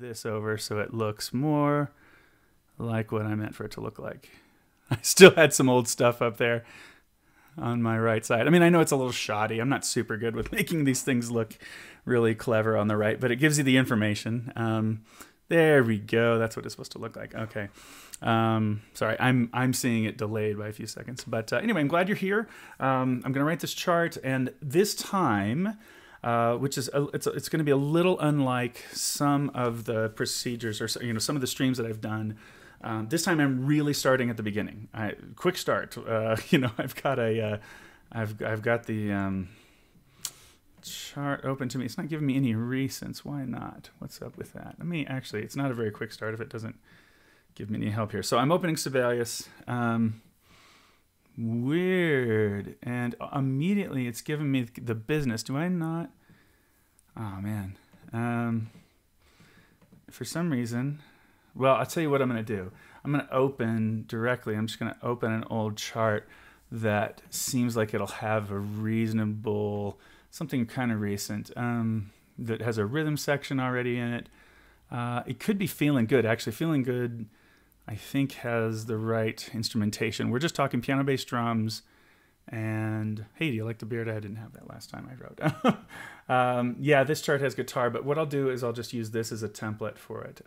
this over so it looks more like what I meant for it to look like. I still had some old stuff up there on my right side. I mean, I know it's a little shoddy. I'm not super good with making these things look really clever on the right, but it gives you the information. There we go. That's what it's supposed to look like. Okay. Sorry, I'm seeing it delayed by a few seconds. But anyway, I'm glad you're here. I'm going to write this chart, and this time, which is it's going to be a little unlike some of the procedures or some of the streams that I've done. This time I'm really starting at the beginning. Quick start. I've got the chart open to me. It's not giving me any recents. Why not? What's up with that? It's not a very quick start if it doesn't give me any help here. So I'm opening Sibelius. Weird. And immediately it's giving me the business. Do I not? Oh, man. For some reason, well, I'll tell you what I'm going to do. I'm going to open directly. I'm just going to open an old chart that seems like it'll have a reasonable, something kind of recent, that has a rhythm section already in it. It could be Feeling Good. Actually, Feeling Good, I think, has the right instrumentation. We're just talking piano, bass, drums, and hey, do you like the beard? I didn't have that last time I wrote. Yeah, this chart has guitar, but what I'll do is I'll just use this as a template for it.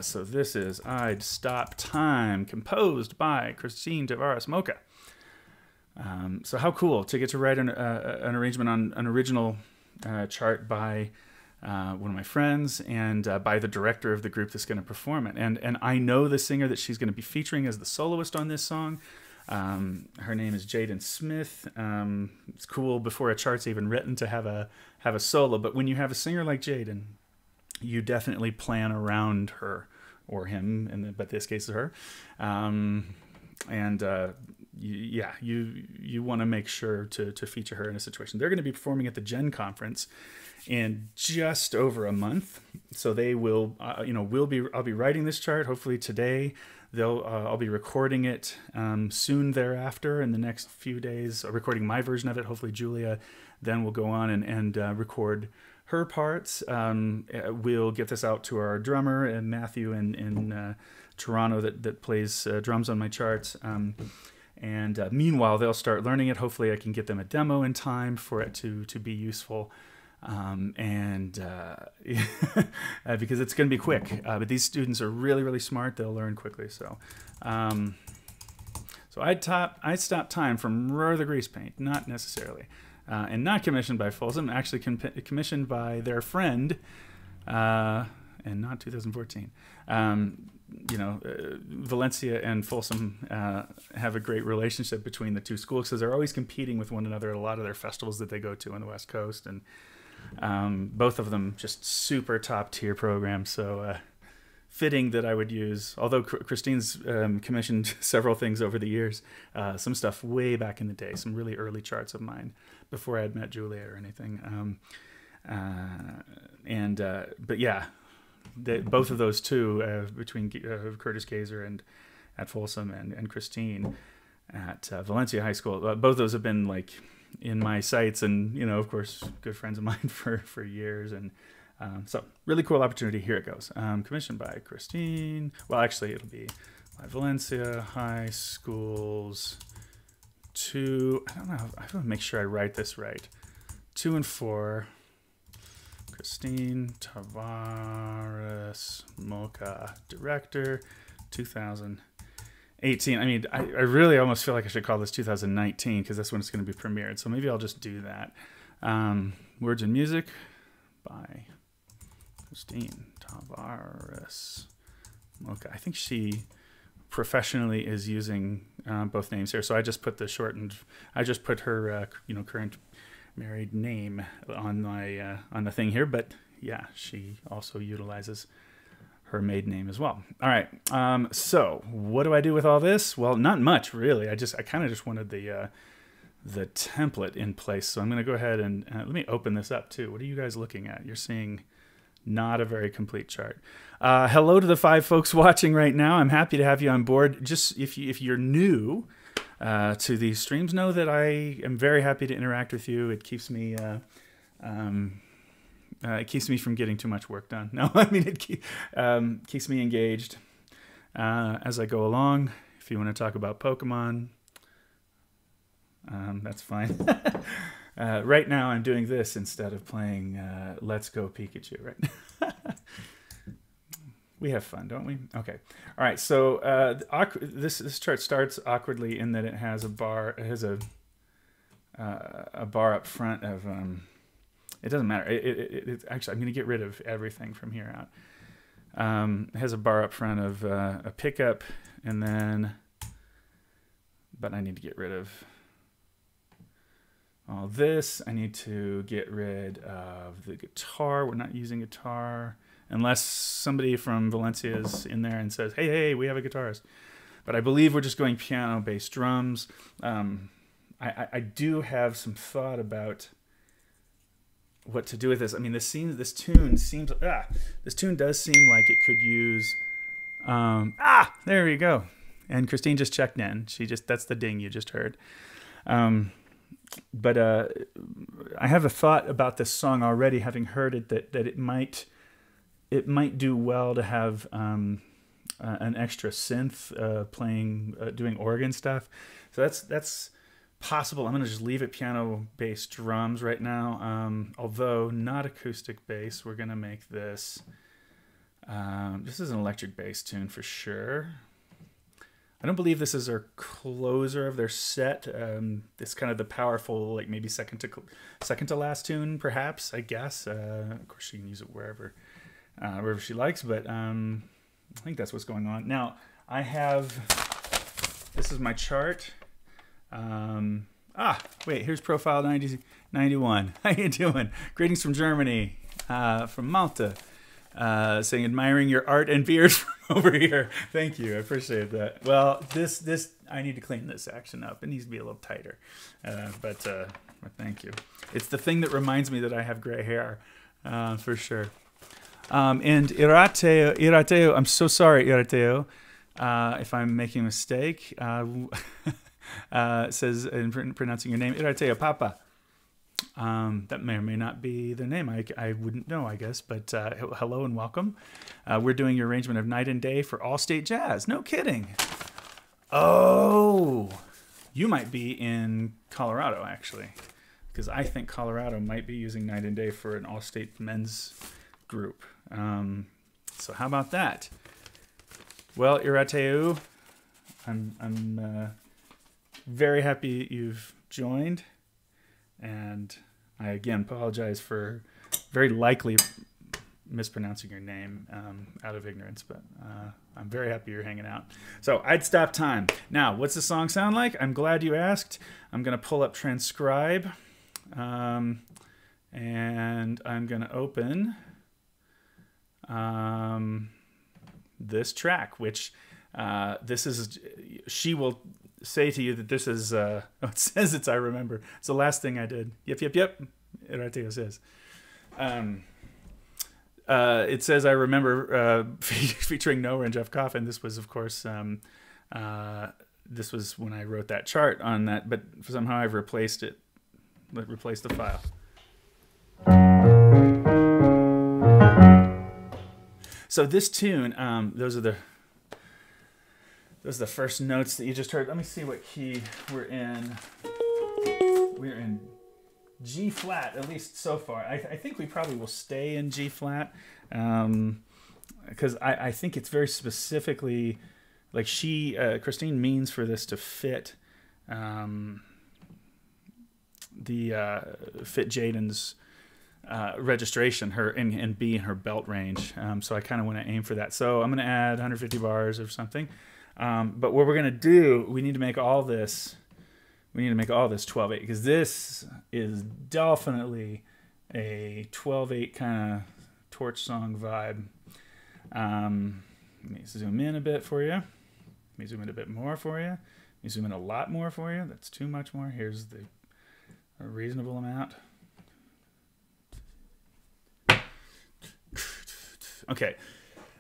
So this is I'd Stop Time, composed by Christine Tavares Mocha. So how cool to get to write an arrangement on an original chart by one of my friends and by the director of the group that's going to perform it. And I know the singer that she's going to be featuring as the soloist on this song. Her name is Jaden Smith. It's cool before a chart's even written to have a solo, but when you have a singer like Jaden, you definitely plan around her or him, but this case is her. You want to make sure to feature her in a situation. They're going to be performing at the Gen Conference in just over a month. So they will, I'll be writing this chart hopefully today. I'll be recording it soon thereafter in the next few days, recording my version of it. Hopefully Julia then will go on and record her parts. We'll get this out to our drummer and Matthew in Toronto that plays drums on my charts. Meanwhile, they'll start learning it. Hopefully I can get them a demo in time for it to be useful. Because it's going to be quick. But these students are really, really smart. They'll learn quickly. So I'd Stop Time from Roar the Grease Paint, not necessarily. And not commissioned by Folsom, actually commissioned by their friend, and not 2014. Valencia and Folsom have a great relationship between the two schools because they're always competing with one another at a lot of their festivals that they go to on the West Coast. And both of them just super top tier programs. So fitting that I would use, although Christine's commissioned several things over the years, some stuff way back in the day, some really early charts of mine before I had met Julia or anything. But yeah, both of those two, between Curtis Gazer and at Folsom and Christine at Valencia High School, both of those have been like in my sights and, of course, good friends of mine for years. And so really cool opportunity. Here it goes. Commissioned by Christine. Well, actually, it'll be by Valencia High Schools 2. I don't know. I have to make sure I write this right. 2 and 4. Christine Tavares Mocha, director, 2018. I mean, I really almost feel like I should call this 2019 because that's when it's going to be premiered. So maybe I'll just do that. Words and music by Christine Tavares Mocha. I think she professionally is using both names here. So I just put the shortened. I just put her, current married name on my on the thing here. But yeah, she also utilizes her maiden name as well. All right. So what do I do with all this? Well, not much really. I kind of just wanted the template in place. So I'm going to go ahead and let me open this up too. What are you guys looking at? You're seeing not a very complete chart. Hello to the 5 folks watching right now. I'm happy to have you on board. Just if you're new to these streams, know that I am very happy to interact with you. It keeps me it keeps me from getting too much work done. No, I mean, it keeps me engaged as I go along. If you want to talk about Pokemon, that's fine. Right now, I'm doing this instead of playing Let's Go Pikachu. Right? We have fun, don't we? Okay. All right. So this chart starts awkwardly in that it has a bar. It has a bar up front of. It doesn't matter. It actually, I'm going to get rid of everything from here out. It has a bar up front of a pickup, and then. But I need to get rid of all this. I need to get rid of the guitar. We're not using guitar. Unless somebody from Valencia is in there and says, hey, we have a guitarist. But I believe we're just going piano, bass, drums. I do have some thought about what to do this tune does seem like it could use, there we go. And Christine just checked in. That's the ding you just heard. But I have a thought about this song already, having heard it, that it might do well to have an extra synth playing, doing organ stuff. So that's possible. I'm going to just leave it piano, bass, drums right now. Although not acoustic bass, we're going to make this. This is an electric bass tune for sure. I don't believe this is our closer of their set. It's kind of the powerful, like maybe second to last tune, perhaps. I guess. Of course, she can use it wherever she likes, but I think that's what's going on. Now, I have, this is my chart. Wait, here's Profile 91. How you doing? Greetings from Germany, from Malta, saying admiring your art and beard from over here. Thank you, I appreciate that. Well, this I need to clean this action up. It needs to be a little tighter, but thank you. It's the thing that reminds me that I have gray hair, for sure. And Irateo, I'm so sorry, Irateo, if I'm making a mistake. Says in pronouncing your name, Irateo Papa. That may or may not be the name. I wouldn't know, I guess. But hello and welcome. We're doing your arrangement of Night and Day for Allstate Jazz. No kidding. Oh, you might be in Colorado, actually. Because I think Colorado might be using Night and Day for an Allstate men's group. So how about that? Well, Irateu, I'm very happy you've joined, and I again apologize for very likely mispronouncing your name out of ignorance, but I'm very happy you're hanging out. So I'd stop time. Now, what's the song sound like? I'm glad you asked. I'm going to pull up transcribe, and I'm going to open this track, which this is, she will say to you that this is, it says it's I Remember. It's the last thing I did. Yep. Irateo says. It says I Remember featuring Noah and Jeff Coffin. This was, of course, this was when I wrote that chart on that, but somehow I've replaced it. Replaced the file. So this tune, those are the first notes that you just heard. Let me see what key we're in. We're in G flat, at least so far. I think we probably will stay in G flat, because I think it's very specifically, like Christine means for this to fit, fit Jaden's registration, and be in her belt range. So I kind of want to aim for that. So I'm going to add 150 bars or something. But what we're going to do, we need to make all this 12/8, because this is definitely a 12/8 kind of torch song vibe. Let me zoom in a bit for you. Let me zoom in a bit more for you. Let me zoom in a lot more for you. That's too much more. Here's a reasonable amount. Okay,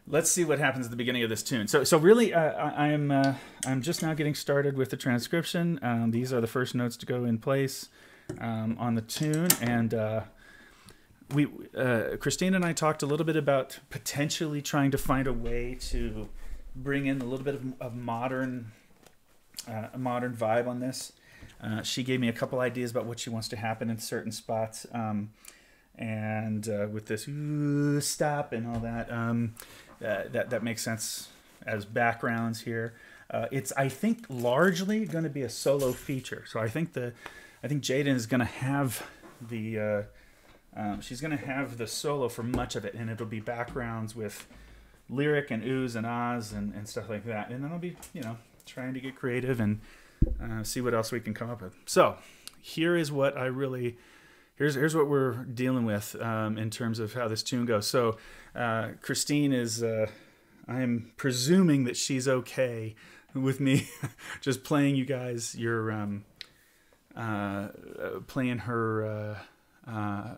let's see what happens at the beginning of this tune. So really, I'm just now getting started with the transcription. These are the first notes to go in place on the tune, and Christine and I talked a little bit about potentially trying to find a way to bring in a little bit of modern, a modern vibe on this. She gave me a couple ideas about what she wants to happen in certain spots, and with this stop and all that, that makes sense as backgrounds here. It's, I think, largely going to be a solo feature. So I think Jaden is going to have the she's going to have the solo for much of it, and it'll be backgrounds with lyric and oohs and ahs and stuff like that. And then I'll be, trying to get creative and see what else we can come up with. So here is what here's what we're dealing with in terms of how this tune goes. So Christine is, I'm presuming that she's okay with me just playing you guys your playing her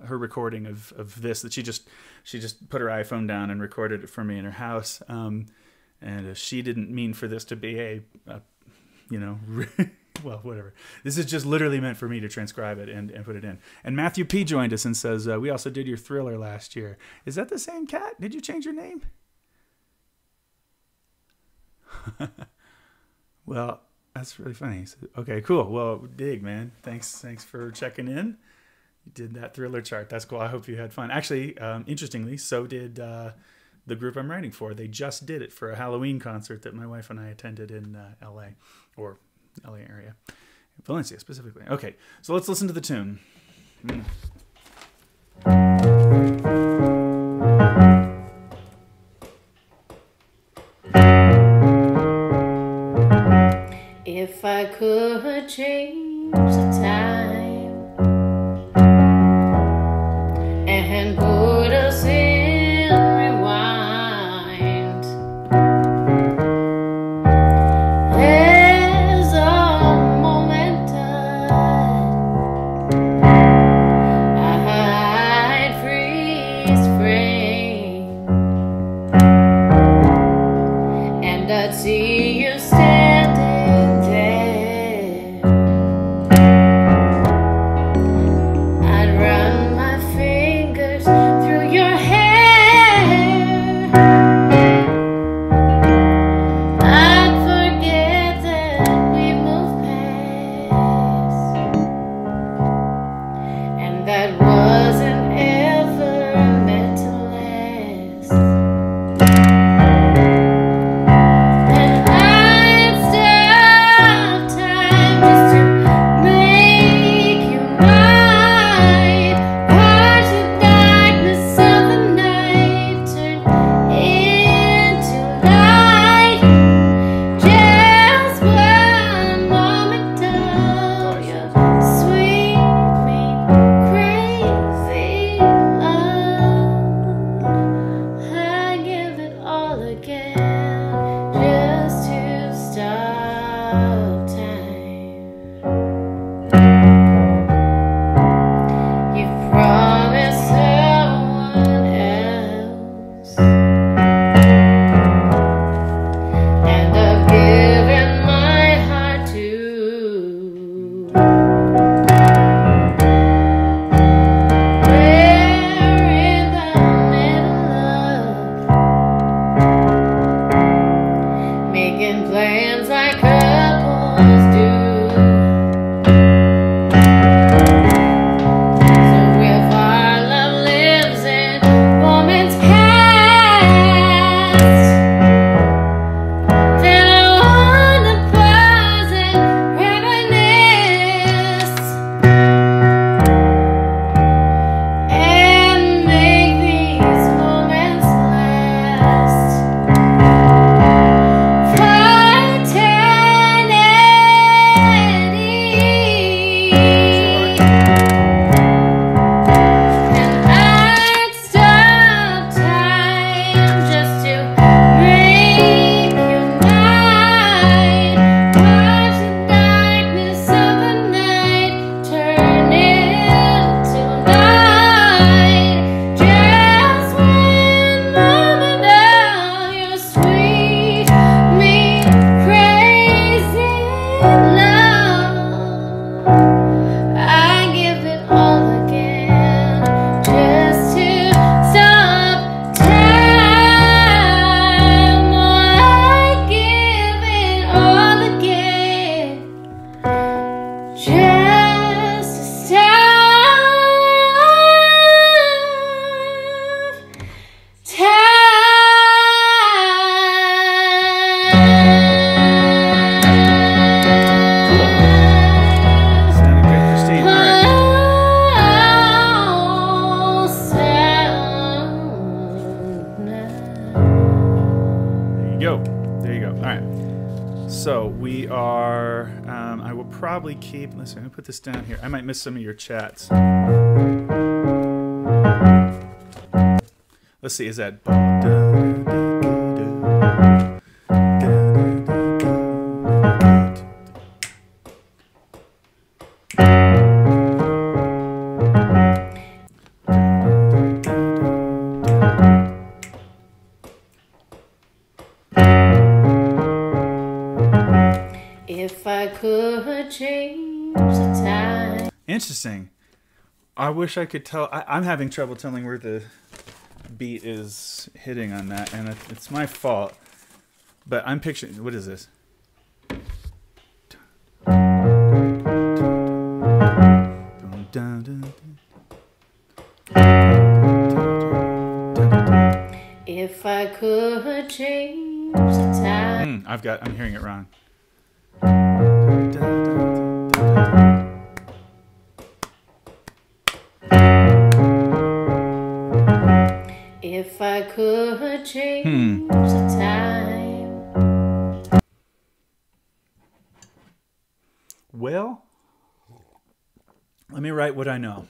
recording of this, that she just put her iPhone down and recorded it for me in her house, and she didn't mean for this to be a well, whatever. This is just literally meant for me to transcribe it and put it in. And Matthew P joined us and says, we also did your Thriller last year. Is that the same cat? Did you change your name? Well, that's really funny. Okay, cool. Well, dig, man. Thanks for checking in. You did that Thriller chart. That's cool. I hope you had fun. Actually, interestingly, so did the group I'm writing for. They just did it for a Halloween concert that my wife and I attended in LA, or LA area, Valencia specifically. Okay, so let's listen to the tune. If I could change the time and put us in rewind, there's a moment I'd freeze frame, and I'd see you standing there. Yo, there you go. All right. So we are, I will probably keep, listen, I'm going to put this down here. I might miss some of your chats. Let's see, is that... If I could change the time. Interesting. I wish I could tell. I'm having trouble telling where the beat is hitting on that, and it's my fault. But I'm picturing, what is this? If I could change the time. I'm hearing it wrong. If I could change the time. Well, let me write what I know.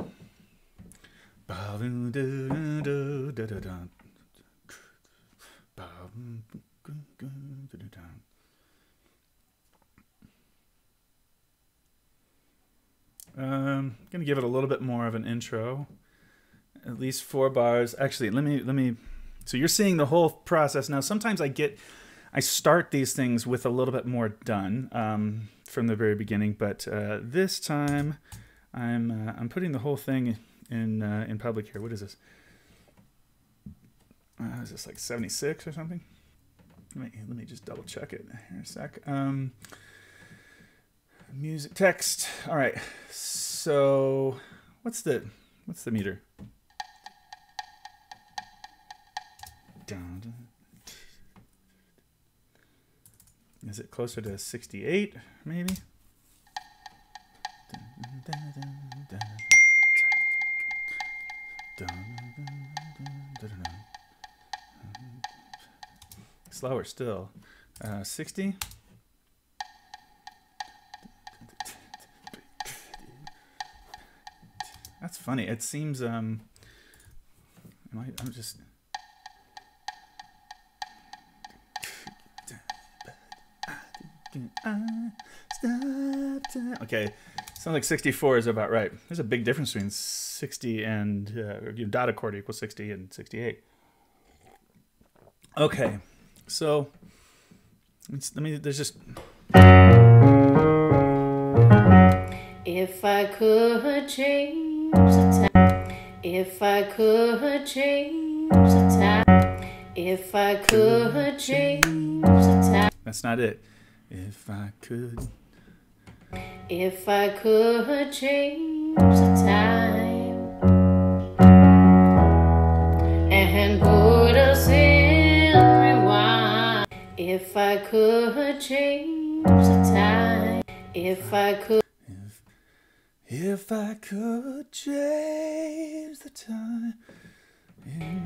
I'm gonna give it a little bit more of an intro. At least 4 bars. Actually, let me. So you're seeing the whole process now. Sometimes I start these things with a little bit more done from the very beginning, but this time I'm putting the whole thing in public here. What is this? Is this like 76 or something? Let me just double check it here a sec. Music text. All right. So what's the meter? Is it closer to 68 maybe? Slower still. 60. That's funny. It seems I'm just okay. Sounds like 64 is about right. There's a big difference between 60 and dotted chord equals 60 and 68. Okay, so there's just. If I could change the time. If I could change the time. If I could change the time. That's not it. If I could. If I could change the time and put us in rewind. If I could change the time. If I could. If I could change the time.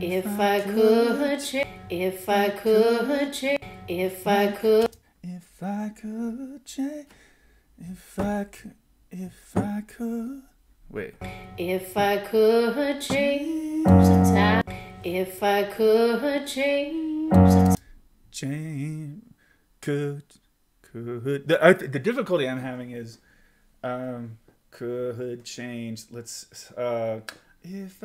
If I could change. If I could change. If I could. If I could change. If I could. Wait. If I could change the time. If I could change the time. Change. Could. The difficulty I'm having is could change. Let's if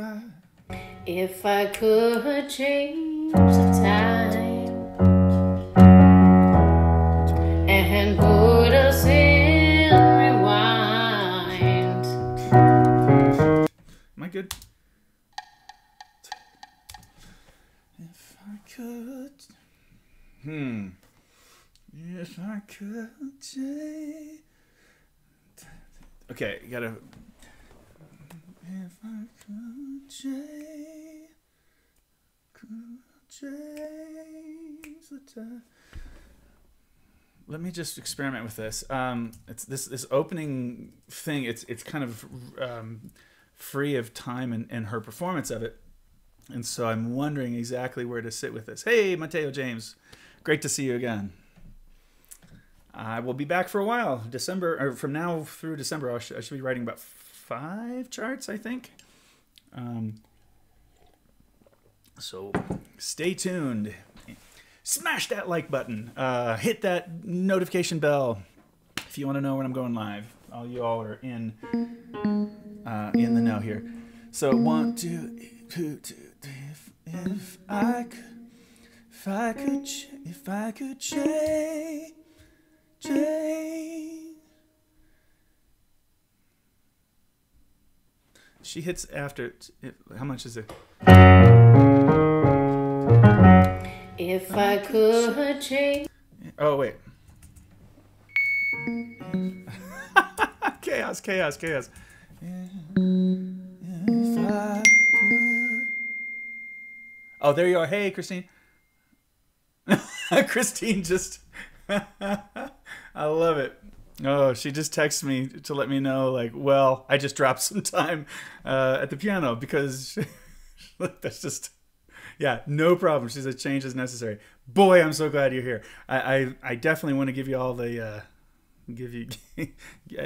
I could change the time and put us in rewind. Am I good? If I could. If I could change. Okay, you gotta. If I could change the time. Let me just experiment with this. It's this opening thing. It's kind of free of time and her performance of it, and so I'm wondering exactly where to sit with this. Hey, Mateo James, Great to see you again. I will be back for a while. December, or from now through December, I should be writing about 5 charts, I think. So stay tuned. Smash that like button. Hit that notification bell if you want to know when I'm going live. All you all are in the know here. So 1, 2, 2, 2, 3. If I could change. She hits after. How much is it? If I could change. Oh wait. Chaos. If I could. Oh, there you are. Hey, Christine. Christine just. I love it. Oh, she just texted me to let me know, like, well, I just dropped some time at the piano because that's just, yeah, no problem. She said change is necessary. Boy, I'm so glad you're here. I definitely want to give you all the,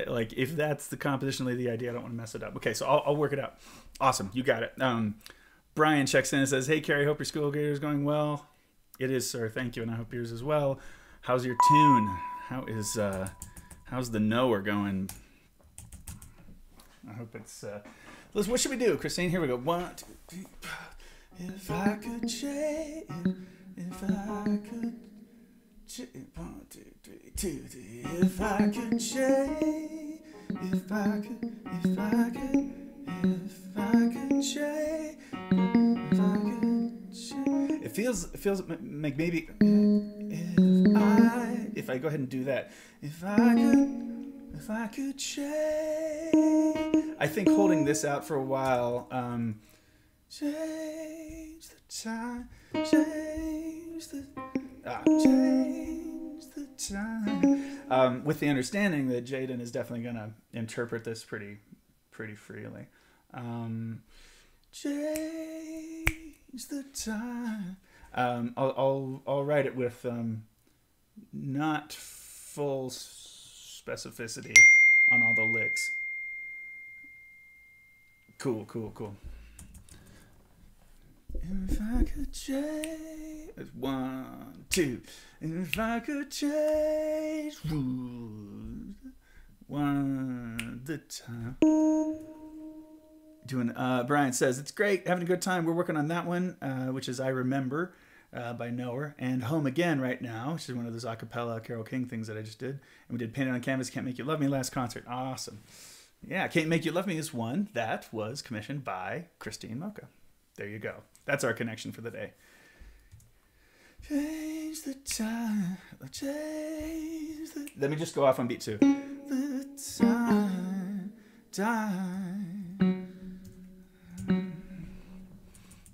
like, if that's the compositionally the idea, I don't want to mess it up. Okay, so I'll work it out. Awesome, you got it. Brian checks in and says, hey, Carrie, hope your school grader is going well. It is, sir. Thank you, and I hope yours as well. How's your tune? How's the knower going? I hope it's. Listen, what should we do, Christine? Here we go. 1, 2, 3. If I could change, if I could change. 1, 2, 3, 2, 3. If I could change, if I could change, if I could change. It feels like maybe if I go ahead and do that, if I could change. I think holding this out for a while, change the time, change the time, with the understanding that Jaden is definitely going to interpret this pretty freely. Change the time. I'll write it with not full specificity on all the licks. Cool. If I could change. 1, 2. If I could change rules one the time. Brian says, it's great, having a good time. We're working on that one, which is I Remember by Knower, and Home Again right now, which is one of those a cappella Carole King things that I just did. And we did Painted on Canvas, Can't Make You Love Me last concert. Awesome. Yeah, Can't Make You Love Me is one that was commissioned by Christine Mocha. There you go. That's our connection for the day. Change the time. Change the... Let me just go off on beat 2. The time.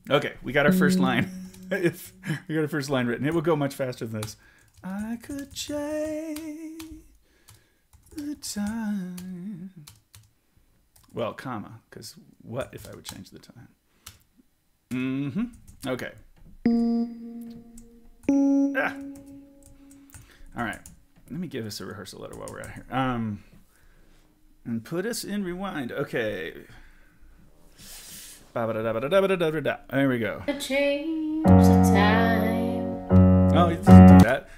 Okay, we got our first line. We got our first line written. It will go much faster than this. I could change the time. Well, comma, because what if I would change the time? Okay. All right. Let me give us a rehearsal letter while we're out here. And put us in rewind. Okay. There we go. Change the time. Oh, you didn't do that.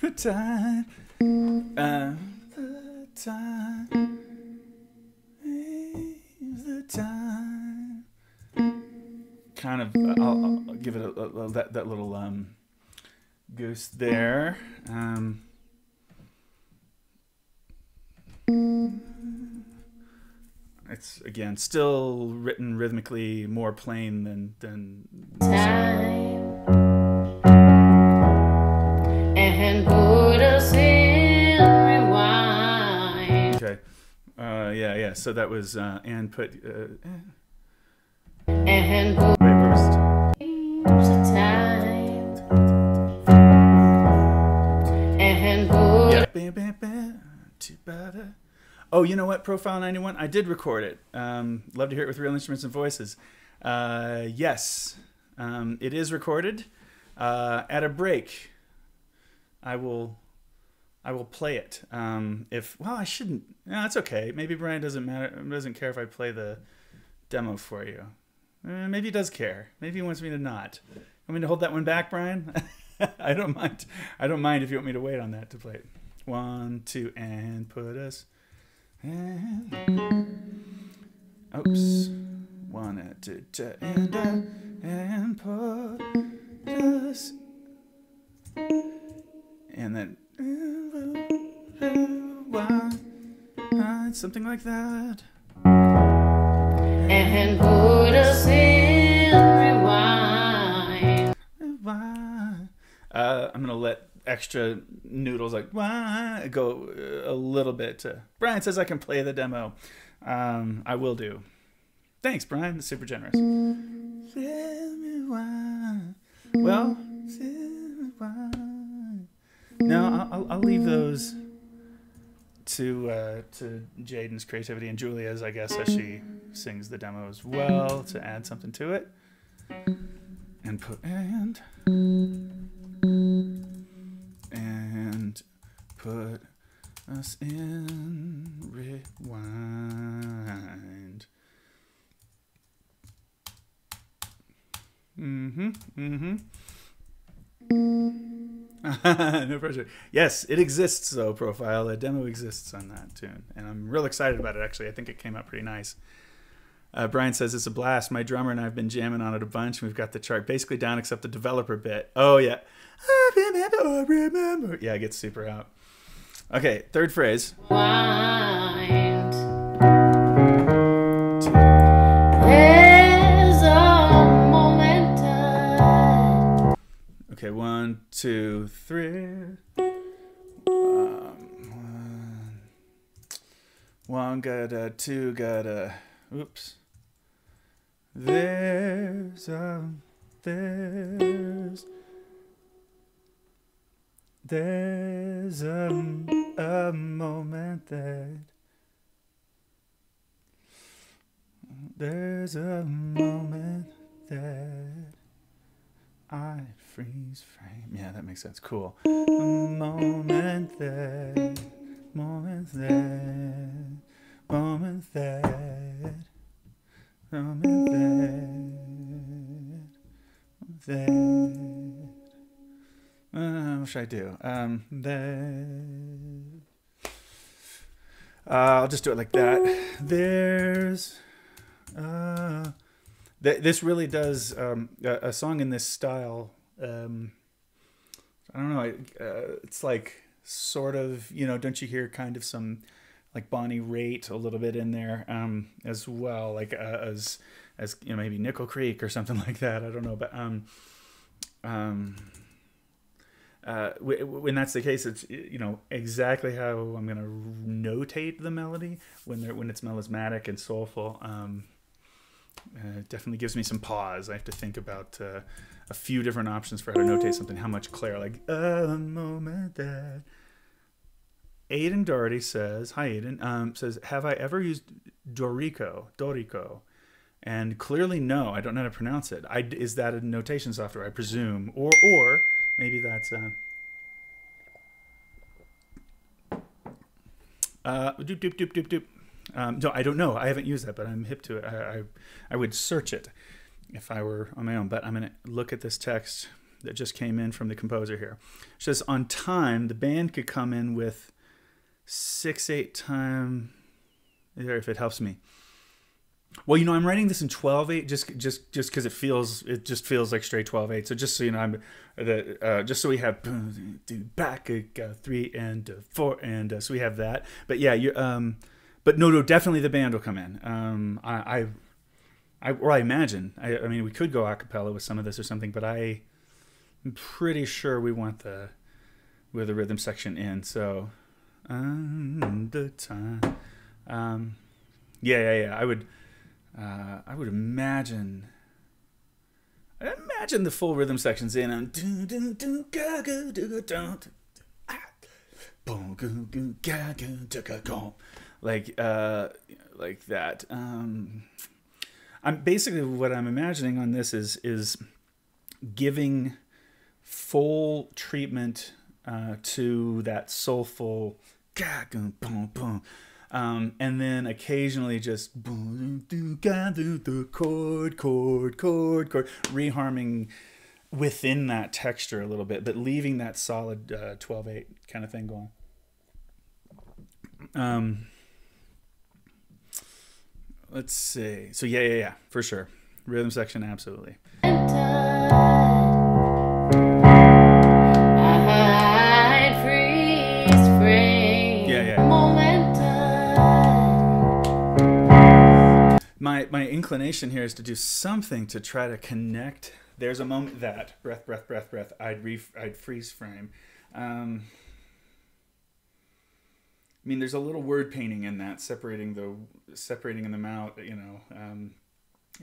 The time. The time. The time. Kind of. I'll give it that little goose there. It's again still written rhythmically more plain than time. And put us in rewind. Okay. Yeah. So that was and put. And put Wait, where was the time. And put. Yeah. Oh, you know what? Profile 91. I did record it. Love to hear it with real instruments and voices. Yes, it is recorded at a break. I will play it. Well, I shouldn't. No, it's okay. Maybe Brian doesn't care if I play the demo for you. Maybe he does care. Maybe he wants me to not. Want me to hold that one back, Brian? I don't mind. I don't mind if you want me to wait on that to play it. 1, 2, and put us. Oops. 1, 2, 2, and put us. And then something like that. And put us in rewind. I'm gonna let extra noodles like go a little bit. Brian says I can play the demo. I will do. Thanks, Brian. That's super generous. Well, no, I'll leave those to Jaden's creativity and Julia's, I guess, as she sings the demo as well, to add something to it. And put us in rewind. No pressure. Yes, it exists though, Profile. A demo exists on that tune. And I'm real excited about it, actually. I think it came out pretty nice. Brian says it's a blast. My drummer and I have been jamming on it a bunch. We've got the chart basically down except the developer bit. Oh, yeah. I remember. Yeah, it gets super out. Okay, third phrase. Wind. There's a moment. Okay, 1, 2, 3. One gotta, two gotta. Oops. There's a moment that there's a moment that I freeze frame. Yeah, that makes sense. Cool. A moment that what should I do? I'll just do it like that. There's this really does a song in this style. I don't know. It's like sort of, don't you hear kind of some like Bonnie Raitt a little bit in there as well, like as maybe Nickel Creek or something like that. I don't know, but when that's the case, it's exactly how I'm gonna notate the melody when it's melismatic and soulful. It definitely gives me some pause. I have to think about a few different options for how to notate something. How much clearer, like a moment that. Aiden Doherty says, hi Aiden, says, have I ever used Dorico? And clearly no, I don't know how to pronounce it. Is that a notation software, I presume? Or maybe that's doop, doop, doop, doop, doop. No, I don't know. I haven't used that, but I'm hip to it. I would search it if I were on my own. But I'm going to look at this text that just came in from the composer here. It says, on time, the band could come in with 6/8 time, if it helps me. Well, I'm writing this in 12/8 just because it just feels like straight 12/8. So just so you know, just so we have back 3 and 4 and so we have that. But yeah, but no, definitely the band will come in. I imagine. I mean, we could go a cappella with some of this or something, but I'm pretty sure we want the rhythm section in. So. The time. Yeah. I would imagine. The full rhythm sections in on like that. I'm basically what I'm imagining on this is giving full treatment to that soulful ga boom boom boom, and then occasionally just boom do ga do the chord reharming within that texture a little bit, but leaving that solid 12/8 kind of thing going. Let's see. So yeah, for sure. Rhythm section, absolutely. My inclination here is to do something to try to connect. There's a moment that breath. I'd freeze frame. I mean, there's a little word painting in that, separating them out. You know,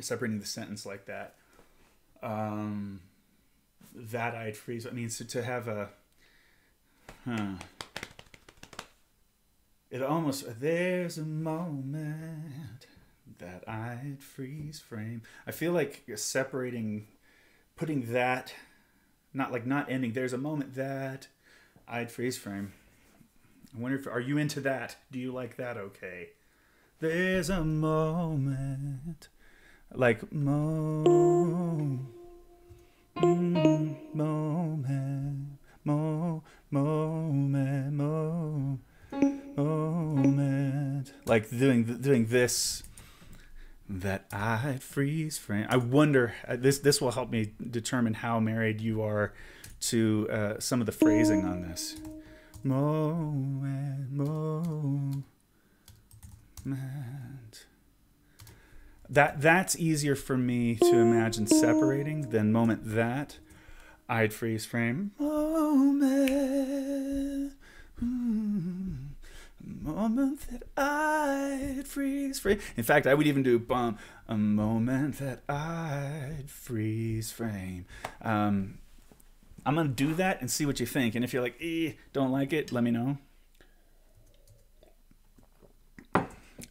separating the sentence like that. That I'd freeze. I mean, so to have a, it almost, there's a moment that I'd freeze frame. I feel like separating, putting that, not ending. There's a moment that I'd freeze frame. I wonder if, are you into that? Do you like that? Okay. There's a moment, like moment, like doing this, that I'd freeze frame. I wonder, this will help me determine how married you are to some of the phrasing on this. Moment. That's easier for me to imagine separating than moment that I'd freeze frame. Moment. Moment that I'd freeze frame. In fact, I would even do a moment that I'd freeze frame. I'm going to do that and see what you think. And if you're like, don't like it, let me know.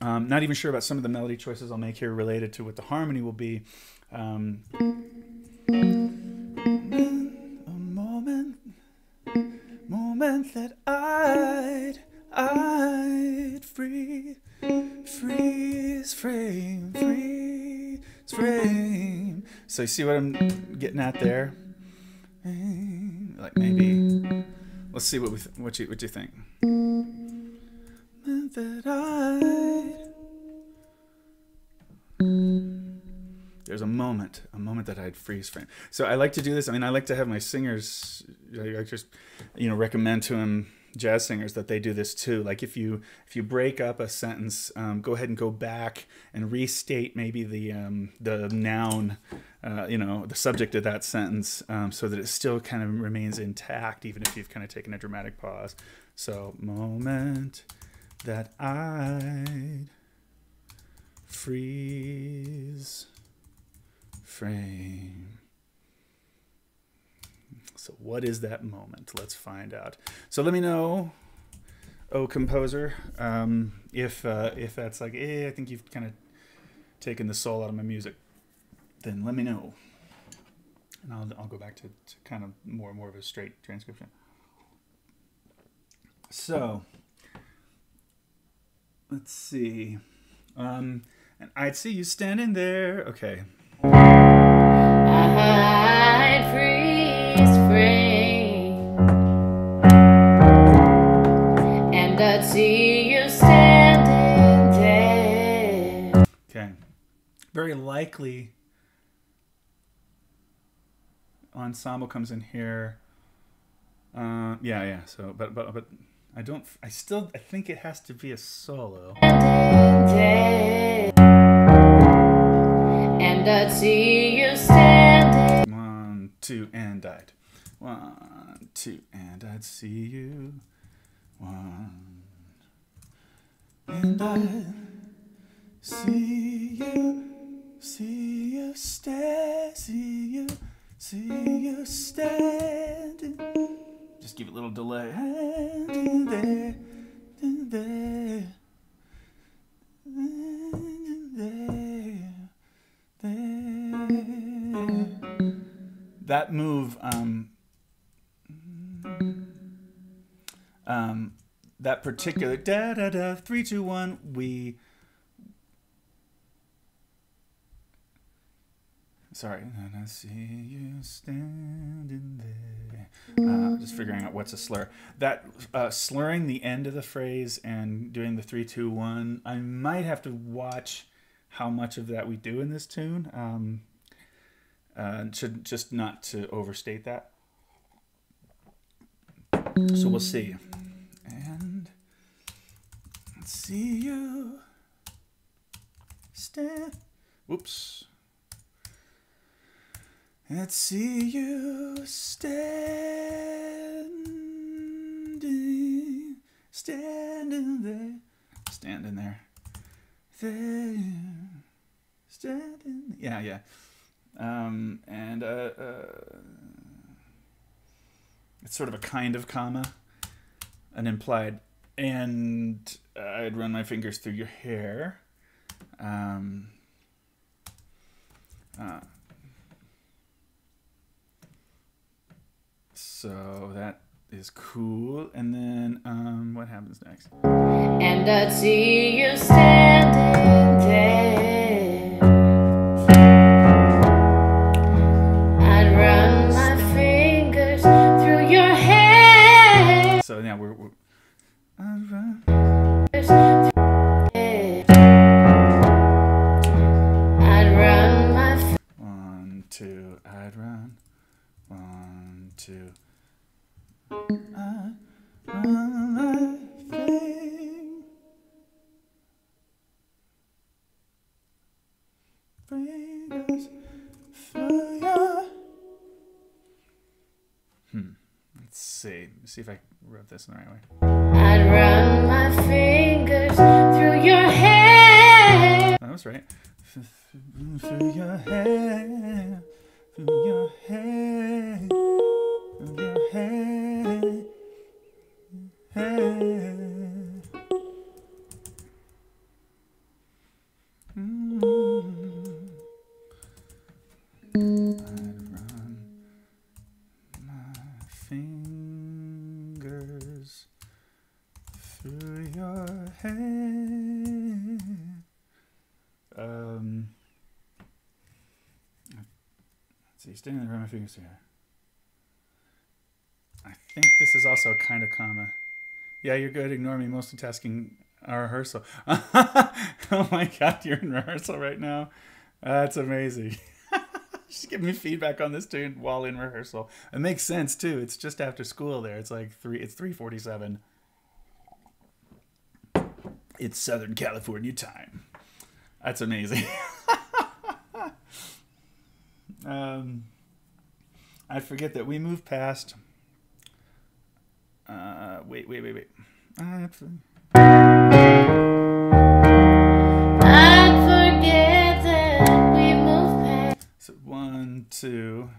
Not even sure about some of the melody choices I'll make here related to what the harmony will be. A moment that I'd freeze frame. So you see what I'm getting at there? Like maybe, let's see what you think. There's a moment that I'd freeze frame. So I like to do this. I mean, I like to have my singers, I just, recommend to them, jazz singers, that they do this too. Like if you break up a sentence, go ahead and go back and restate maybe the noun, the subject of that sentence, so that it still kind of remains intact, even if you've kind of taken a dramatic pause. So moment that I'd freeze frame. So what is that moment? Let's find out. So let me know, composer, if that's like, I think you've kind of taken the soul out of my music, then let me know, and I'll go back to kind of more of a straight transcription. So let's see, and I'd see you standing there. Okay. I'd freeze frame, and I'd see you standing there. Okay. Very likely ensemble comes in here. Yeah. So, but I think it has to be a solo. And I'd see you standing. 1, 2, and I'd. 1, 2, and I'd see you. 1, and I'd see you standing. Just give it a little delay. That move, that particular da da da 3 2 1 we. Sorry, and I see you standing there. Just figuring out what's a slur. That slurring the end of the phrase and doing the 3 2 1. I might have to watch how much of that we do in this tune. Should just not to overstate that. So we'll see. And let's see you stand. Whoops. Let's see you standing there, standing there, standing. Yeah. And it's sort of a kind of comma, an implied, and I'd run my fingers through your hair. So that is cool. And then what happens next? And I'd see you standing there. I'd run my fingers through your hair. So now we're I'd run. I'd run my 1 2. I'd run. 1 2. Fingers through your. Let's see. Let's see if I wrote this in the right way. I'd run my fingers through your hair. That was right. Through your hair. Through your hair. Through your hair. Hair. I'd run my fingers through your hair. Let's see, standing there, run my fingers through here. I think this is also a kind of comma. Yeah, you're good. Ignore me. Multitasking our rehearsal. Oh my God, you're in rehearsal right now. That's amazing. She's giving me feedback on this tune while in rehearsal. It makes sense too. It's just after school there. It's like 3:47. It's Southern California time. That's amazing. I forget that we moved past. Wait. I'd forget that we moved past. So 1 2.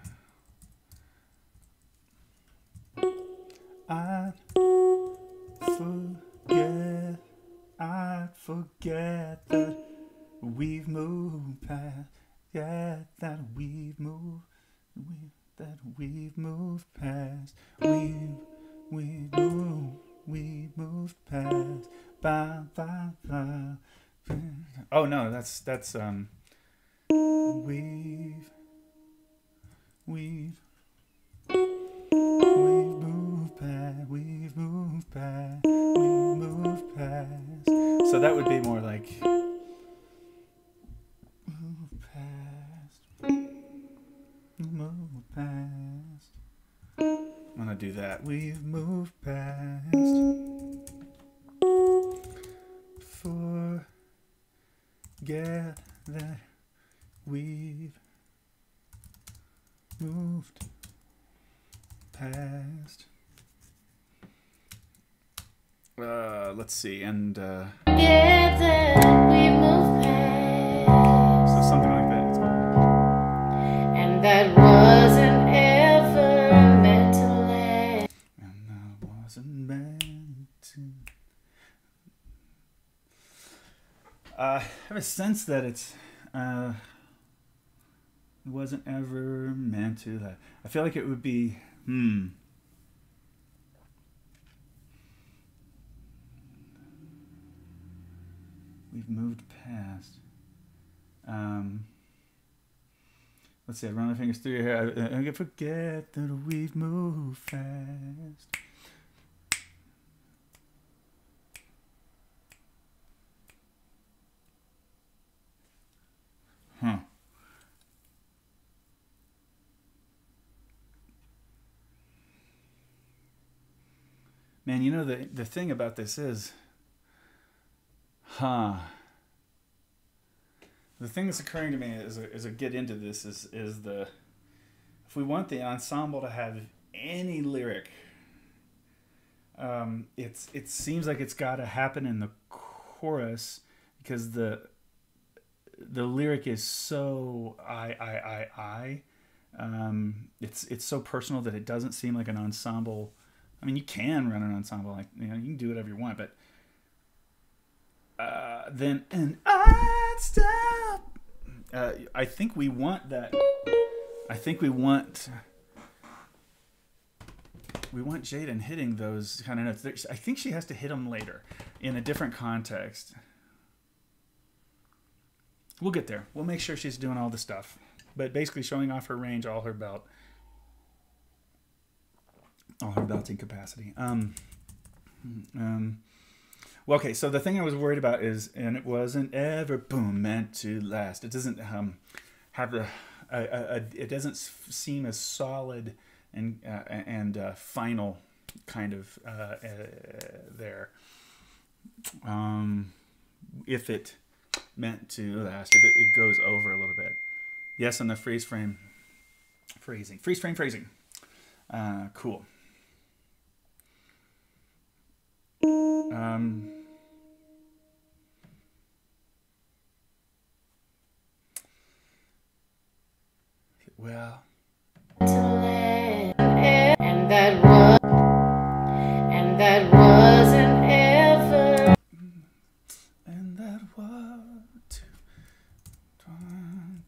I'd forget that we've moved past. Yeah, that we've moved past. We've moved past. Ba, ba, ba. Oh no, that's we've moved past. So that would be more like move past. I'm gonna do that. We've moved past. Forget that we've moved past. Let's see, and Forget that we moved past. so something like that. And that wasn't ever meant to last. And that wasn't meant to. I have a sense that it wasn't ever meant to. I feel like it would be we've moved past. Let's see, I run my fingers through your hair. I can forget that we've moved fast. Huh. Man, you know, the thing about this is, the thing that's occurring to me as I get into this is if we want the ensemble to have any lyric, it seems like it's got to happen in the chorus, because the lyric is so I. It's so personal that it doesn't seem like an ensemble. I mean, you can run an ensemble, like, you know, you can do whatever you want, but then and I'd stop. I think we want that. I think we want Jaden hitting those kind of notes. I think she has to hit them later in a different context. We'll get there. We'll make sure she's doing all the stuff, but basically showing off her range, all her belting capacity. Well, okay, so the thing I was worried about is, and it wasn't ever boom meant to last. It doesn't have it doesn't seem as solid and final kind of there. If it meant to last, if it goes over a little bit. Yes, on the freeze frame phrasing. Cool. Well, and that wasn't ever. And that was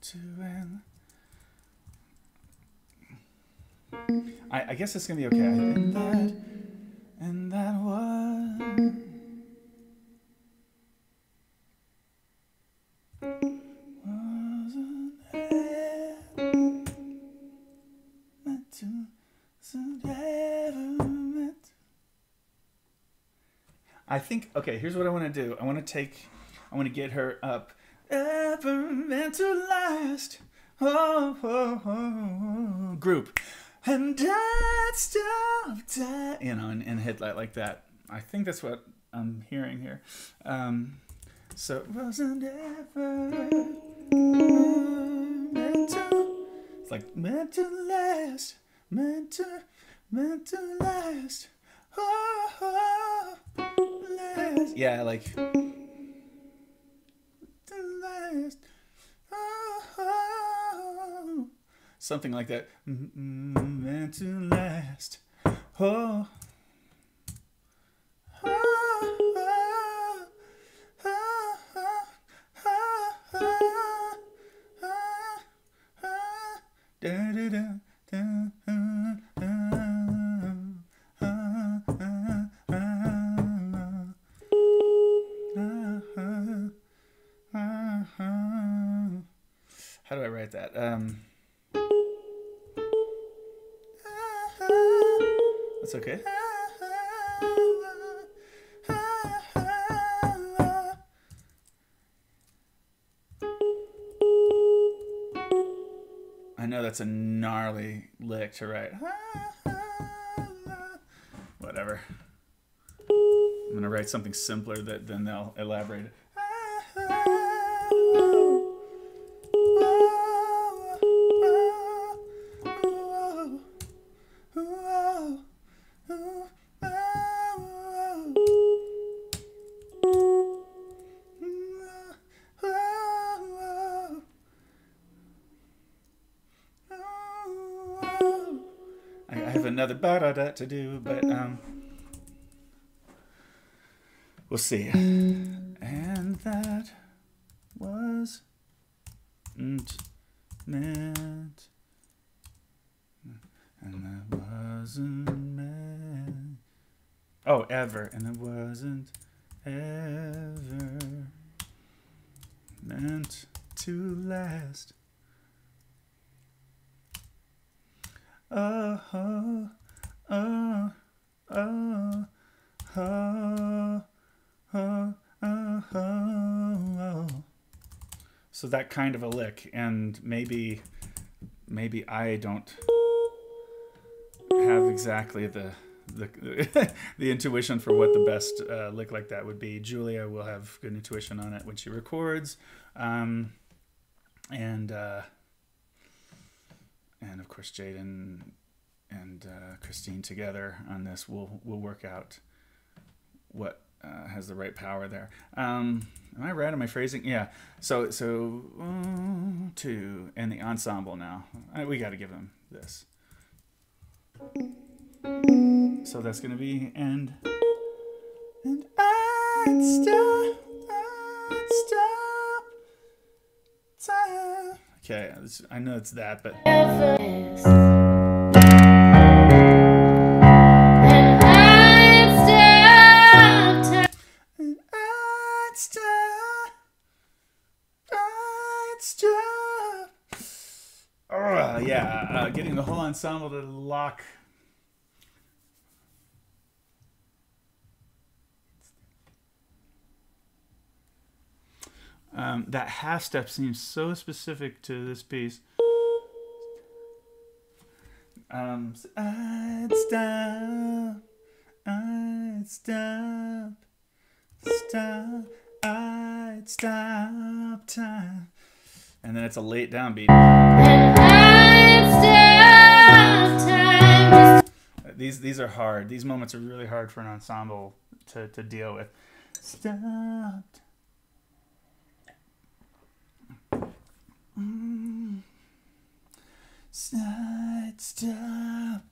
to end. I guess it's gonna be okay. And that was. I think, okay, here's what I want to do. I want to get her up. Ever meant to last. Oh, group. And I'd stop, you know, and hit like that. I think that's what I'm hearing here. So it wasn't ever meant to. It's like meant to last. Meant to last. Oh, last. Yeah, like to last. Oh, something like that. Meant to last. Oh. How do I write that? That's okay. I know that's a gnarly lick to write. Whatever. I'm going to write something simpler that then they'll elaborate it. I have another ba-da-da to do, but we'll see. And that was meant, and that wasn't meant. Oh, ever, and it wasn't ever meant to last. Oh, oh, oh, oh, oh, oh, oh, oh. So that kind of a lick, and maybe I don't have exactly the the intuition for what the best lick like that would be. Julia will have good intuition on it when she records, and of course Jaden and Christine together on this will work out what has the right power there. Am I right? Am I phrasing? Yeah. So 2 and the ensemble now. We got to give them this. So that's going to be and I'd stop time. Okay, I know it's that, but getting the whole ensemble to lock. That half step seems so specific to this piece. I'd stop time. And then it's a late downbeat. These are hard. These moments are really hard for an ensemble to deal with. Stopped. Stop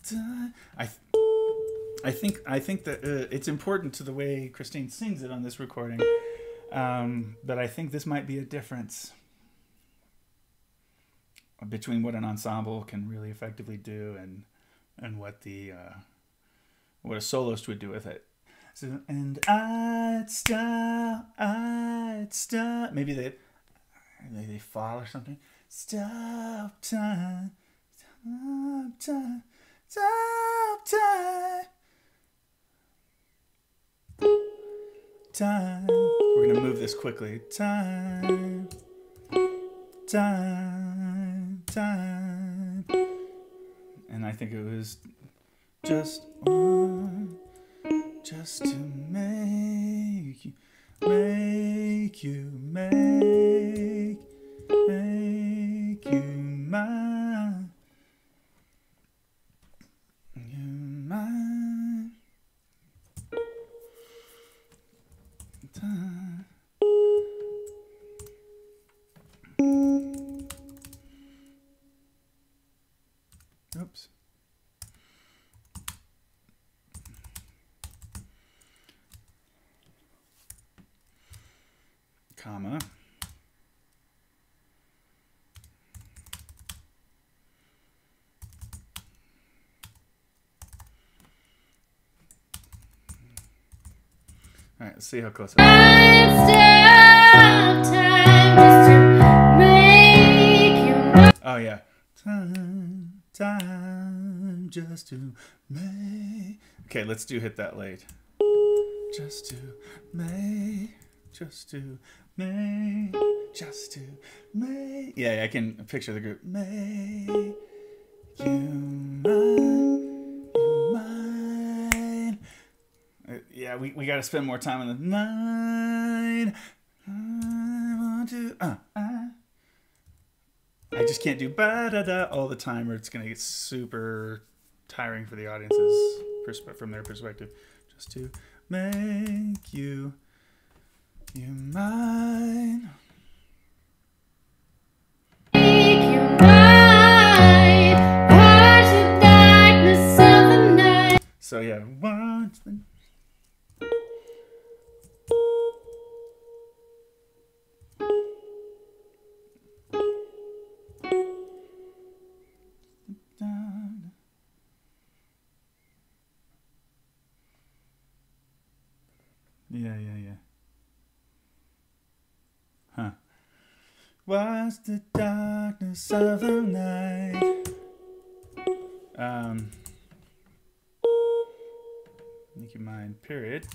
time. I think that it's important to the way Christine sings it on this recording, but I think this might be a difference between what an ensemble can really effectively do and what what a soloist would do with it. So, and I'd stop. Maybe they fall or something. Stop time. Time. We're gonna move this quickly. Time. And I think it was just one, just to make you mine. You mine. Time. Oops. Comma. All right, let's see how close I am. Oh yeah. Time just to make. Okay, let's do hit that late. Just to make. Yeah, I can picture the group. Make you mine. Yeah, we got to spend more time on the mine. I want to. I just can't do ba-da-da all the time, or it's going to get super tiring for the audience's from their perspective. Just to make you mine. Make you mine. Watch the darkness of the night. So yeah, watch the. Yeah. Huh. What's the darkness of the night? Make your mind, period.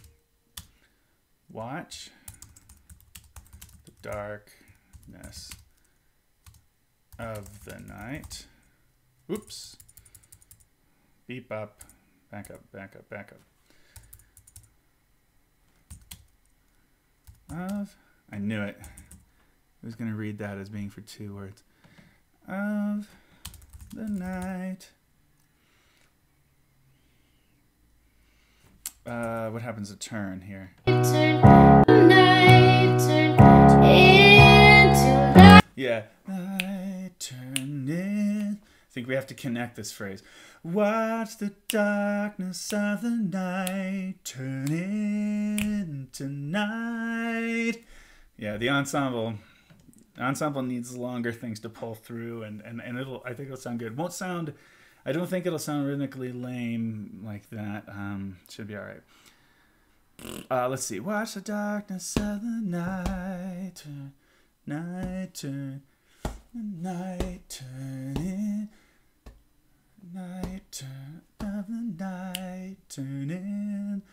Watch the darkness of the night. Oops. Beep up. Back up, back up, back up. I knew it. I was going to read that as being for 2 words. Of the night. What happens to turn here? Yeah. Night turn in. I think we have to connect this phrase. Watch the darkness of the night turn into night. Yeah, the ensemble needs longer things to pull through, and I think it'll sound good. Won't sound, I don't think it'll sound rhythmically lame like that. Should be all right. Let's see. Watch the darkness of the night turn, night turn, night turn in, night turn of the night turn in,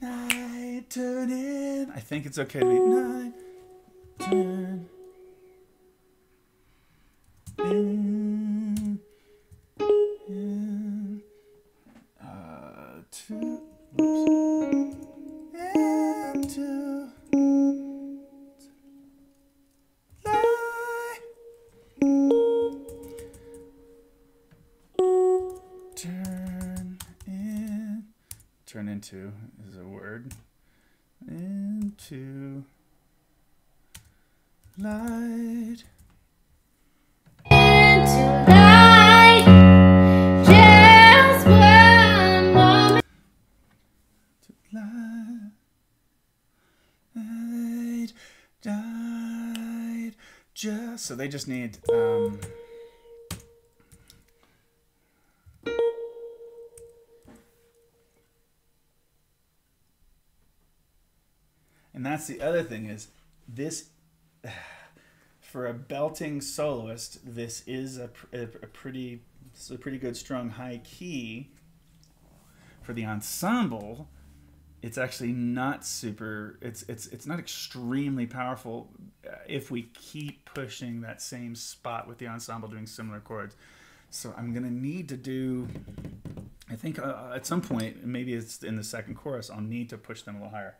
night turn in. I think it's okay to be night turn in, into light. Turn into is a word. Into light. Into light. Just one moment. To light. Died. Just so they just need and that's the other thing is this, for a belting soloist, this is a pretty good strong high key. For the ensemble, it's actually not super. It's not extremely powerful if we keep pushing that same spot with the ensemble doing similar chords. So I'm gonna need to do. I think at some point, maybe it's in the second chorus, I'll need to push them a little higher.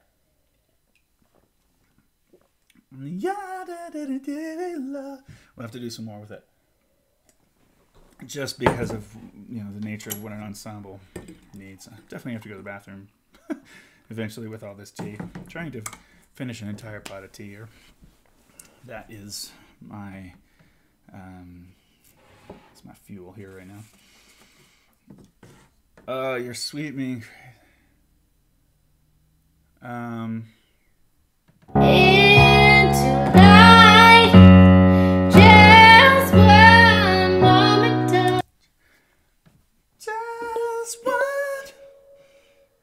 We'll have to do some more with it, just because of the nature of what an ensemble needs. I definitely have to go to the bathroom eventually with all this tea. I'm trying to finish an entire pot of tea here. That is my it's my fuel here right now. You're sweet me.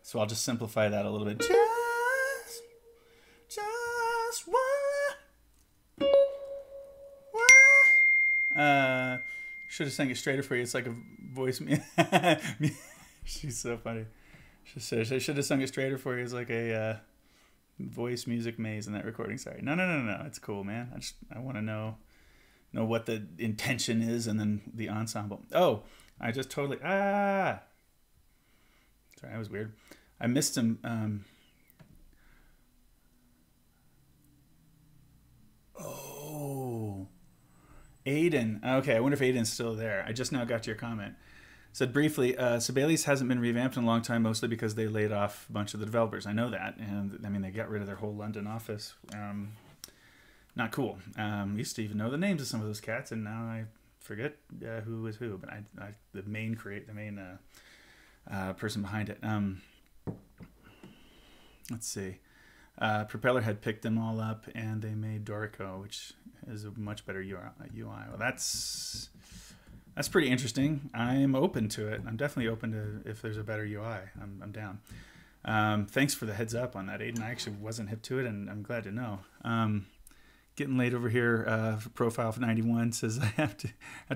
So I'll just simplify that a little bit. Just one. Should have sang it straighter for you. It's like a voice. She's so funny. She says I should have sung it straighter for you. It's like a voice music maze in that recording. Sorry. No. It's cool, man. I want to know what the intention is, and then the ensemble. Oh, I just totally Sorry, that was weird. I missed him. Oh, Aiden. Okay, I wonder if Aiden's still there. I just now got your comment. Said briefly, Sibelius hasn't been revamped in a long time, mostly because they laid off a bunch of the developers. I know that, and I mean they got rid of their whole London office. Not cool. Used to even know the names of some of those cats, and now I forget who is who. But the main person behind it. Let's see. Propeller had picked them all up, and they made Dorico, which is a much better UI. Well, that's pretty interesting. I'm open to it. I'm definitely open to if there's a better UI. I'm down. Thanks for the heads up on that, Aiden. I actually wasn't hip to it, and I'm glad to know. Getting late over here. Profile for 91 says I have to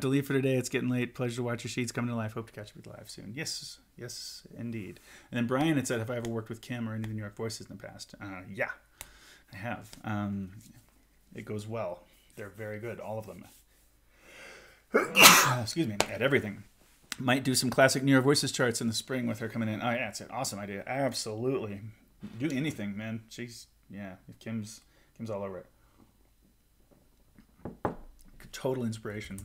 leave for today. It's getting late. Pleasure to watch your sheets coming to life. Hope to catch you live soon. Yes, yes, indeed. And then Brian had said, have I ever worked with Kim or any of the New York Voices in the past? Yeah, I have. It goes well. They're very good, all of them. Excuse me, at everything. Might do some classic New York Voices charts in the spring with her coming in. Oh yeah, it's an awesome idea. Absolutely, do anything, man. She's Kim's all over it. Total inspiration.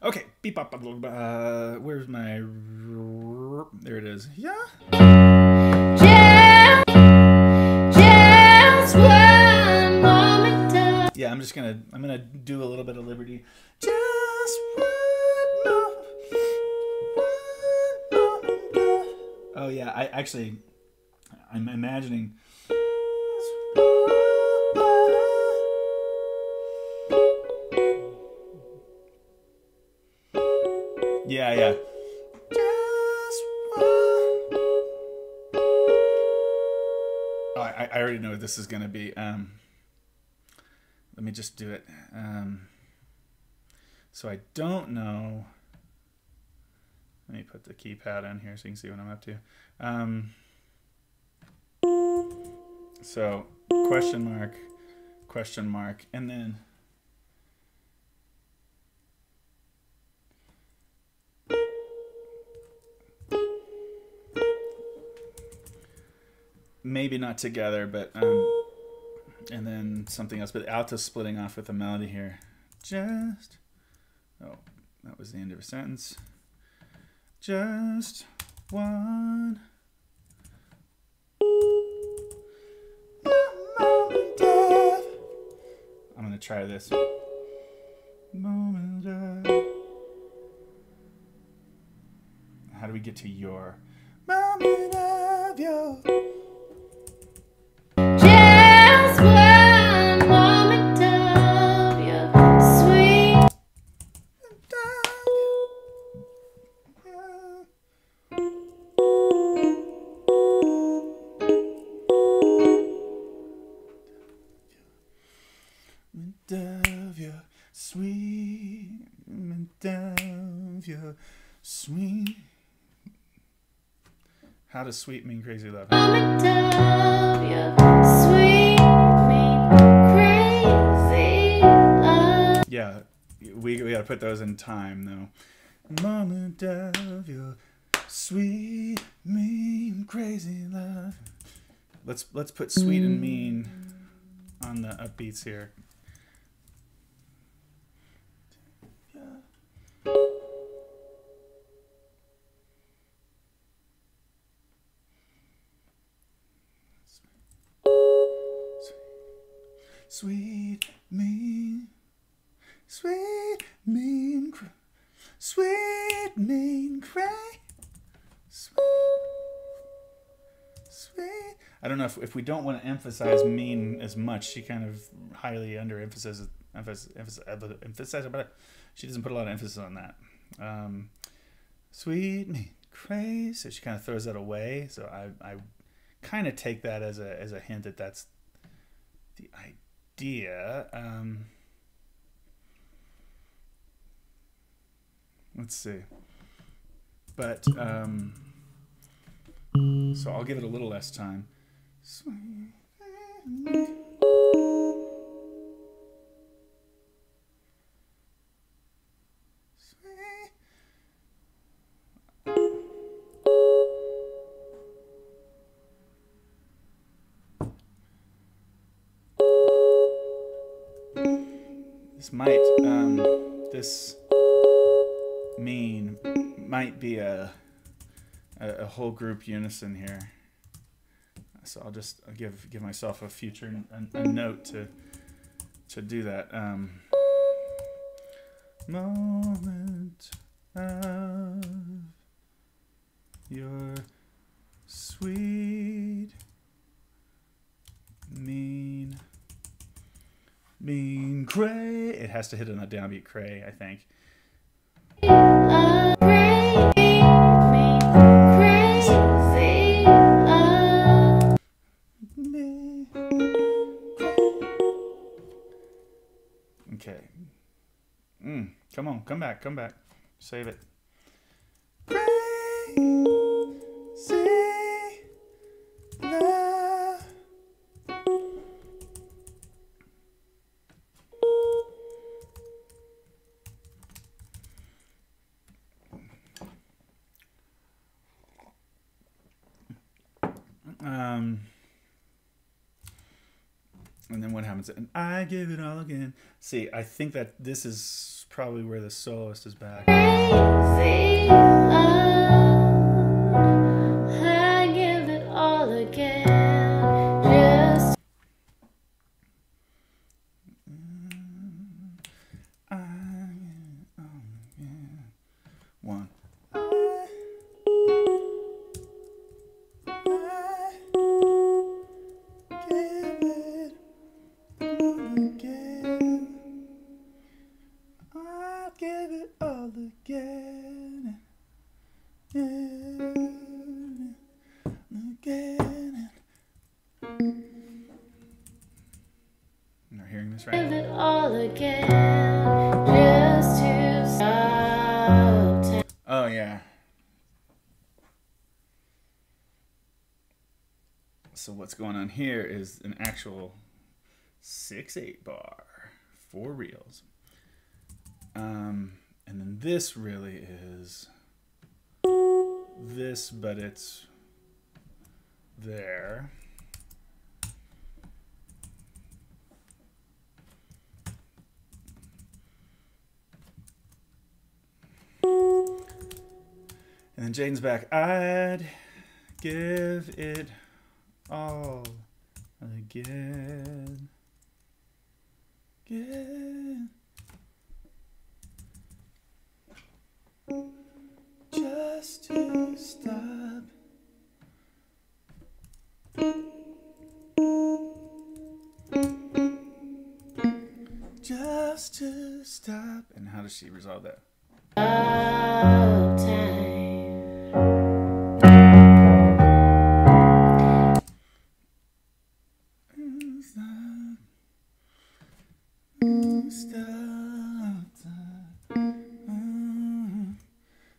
Okay, beep up. Where's my? There it is. Yeah. Just one moment. Yeah, I'm gonna do a little bit of Liberty. Just one moment. Oh yeah, I'm imagining. Yeah. Oh, I already know what this is going to be. Let me just do it. So I don't know. Let me put the keypad on here so you can see what I'm up to. So question mark, and then maybe not together, but and then something else, but alto splitting off with a melody here. Just, oh, that was the end of a sentence. Just one moment of, I'm gonna try this. Moment of, how do we get to your moment of your? Sweet. How does sweet mean crazy love? Yeah, we gotta put those in time though. Moment of your sweet, mean, crazy love. Let's put sweet and mean on the upbeats here. Sweet, mean, sweet, mean, sweet, mean, cray, sweet. I don't know if we don't want to emphasize mean as much. She kind of highly underemphasizes, but she doesn't put a lot of emphasis on that. Sweet, mean, cray. So she kind of throws that away. So I kind of take that as a hint that that's the idea. Let's see, but so I'll give it a little less time. This might be a whole group unison here. So I'll give myself a future a note to do that. Moment of your sweet, mean, cray. It has to hit on a downbeat cray, I think. come back, come back. Save it. And then what happens? And I give it all again. See, I think that this is probably where the soloist is back. Crazy love, I give it all again. Just I give it all again. One. give it all again, just to stop time. Oh yeah. So what's going on here is an actual 6/8 bar, 4 reels. And then this really is this, but it's there. And then Jaden's back. I'd give it all again. Just to stop. Just to stop. And how does she resolve that?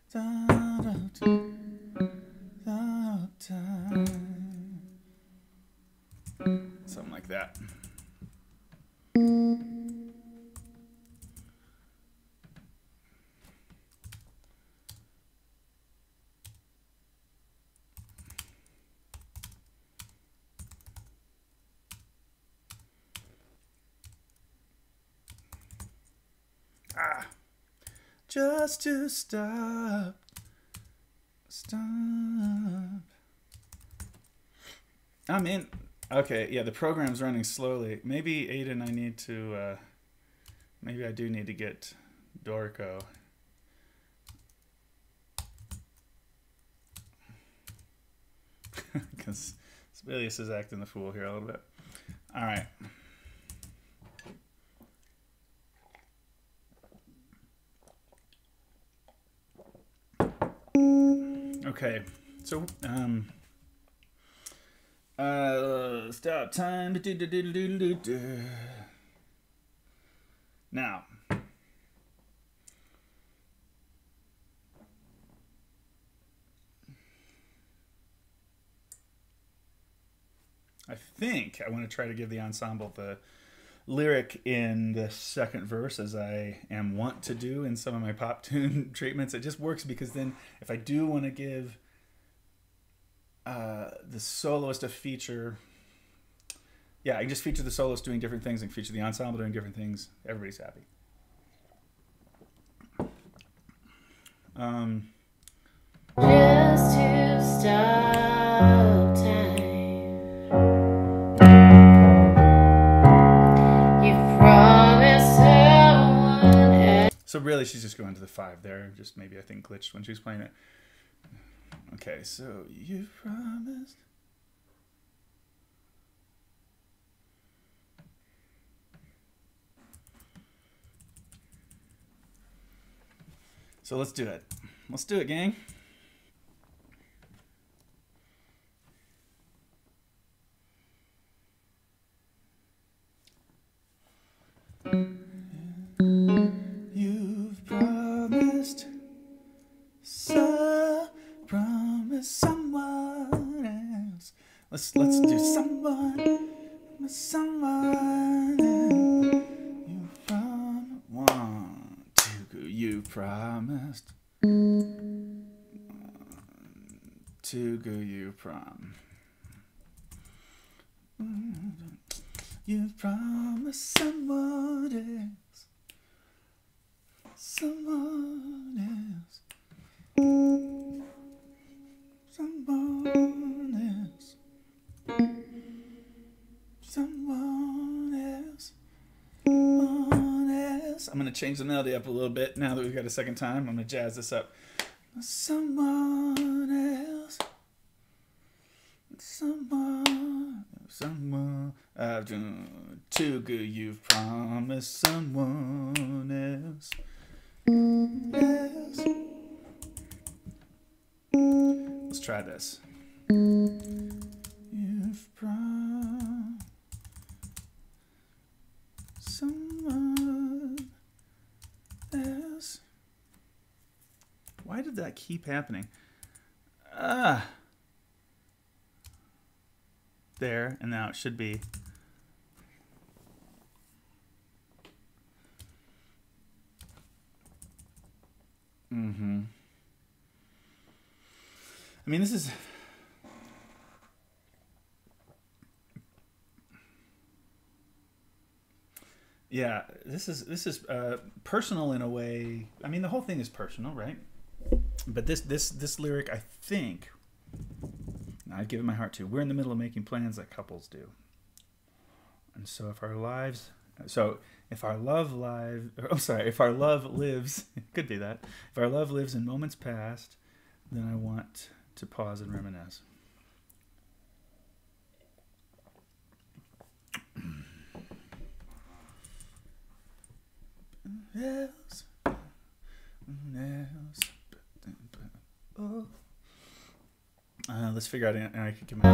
Stop time. Something like that. Just to stop. I'm in. Okay, yeah, the program's running slowly. Maybe Aiden, I need to, maybe I do need to get Dorco. Because Sibelius is acting the fool here a little bit. All right. Okay, so stop time. Now, I think I want to try to give the ensemble the lyric in the second verse, as I am wont to do in some of my pop tune treatments. It just works because then if I do want to give the soloist a feature, yeah, I can just feature the soloist doing different things and feature the ensemble doing different things. Everybody's happy. Just to stop time. You promised someone else. So really she's just going to the 5 there. Just maybe I think glitched when she was playing it. Okay, so you promised. So let's do it. Let's do it, gang. You've promised. promise someone else. Let's do someone else. You promised one, two, you promised. To go, you you promised someone else, someone else, someone else, someone else, someone else. I'm gonna change the melody up a little bit now that we've got a second time. I'm gonna jazz this up. Someone else, someone too good. You've promised someone else. Let's try this. You've promised someone else. Why did that keep happening? There, and now it should be. I mean, this is. Yeah, this is personal in a way. I mean, the whole thing is personal, right? But this lyric, I think, I'd give it my heart to. We're in the middle of making plans like couples do. And so if our lives, if our love lives, it could be that. If our love lives in moments past, then I want to pause and reminisce. Let's figure out, and I can get my.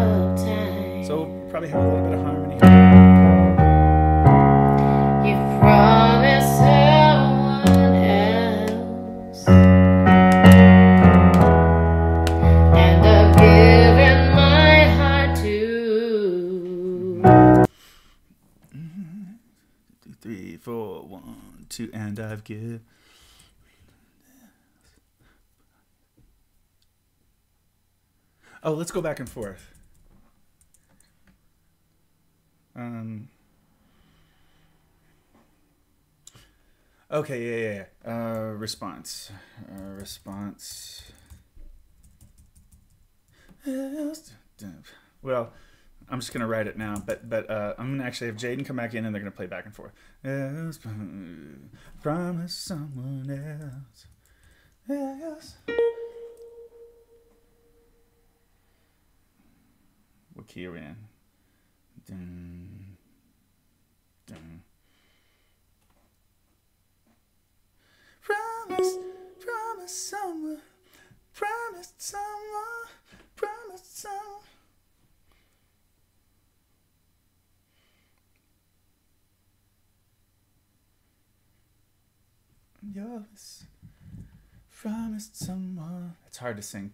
So we'll probably have a little bit of harmony here. You promised someone else, and I've given my heart to. 2, 3, 4, 1, 2, and I've given. Oh, let's go back and forth. Okay, yeah. Response. Well, I'm just gonna write it now, but I'm gonna actually have Jaden come back in, and they're gonna play back and forth. Promise someone else. Yes. What key are we in? Dun, dun. Promise someone. Yours. Promised someone. It's hard to sing.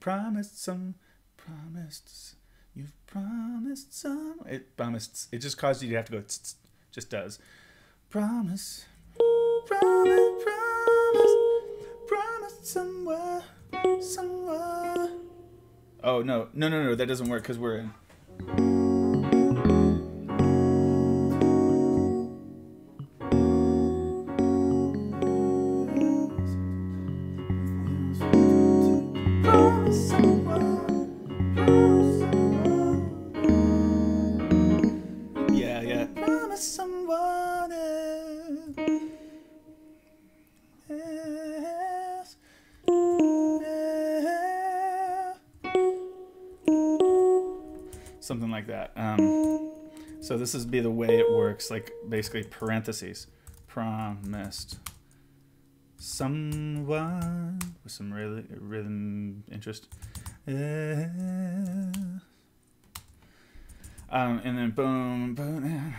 You've promised some. It just caused you to have to go. Just does. Promise somewhere. Oh no! That doesn't work because we're in. Something like that. So this is be the way it works, like basically parentheses. Promised someone with some rhythm interest. And then boom, boom.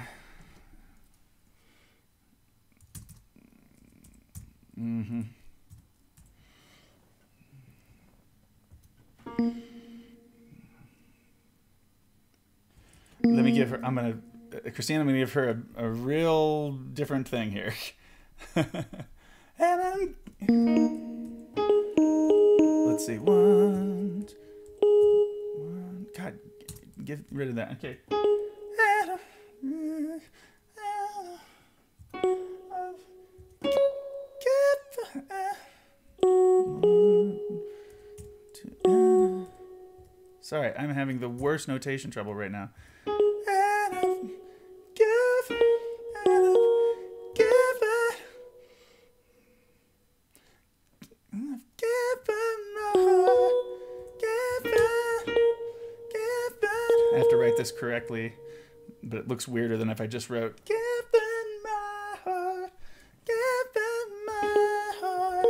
let me give her. Christine. I'm gonna give her a real different thing here. And let's see. One. God, get rid of that. Okay. Sorry, I'm having the worst notation trouble right now. I have to write this correctly, but it looks weirder than if I just wrote given my heart, given my heart,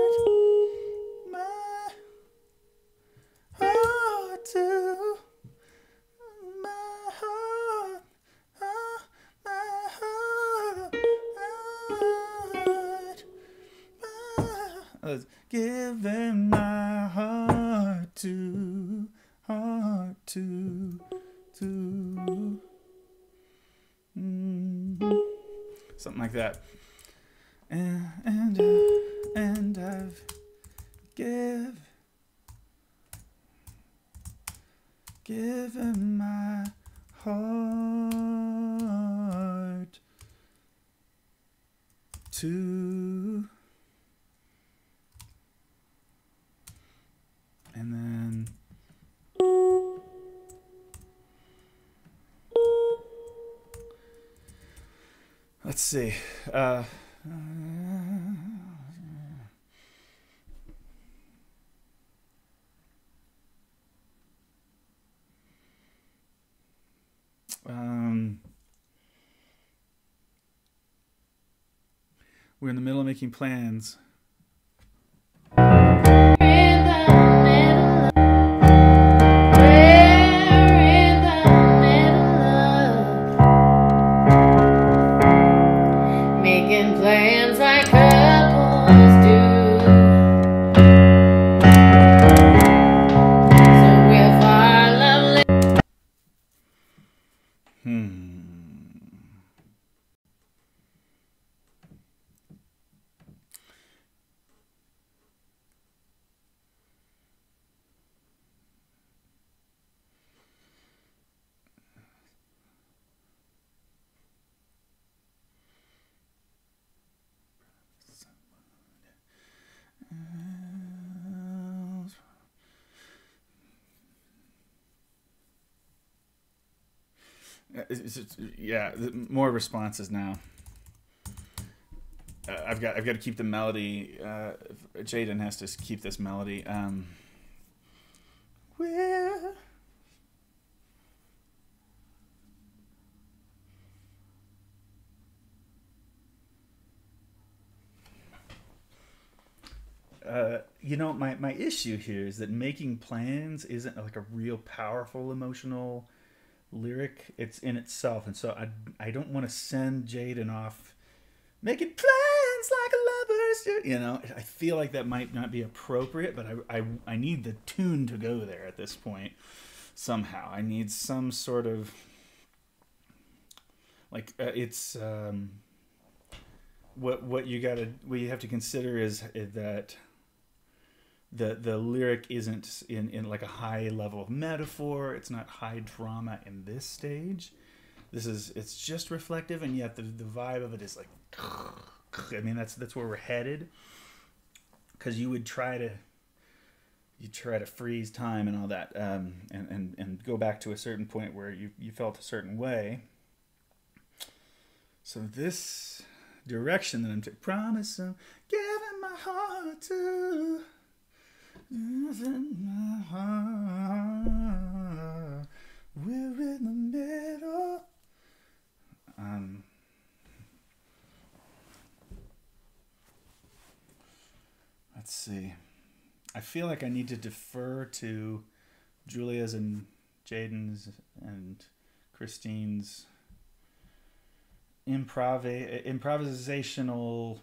my heart to my heart, my heart, given my heart to something like that. And I've given my heart to, and then let's see. We're in the middle of making plans. Yeah, more responses now. I've got to keep the melody. Jaden has to keep this melody. Where? You know, my issue here is that making plans isn't like a real powerful emotional lyric. It's in itself, and so I don't want to send Jaden off making plans like a lover's do. You know, I feel like that might not be appropriate, but I need the tune to go there at this point somehow. I need some sort of like it's what you have to consider is that the lyric isn't in like a high level of metaphor. It's not high drama in this stage. It's just reflective, and yet the vibe of it is like, I mean, that's where we're headed. Because you try to freeze time and all that, and go back to a certain point where you felt a certain way. So this direction that I'm taking, promise I'm giving my heart to. My heart, we're in the middle. Let's see. I feel like I need to defer to Julia's and Jaden's and Christine's improvisational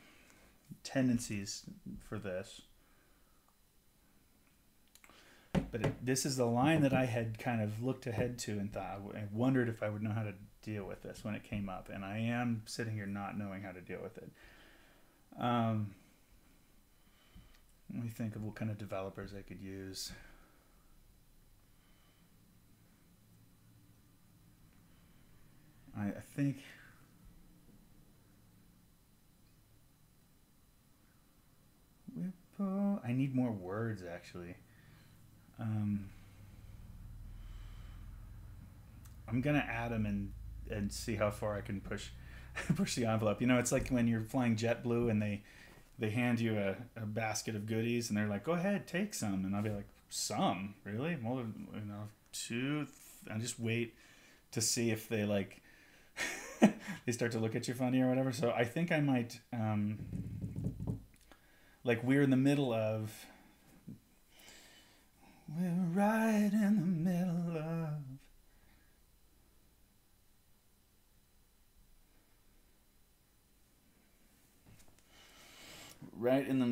tendencies for this. But this is the line that I had kind of looked ahead to and thought, I wondered if I would know how to deal with this when it came up. And I am sitting here not knowing how to deal with it. Let me think of what kind of developers I could use. I think Whippo. I need more words actually. I'm gonna add them and see how far I can push the envelope. You know, it's like when you're flying JetBlue and they hand you a basket of goodies and they're like, go ahead, take some, and I'll be like, some? Really? Well, you know, two. I just wait to see if they like they start to look at you funny or whatever. So I think I might like we're in the middle of. We're right in the middle of. Right in the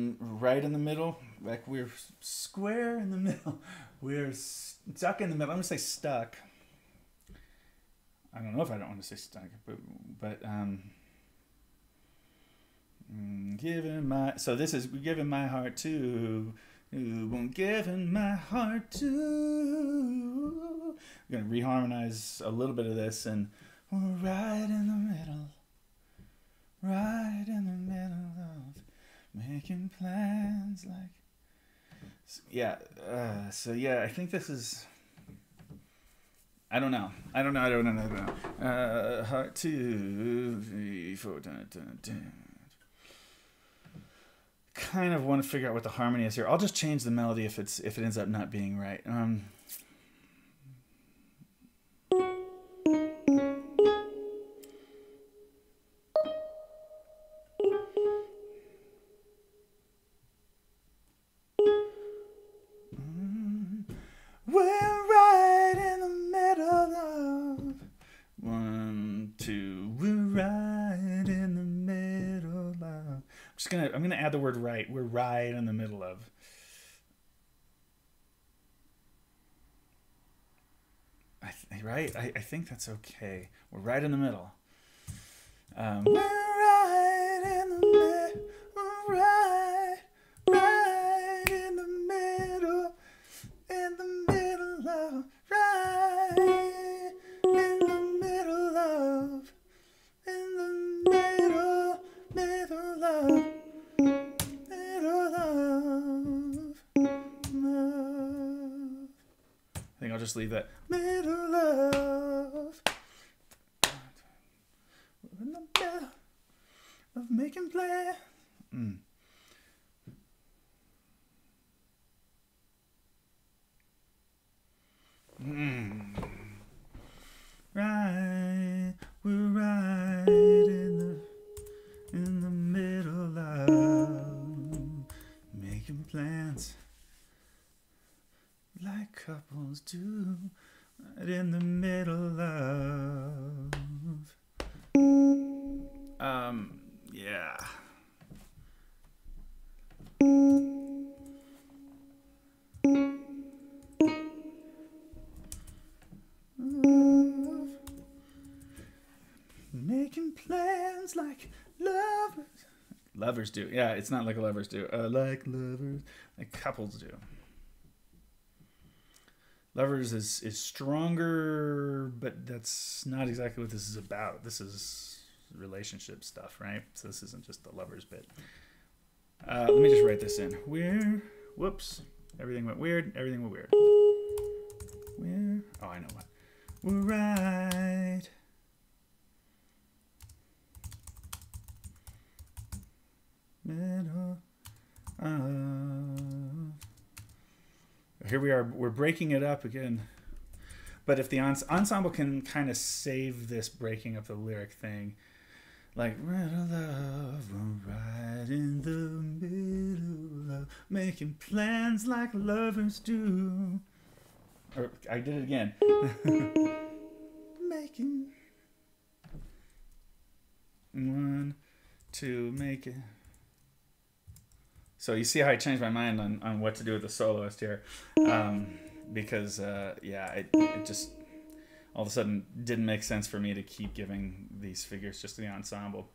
middle, like we're square in the middle. We're stuck in the middle. I'm gonna say stuck. I don't know if I don't want to say stuck, but giving my, so this is giving my heart to. Giving my heart to. I'm gonna reharmonize a little bit of this, and we're right in the middle. Right in the middle of making plans, like. Yeah. So yeah, I think this is. I don't know. Heart 2, 3, 4. Kind of want to figure out what the harmony is here. I'll just change the melody if it ends up not being right. We're right in the middle of 1, 2. We're right in the middle of. I'm gonna add the word right. We're right in the middle of. I think that's okay. We're right in the middle. We're right in the middle. We're right in the middle. In the middle of. Right in the middle of. In the middle of. I think I'll just leave that. Middle of. In the middle of making plans. Right, we're right in the middle of making plans like couples do. Right in the middle of. Yeah. Making plans like lovers. Lovers do. Yeah, it's not like lovers do. Like lovers. Like couples do. Lovers is stronger, but that's not exactly what this is about. This is relationship stuff, right? So this isn't just the lovers bit. Let me just write this in. Whoops. Everything went weird. Oh, I know what. We're right. Middle of. Here we are. We're breaking it up again. But if the ensemble can kind of save this breaking up the lyric thing, like middle of, we're right in the middle of making plans like lovers do. Or I did it again. Making 1, 2, make it. So you see how I changed my mind on what to do with the soloist here, because yeah, it just all of a sudden didn't make sense for me to keep giving these figures just to the ensemble.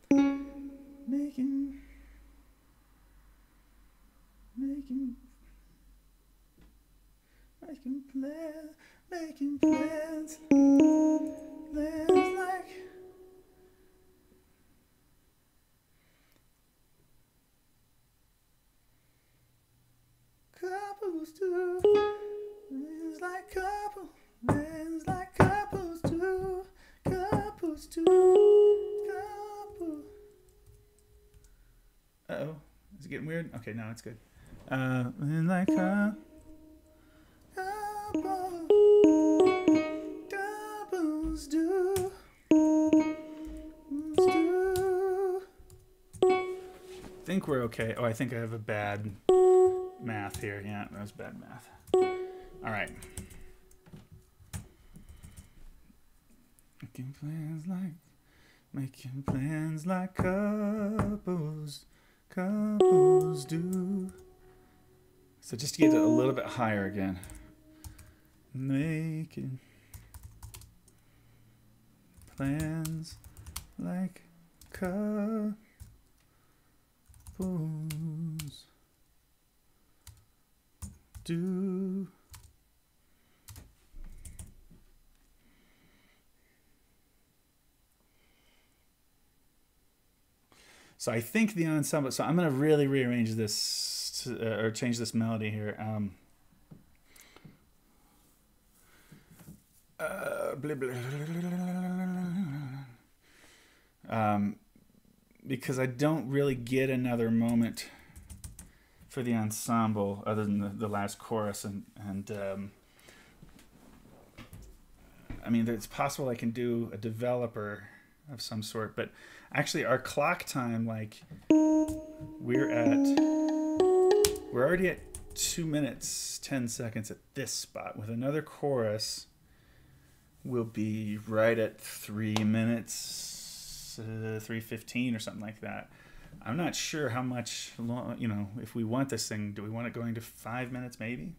Making plans like couples do. Plans like couples do. Couples do. Uh-oh. Is it getting weird? Okay, no, it's good. Plans like couples do. I think we're okay. Oh, I think I have a bad math here. Yeah, that was bad math. All right. Making plans like couples do. So just to get it a little bit higher again. Making plans like couples do. So I think the ensemble, so I'm going to really rearrange this or change this melody here. Because I don't really get another moment for the ensemble other than the last chorus, and I mean, it's possible I can do a developer of some sort, but actually our clock time, like we're already at 2 minutes 10 seconds at this spot. With another chorus we'll be right at 3 minutes 3:15 or something like that. I'm not sure how much long, you know, if we want this thing, do we want it going to 5 minutes? Maybe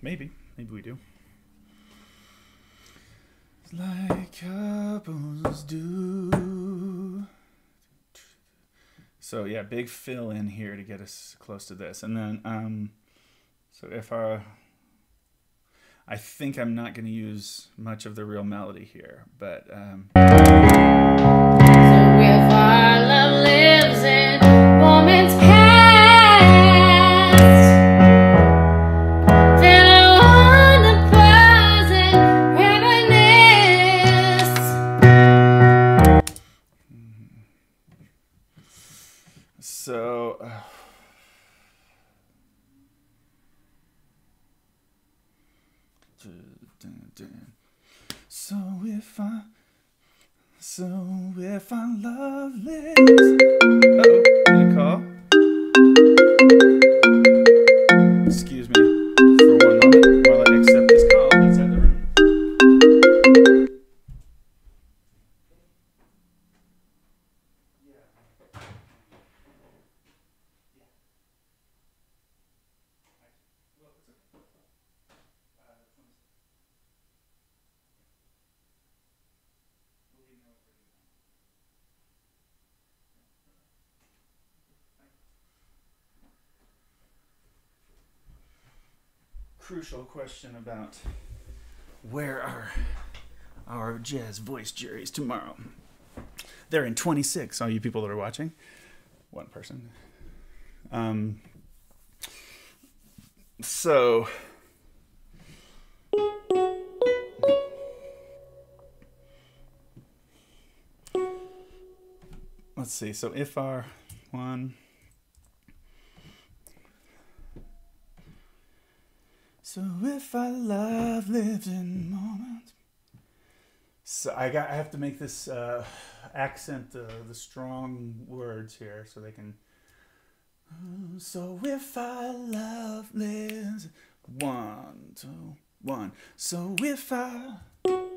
maybe we do. Like couples do. So yeah, big fill in here to get us close to this. And then so if I think I'm not going to use much of the real melody here, but so if our love lives in moments past, then I want the present reminisce. So if our love lives. Uh-oh, get a call. Excuse me for one moment while I accept this call inside the room. Crucial question about where are our jazz voice juries tomorrow. They're in 26, all you people that are watching. One person. So let's see. So if our one. So if our love lives in moments. So I have to make this accent the strong words here so they can. So if our love lives, 1, 2, 1. So if our love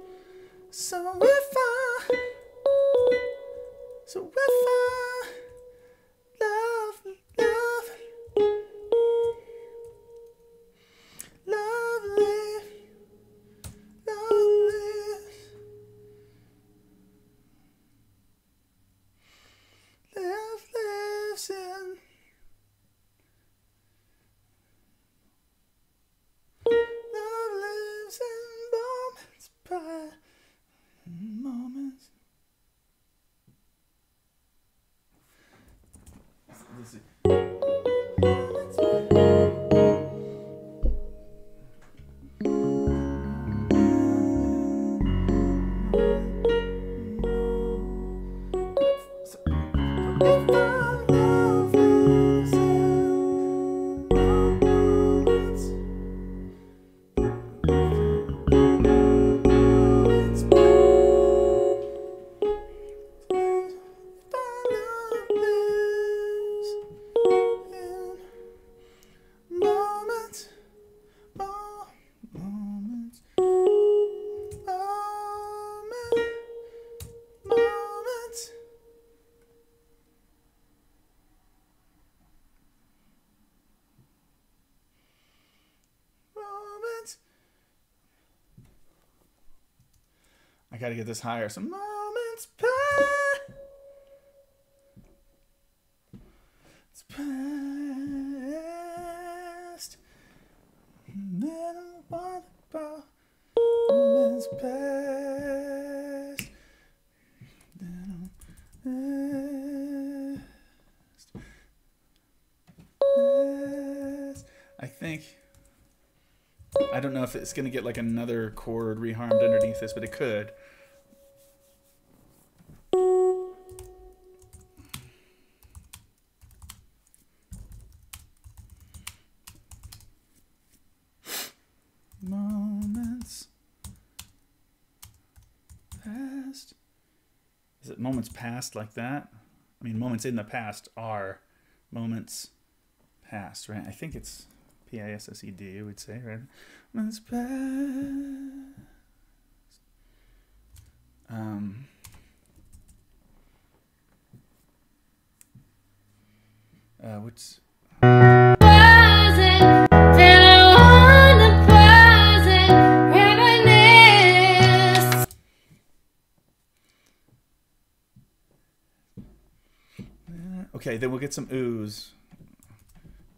got to get this higher. Some moments past. Then I want about moments past. Then past. I think. I don't know if it's going to get like another chord reharmed underneath this, but it could. Moments past. Is it moments past like that? I mean, moments in the past are moments past, right? I think it's P-I-S-S-E-D, I would say, right? Moments past. What's... Okay, then we'll get some oohs.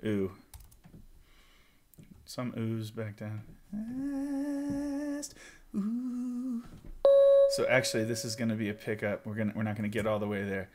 Ooh. Some oohs back down. Ooh. So actually, this is going to be a pickup. We're not going to get all the way there.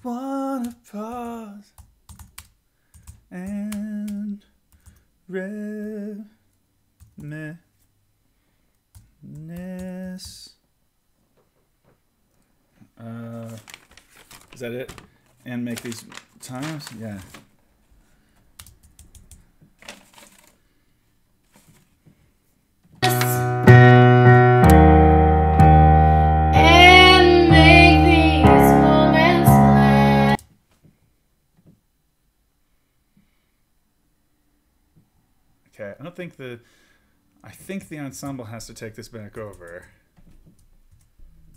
Wanna pause and reminisce. Is that it? And make these times? Yeah. Okay, I don't think I think the ensemble has to take this back over,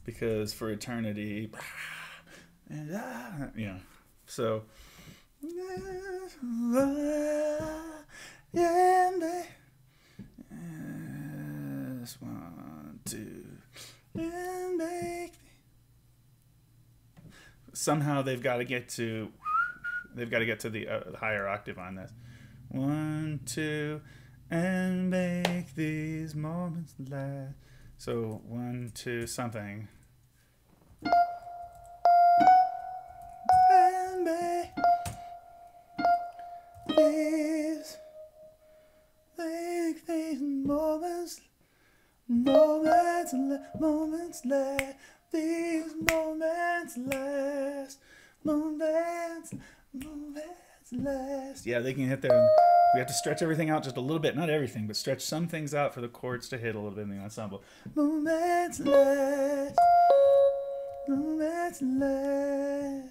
because for eternity, yeah. So, just want to make. Somehow they've got to get to the higher octave on this. 1, 2, and make these moments last. So 1, 2, something. And make these moments last. These moments last. Moments last. Yeah, they can hit there. We have to stretch everything out just a little bit. Not everything, but stretch some things out for the chords to hit a little bit in the ensemble. Moments last. Moments last.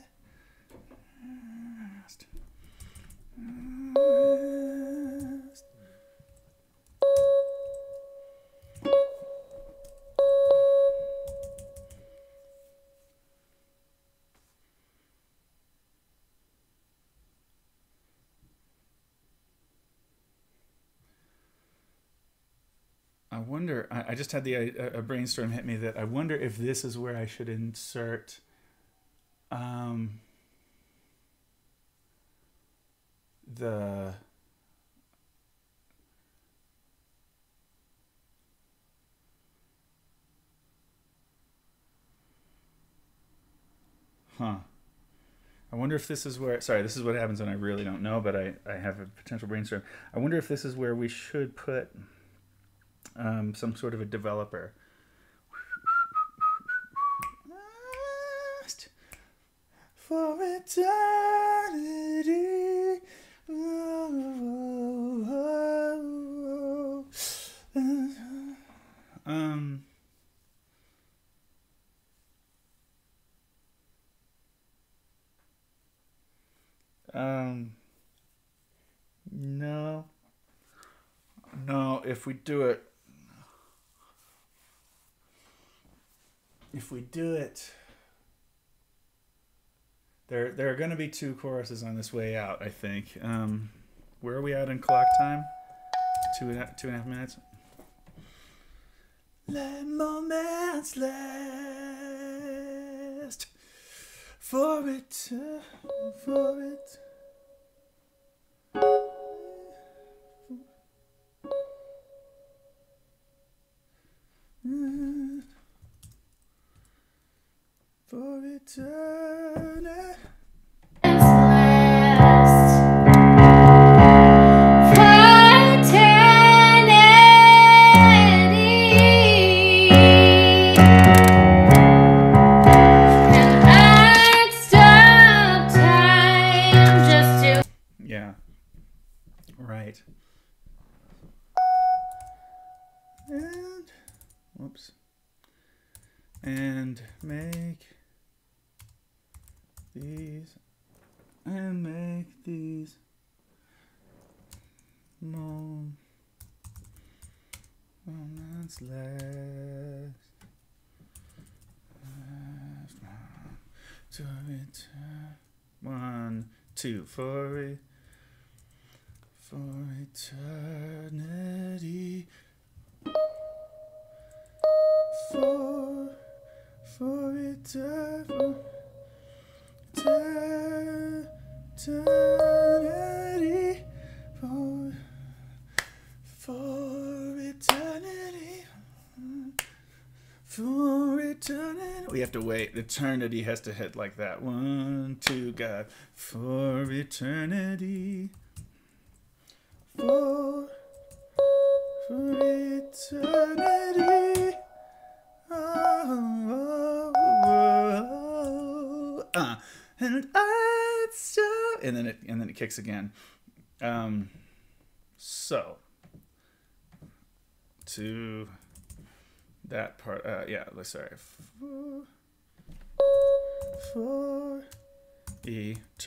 I wonder, I just had a brainstorm hit me that I wonder if this is where I should insert the Huh. I wonder if this is where, sorry, this is what happens when I really don't know, but I have a potential brainstorm. I wonder if this is where we should put some sort of a developer. For eternity. No, if we do it, there are going to be 2 choruses on this way out, I think. Where are we at in clock time? 2.5 minutes. Let moments last for it. For eternity. Yeah. Right. And whoops. And make these moments last to return. 1, 2 for eternity. For eternity. For eternity. We have to wait. Eternity has to hit like that. 1, 2, God. For eternity. For eternity. And I'd stop, and then it kicks again. So to that part, yeah. Sorry. For eternity.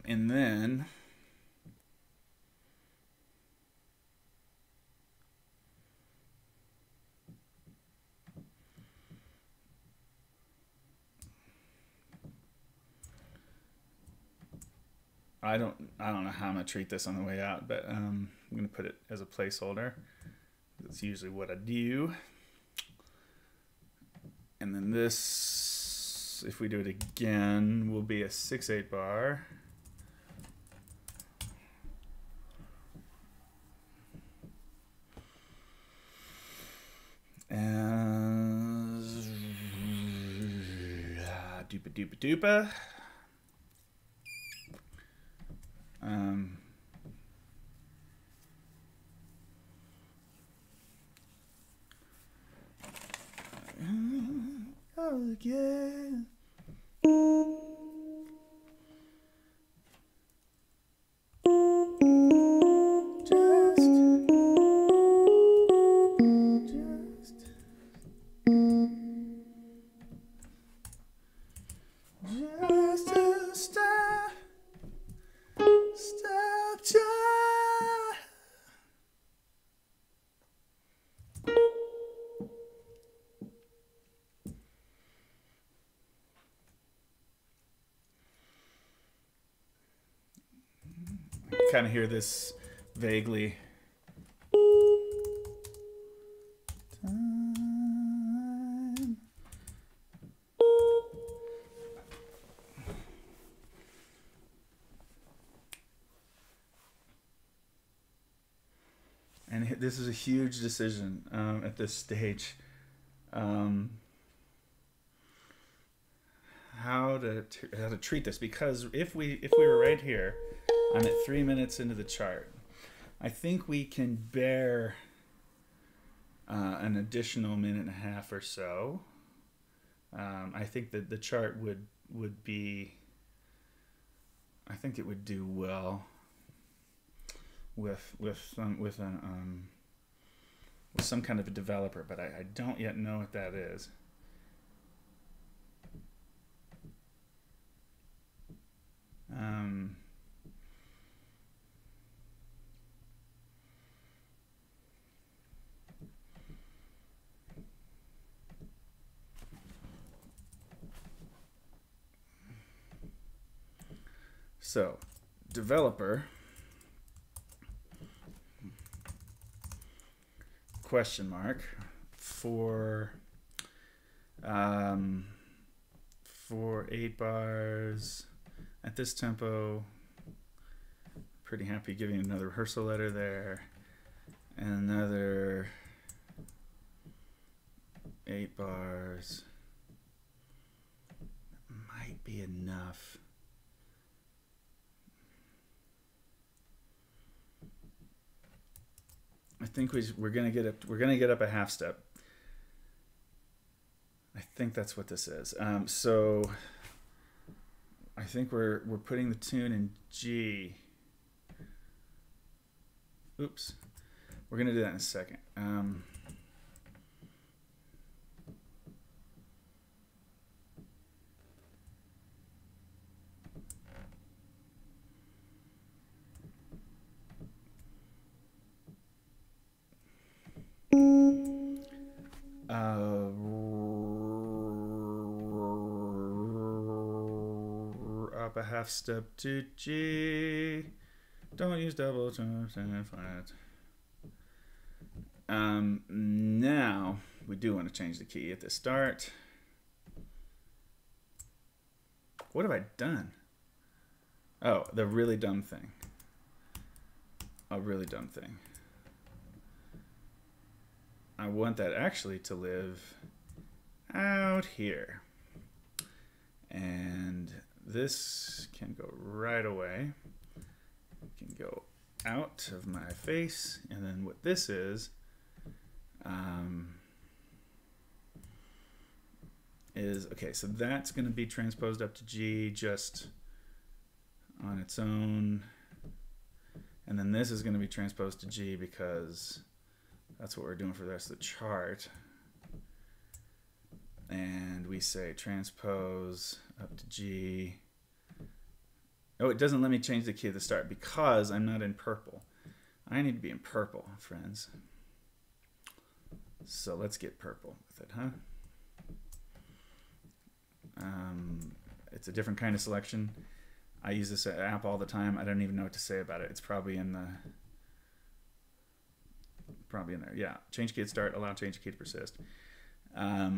And then I don't know how I'm gonna treat this on the way out, but I'm gonna put it as a placeholder. That's usually what I do. And then this, if we do it again, will be a 6/8 bar. And doopa doopa doopa. Again. Just to stop time. Kind of hear this vaguely. Time. And this is a huge decision at this stage. How to treat this, because if we were right here, I'm at 3 minutes into the chart. I think we can bear an additional minute and a half or so. I think that the chart would be. I think it would do well with some kind of a developer, but I don't yet know what that is. So, developer question mark for 8 bars at this tempo. Pretty happy giving another rehearsal letter there, and another 8 bars. Might be enough. I think we're gonna get up a half step. I think that's what this is. So I think we're putting the tune in G. Oops, we're gonna do that in a second. Up a half step to G. Don't use double tones and flat. Now we do want to change the key at the start. What have I done? Oh, the really dumb thing. A really dumb thing. I want that actually to live out here. And this can go right away. It can go out of my face. And then what this is okay, so that's going to be transposed up to G just on its own. And then this is going to be transposed to G because that's what we're doing for the rest of the chart. And we say transpose up to G. Oh, it doesn't let me change the key at the start because I'm not in purple. I need to be in purple, friends. So let's get purple with it, huh? It's a different kind of selection. I use this app all the time. I don't even know what to say about it. It's probably in there. Yeah, change key at start, allow change key to persist. I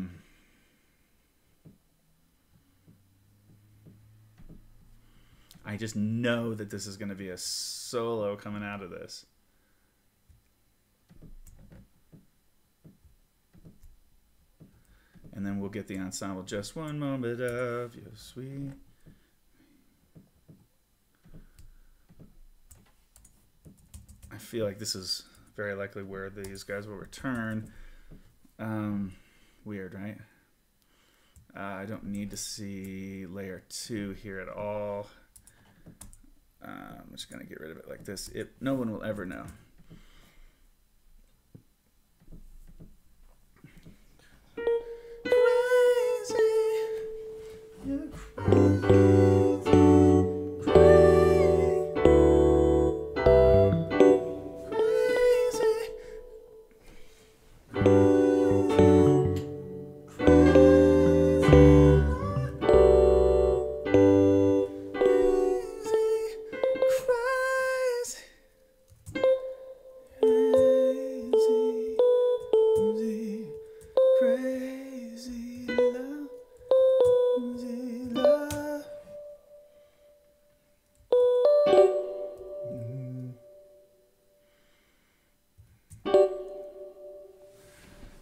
just know that this is going to be a solo coming out of this. And then we'll get the ensemble, just one moment of your sweet. I feel like this is very likely where these guys will return. Weird, right? I don't need to see layer 2 here at all. I'm just going to get rid of it like this. No one will ever know.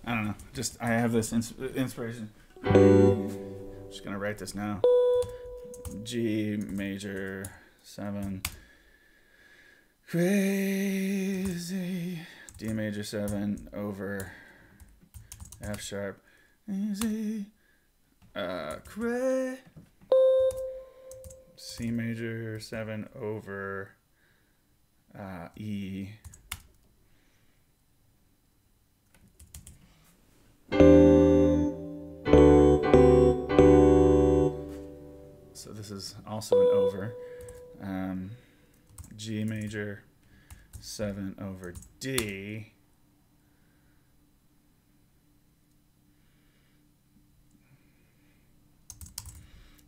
I don't know. Just I have this inspiration. I'm just gonna write this now. G major 7. Crazy. D major 7 over F sharp. Easy. C major 7 over E. So this is also an over. G major 7 over D.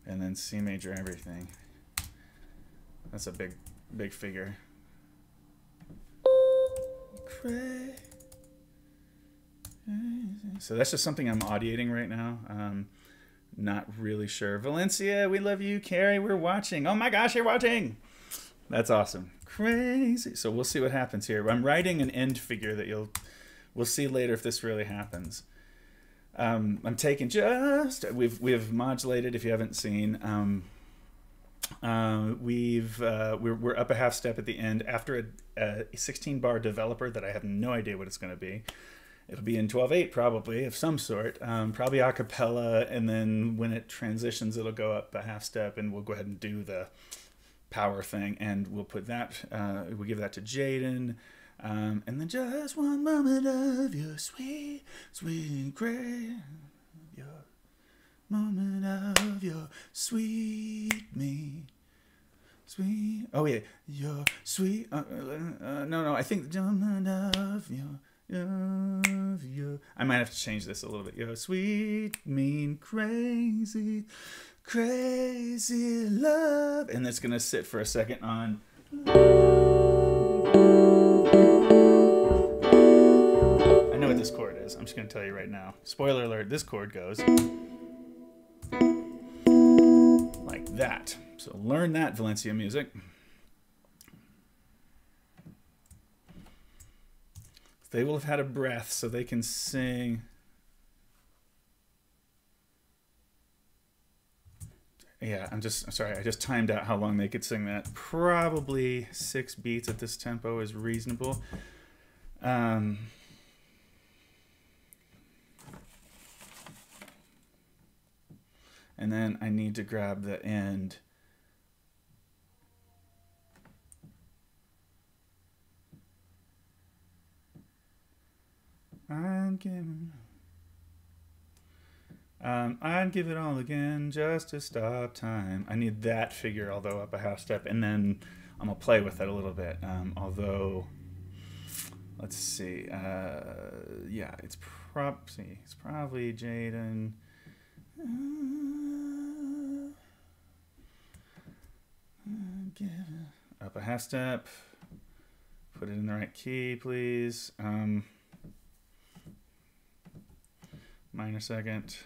And then C major everything. That's a big figure. So that's just something I'm audiating right now. Not really sure. Valencia, we love you. Carrie, we're watching. Oh my gosh, you're watching. That's awesome. Crazy. So we'll see what happens here. I'm writing an end figure that we'll see later if this really happens. I'm taking we've modulated, if you haven't seen. We're up a half step at the end after a 16-bar developer that I have no idea what it's going to be. It'll be in 12/8 probably, of some sort, probably a cappella, and then when it transitions, it'll go up a half step, and we'll go ahead and do the power thing, and we'll put that, we'll give that to Jaden, and then just one moment of your sweet, sweet grace, your moment of your sweet me. Sweet, oh yeah, your sweet, no, I think the moment of your, I might have to change this a little bit. Your sweet, mean, crazy, crazy love. And that's going to sit for a second on. I know what this chord is. I'm just going to tell you right now. Spoiler alert, this chord goes like that. So learn that, Valencia music. They will have had a breath so they can sing. Yeah, I'm sorry, I just timed out how long they could sing that. Probably 6 beats at this tempo is reasonable. And then I need to grab the end. I'd give it all again just to stop time. I need that figure, although up a half step, and then I'm gonna play with it a little bit. Although, let's see. Yeah, it's probably Jaden. Give it up a half step. Put it in the right key, please. Minor second.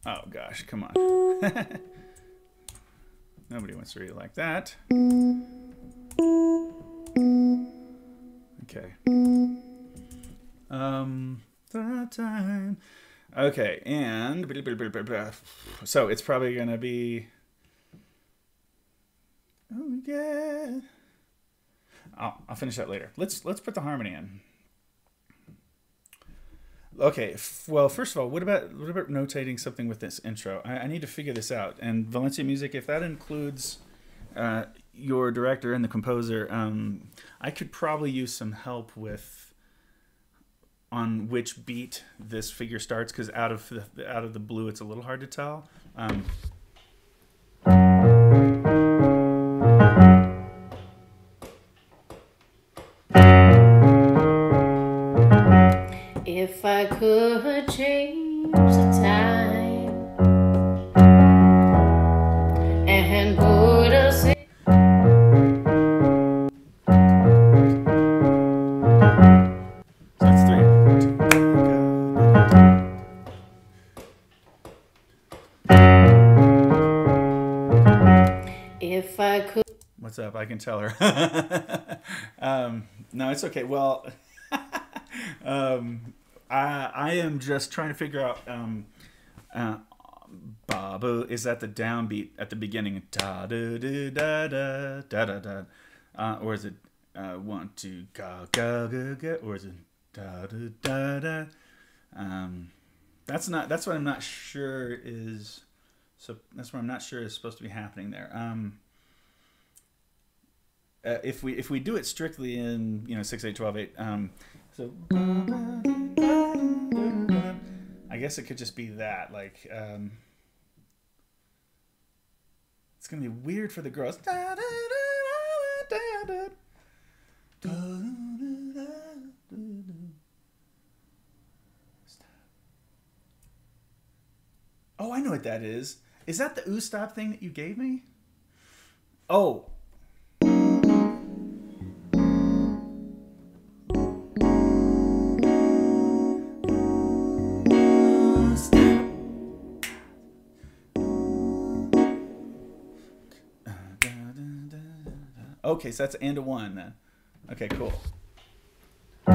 Oh gosh, come on. Nobody wants to read it like that. Okay. The time. Okay, and so it's probably gonna be. Oh yeah. I'll finish that later. Let's put the harmony in. Okay, well, first of all, what about notating something with this intro? I need to figure this out. And Valencia Music, if that includes your director and the composer, I could probably use some help with on which beat this figure starts, because out of the blue, it's a little hard to tell. If I could change the time and put us in. So that's 3. If I could. What's up? I can tell her. No, it's okay. Well, I am just trying to figure out. Babu is that the downbeat at the beginning? Da da da da da da da da, or is it 1 2 ga ga ga ga, or is it da da da da? That's not. That's what I'm not sure is. So that's what I'm not sure is supposed to be happening there. If we do it strictly in 6/8 12/8, so I guess it could just be that like it's gonna be weird for the girls. Oh, I know what that is. Is that the ooh stop thing that you gave me? Oh. Okay, so that's and a 1 then. Okay, cool. Oh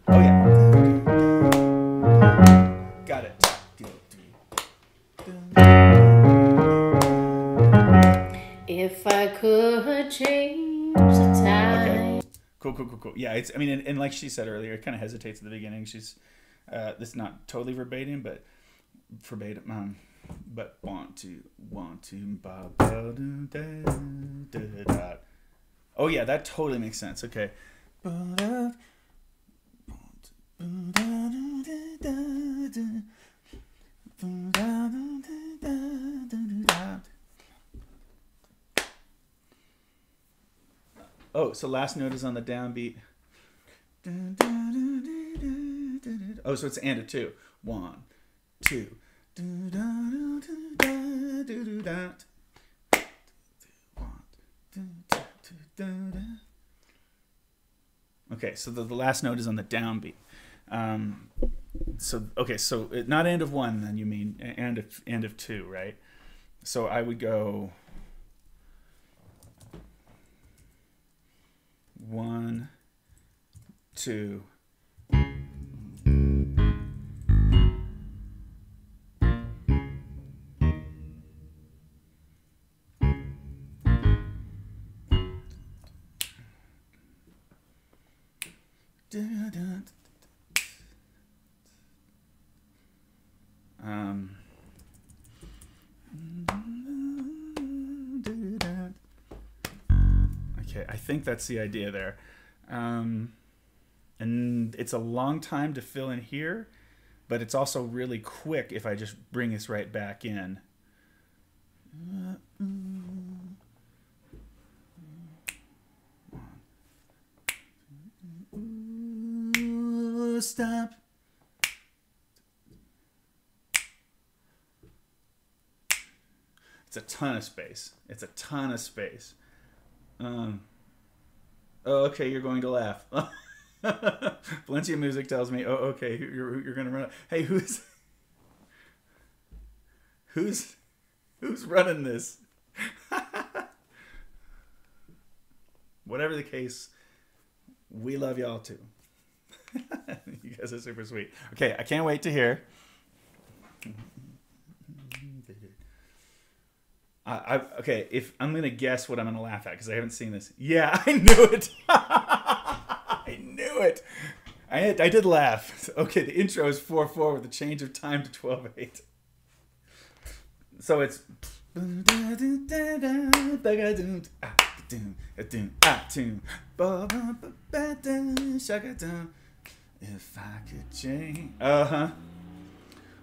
yeah. Got it. If I could change the time. Okay. Cool. Yeah, it's. I mean, and like she said earlier, it kind of hesitates at the beginning. She's. This is not totally verbatim, but but want to ba ba da da da. Oh yeah, that totally makes sense. Okay. Oh, so last note is on the downbeat. Oh, so it's and a 2. 1 2. Okay, so the last note is on the downbeat. So not end of 1 then, you mean end of 2, right? So I would go 1 2. Okay, I think that's the idea there. And it's a long time to fill in here, but it's also really quick if I just bring this right back in. Stop. It's a ton of space. Oh, okay, you're going to laugh. Valencia Music tells me, oh, okay, you're going to run. Hey, who's running this? Whatever the case, we love y'all too. You guys are super sweet. Okay, I can't wait to hear. Okay, if I'm gonna guess what I'm gonna laugh at because I haven't seen this. Yeah, I knew it. I knew it. I did laugh. Okay, the intro is 4/4 with a change of time to 12/8. So it's. If I could change.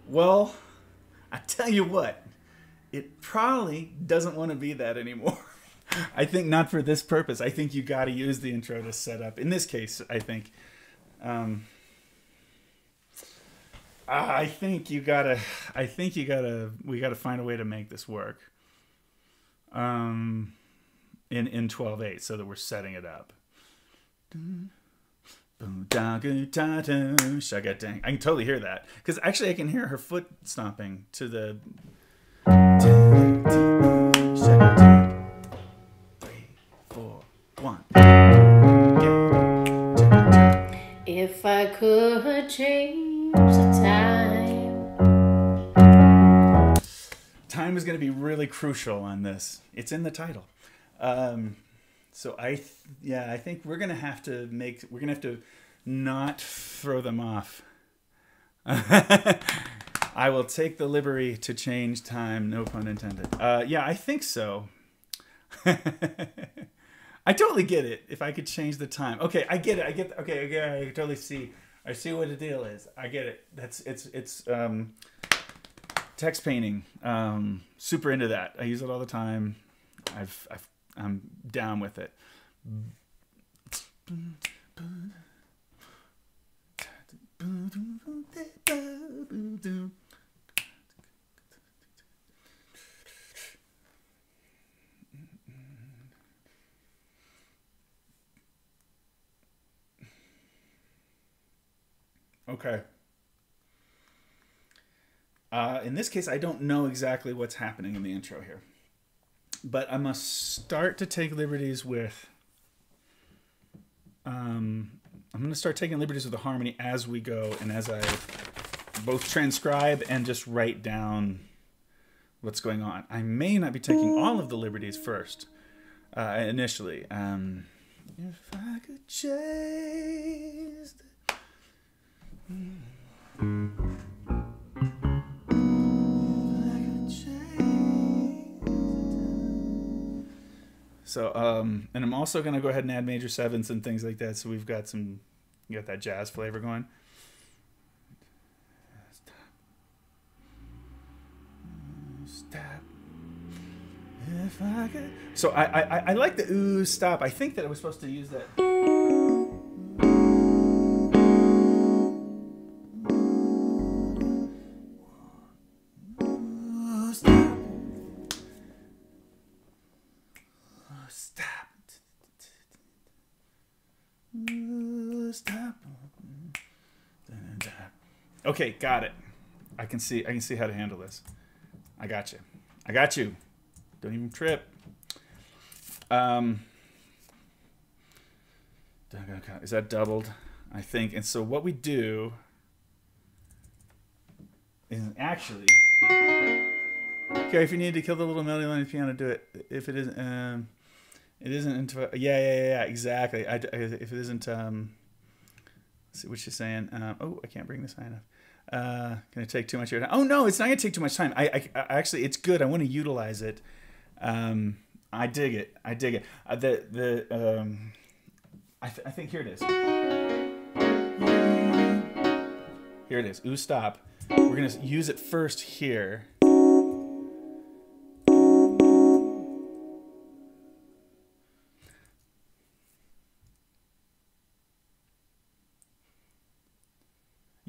Well, I tell you what. It probably doesn't want to be that anymore. I think not for this purpose. I think you got to use the intro to set up. In this case, I think. We gotta find a way to make this work. In 12/8, so that we're setting it up. I can totally hear that because actually I can hear her foot stomping to the. 3, 4, 1. Yeah. fairly crucial on this. It's in the title. So I think we're gonna have to not throw them off. I will take the liberty to change time, no pun intended. Yeah, I think so. I totally get it. If I could change the time. Okay, I get it. Okay, I totally see. I see what the deal is. I get it. It's text painting. Super into that. I use it all the time. I'm down with it. Okay. In this case, I don't know exactly what's happening in the intro here. But I must start to take liberties with... I'm going to start taking liberties with the harmony as we go and as I both transcribe and just write down what's going on. I may not be taking all of the liberties first, initially. If I could chase... So, and I'm also going to go ahead and add major sevenths and things like that. So we've got you got that jazz flavor going. Stop. If I could. So I like the ooh, stop. I think that I was supposed to use that. Okay, got it. I can see how to handle this. I got you. Don't even trip. Is that doubled? I think. And so what we do is actually... Okay, if you need to kill the little melody line on the piano, do it. If it isn't... it isn't into... Yeah, exactly. If it isn't... let's see what she's saying. Oh, I can't bring this high enough. Gonna take too much of your time. Oh no, it's not gonna take too much time. I actually, it's good. I want to utilize it. I dig it. I think here it is. Here it is. Ooh, stop. We're gonna use it first here.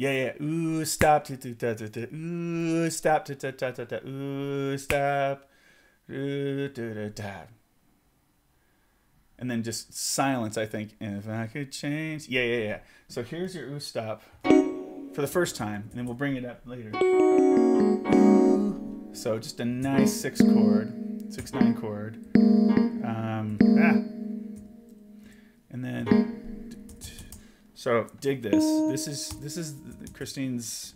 Yeah. Ooh, stop. Ooh, stop. Ooh, stop. And then just silence, I think. If I could change. Yeah. So here's your ooh, stop for the first time. And then we'll bring it up later. So just a nice 6/9 chord. And then... So dig this. This is Christine's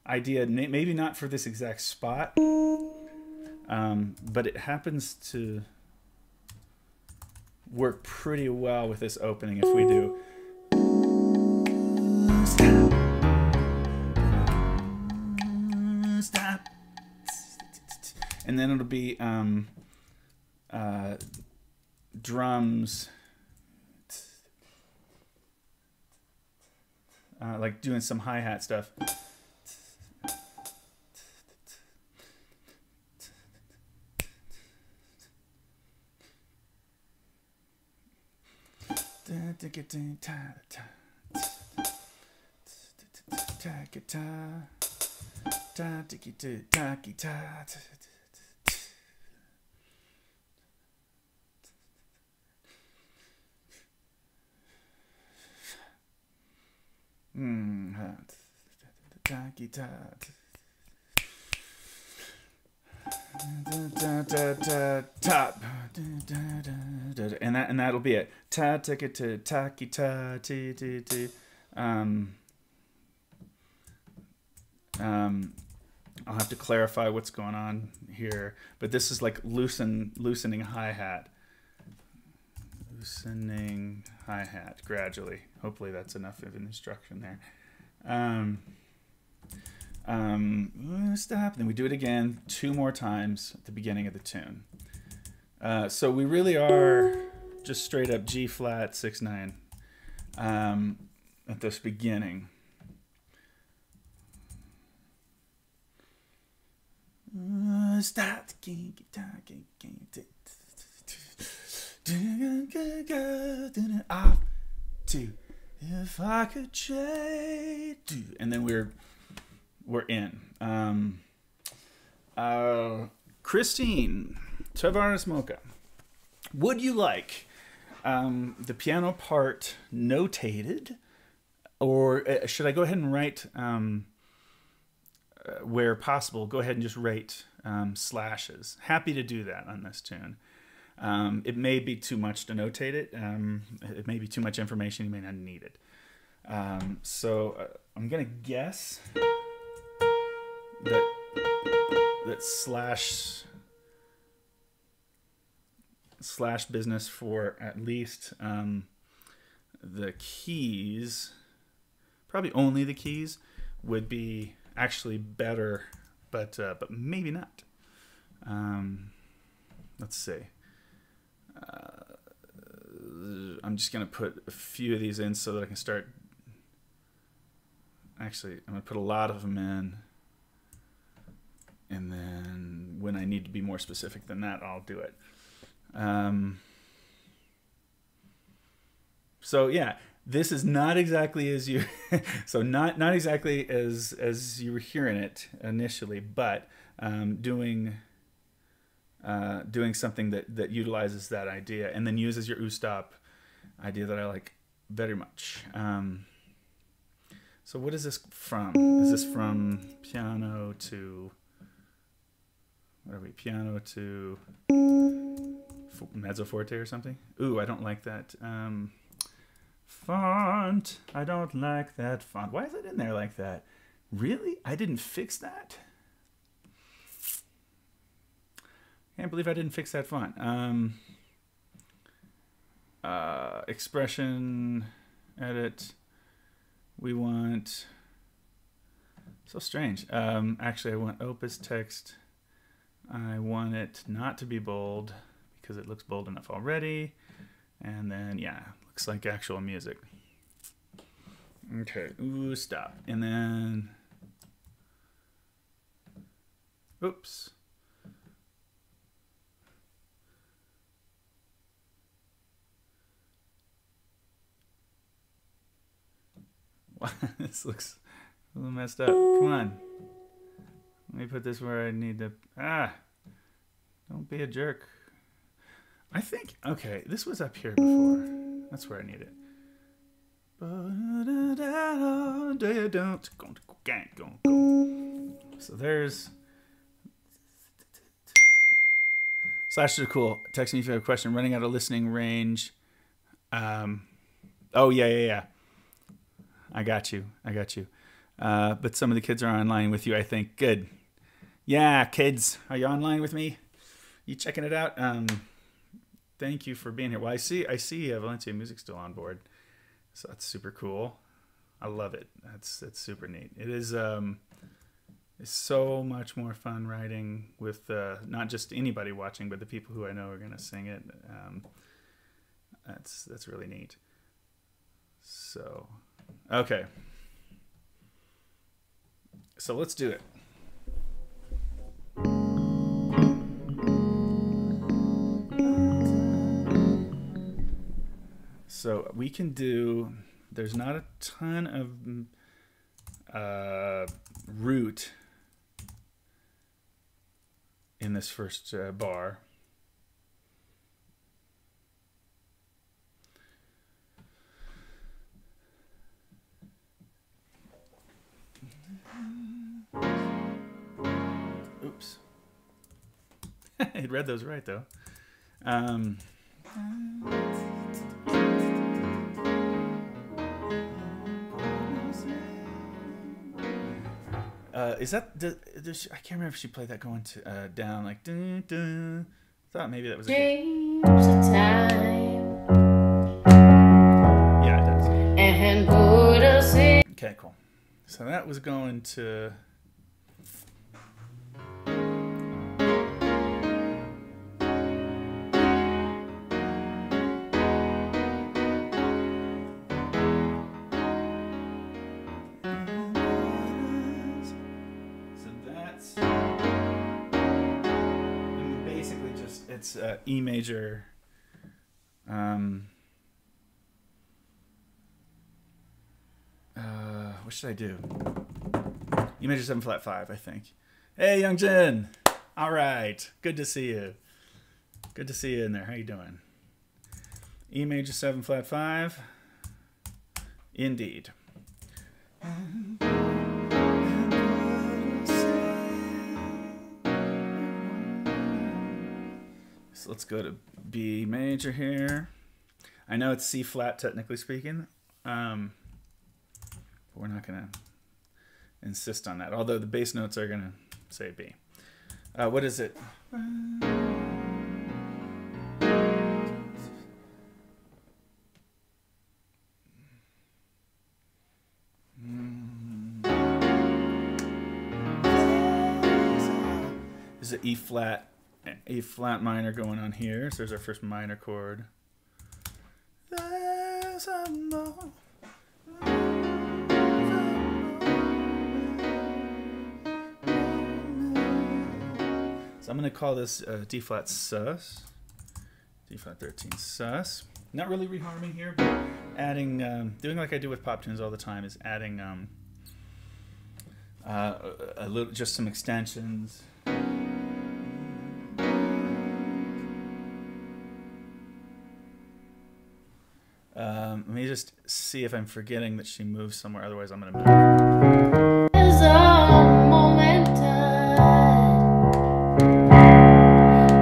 idea. Maybe not for this exact spot, but it happens to work pretty well with this opening if we do. Stop. And then it'll be drums. Like doing some hi-hat stuff. Top. And that'll be it. Ta tika ta ta ta ti ti ti. I'll have to clarify what's going on here, but this is like loosening hi-hat. Loosening hi-hat gradually. Hopefully that's enough of an instruction there. Stop. Then we do it again 2 more times at the beginning of the tune. So we really are just straight up G flat 6/9 at this beginning. Stop. Off to if I could trade, and then we're in. Christine Tavares Mocha, would you like the piano part notated, or should I go ahead and write where possible? Go ahead and just write slashes. Happy to do that on this tune. It may be too much to notate it. It may be too much information. You may not need it. So I'm gonna guess that slash business for at least the keys, probably only the keys, would be actually better, but maybe not. Let's see. I'm just going to put a few of these in so that I can start. Actually, I'm going to put a lot of them in. And then when I need to be more specific than that, I'll do it. So yeah, this is not exactly as you, so not exactly as you were hearing it initially, but doing something that utilizes that idea and then uses your stop idea that I like very much. So what is this from? Is this from piano to, what are we, piano to mezzo forte or something? Ooh, I don't like that font. I don't like that font. Why is it in there like that? Really? I didn't fix that? Can't believe I didn't fix that font. Expression, edit. We want, so strange. Actually, I want opus text. I want it not to be bold because it looks bold enough already. And then, yeah, looks like actual music. Okay, ooh, stop. And then, oops. This looks a little messed up. Come on. Let me put this where I need to. Don't be a jerk. I think, okay, this was up here before. That's where I need it. So there's. Slashes are cool. Text me if you have a question. Running out of listening range. Oh, yeah. I got you. But some of the kids are online with you, I think. Good. Yeah, kids, are you online with me? You checking it out? Thank you for being here. Well, I see Valencia Music's still on board, so that's super cool. I love it. That's super neat. It is. It's so much more fun writing with not just anybody watching, but the people who I know are going to sing it. That's really neat. So. Okay, so let's do it. So we can do, there's not a ton of root in this first bar. Oops. It read those right, though. Is that I can't remember if she played that going to down like dun, dun. I thought maybe that was change the time. Yeah, it does. And put us in. Okay, cool. So that was going to it's E major. What should I do? E major 7 flat 5, I think. Hey, Youngjin. All right. Good to see you. Good to see you in there. How you doing? E major 7 flat 5. Indeed. So let's go to B major here. I know it's C flat, technically speaking, but we're not going to insist on that, although the bass notes are going to say B. What is it? Is it E flat? A flat minor going on here, so there's our first minor chord. There's a more. So I'm going to call this D flat sus, D flat 13 sus. Not really reharming here, but adding, doing like I do with pop tunes all the time, is adding a little, just some extensions. Let me just see if I'm forgetting that she moves somewhere. Otherwise, I'm going to move. There's a moment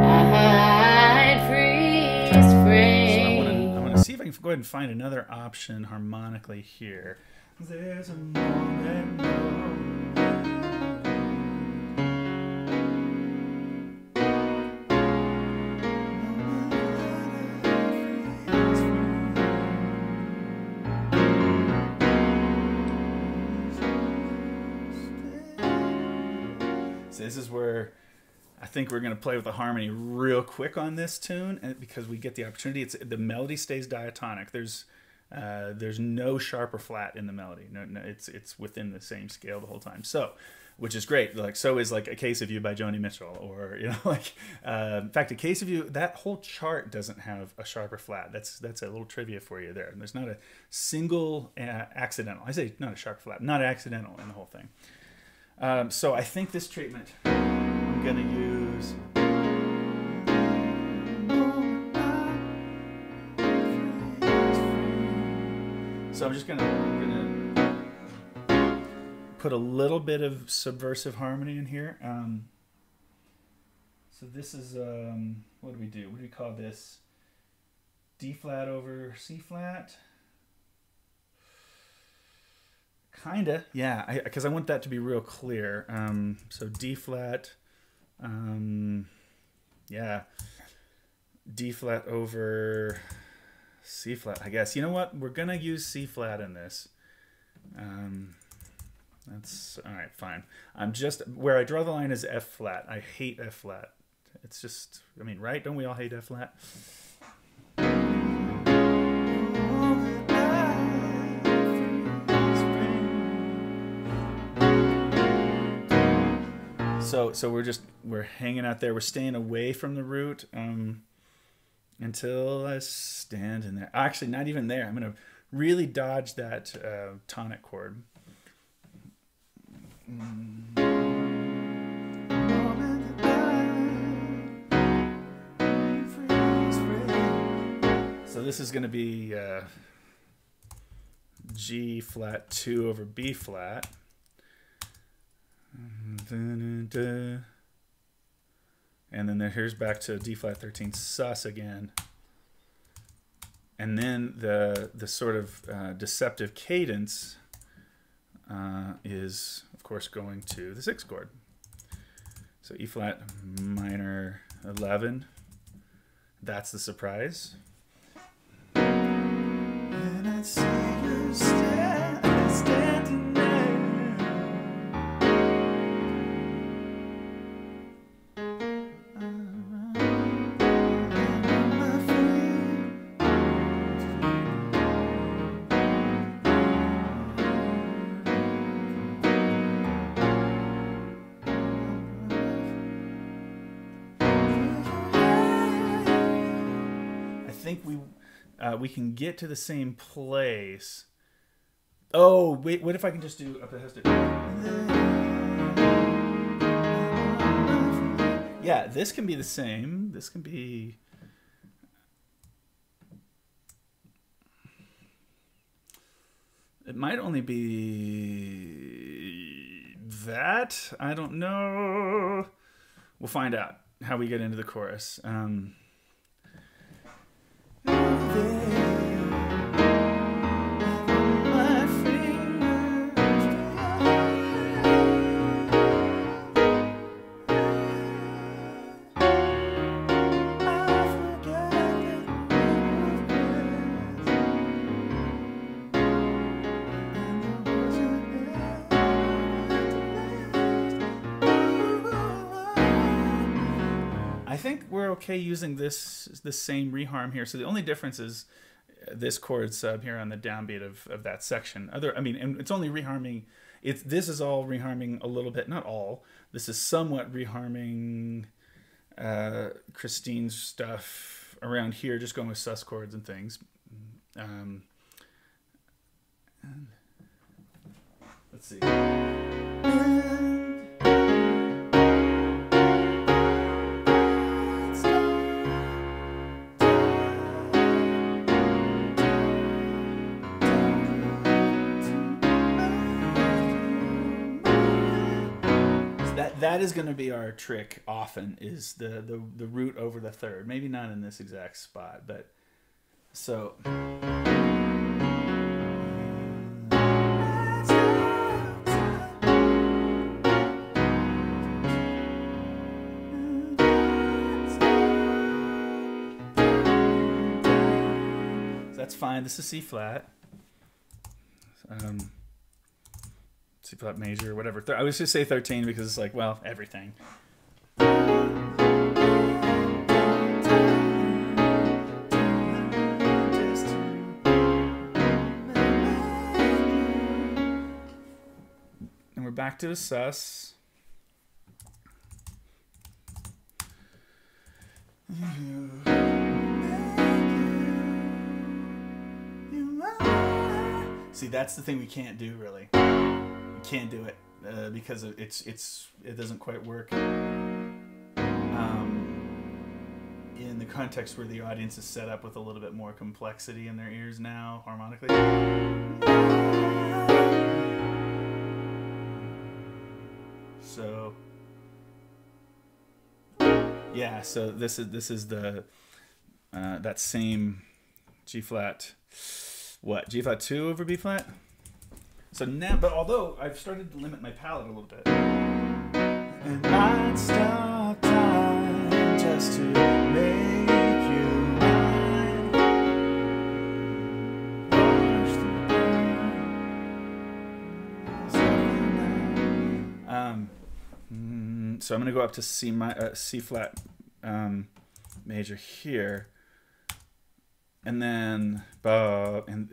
I'd freeze frame. So I want to see if I can go ahead and find another option harmonically here. There's a moment. This is where I think we're going to play with the harmony real quick on this tune, and because we get the opportunity. The melody stays diatonic. There's no sharp or flat in the melody. No, it's within the same scale the whole time. So, which is great. Like, so is like A Case of You by Joni Mitchell, or like in fact, A Case of You. That whole chart doesn't have a sharp or flat. That's a little trivia for you there. There's not a single accidental. I say not a sharp or flat, not accidental in the whole thing. So I think this treatment I'm going to use. So I'm just going to put a little bit of subversive harmony in here. So this is, what do we do? What do we call this? D flat over C flat? Kinda, yeah, because I want that to be real clear. So D flat, yeah, D flat over C flat, I guess. You know what? We're gonna use C flat in this. That's all right, fine. I'm just where I draw the line is F flat. I hate F flat. It's just, I mean, right? Don't we all hate F flat? So we're hanging out there. We're staying away from the root until I stand in there. Actually, not even there. I'm going to really dodge that tonic chord. So this is going to be G flat 2 over B flat. And then here's back to D flat 13 sus again. And then the sort of deceptive cadence is, of course, going to the 6th chord. So E flat minor 11. That's the surprise. And I see you standing there. I think we can get to the same place. Oh, wait, what if I can just do up it has to. Yeah, this can be the same. This can be. It might only be that. I don't know. We'll find out how we get into the chorus. I think we're okay using the same reharm here. So the only difference is this chord sub here on the downbeat of that section. And it's only reharming. This is all reharming a little bit, not all. This is somewhat reharming Christine's stuff around here, just going with sus chords and things. Let's see. That is going to be our trick often, is the root over the third. Maybe not in this exact spot, but so. That's fine. This is C flat. C flat major, whatever. I was just say 13 because it's like, well, everything. And we're back to a sus. See, that's the thing we can't do, really. We can't do it because it doesn't quite work in the context where the audience is set up with a little bit more complexity in their ears now, harmonically. So, yeah. So this is the that same G flat. What, G flat 2 over B flat? So now, but although I've started to limit my palette a little bit, and I'd stop time just to make you mine. So I'm gonna go up to C flat major here. And then and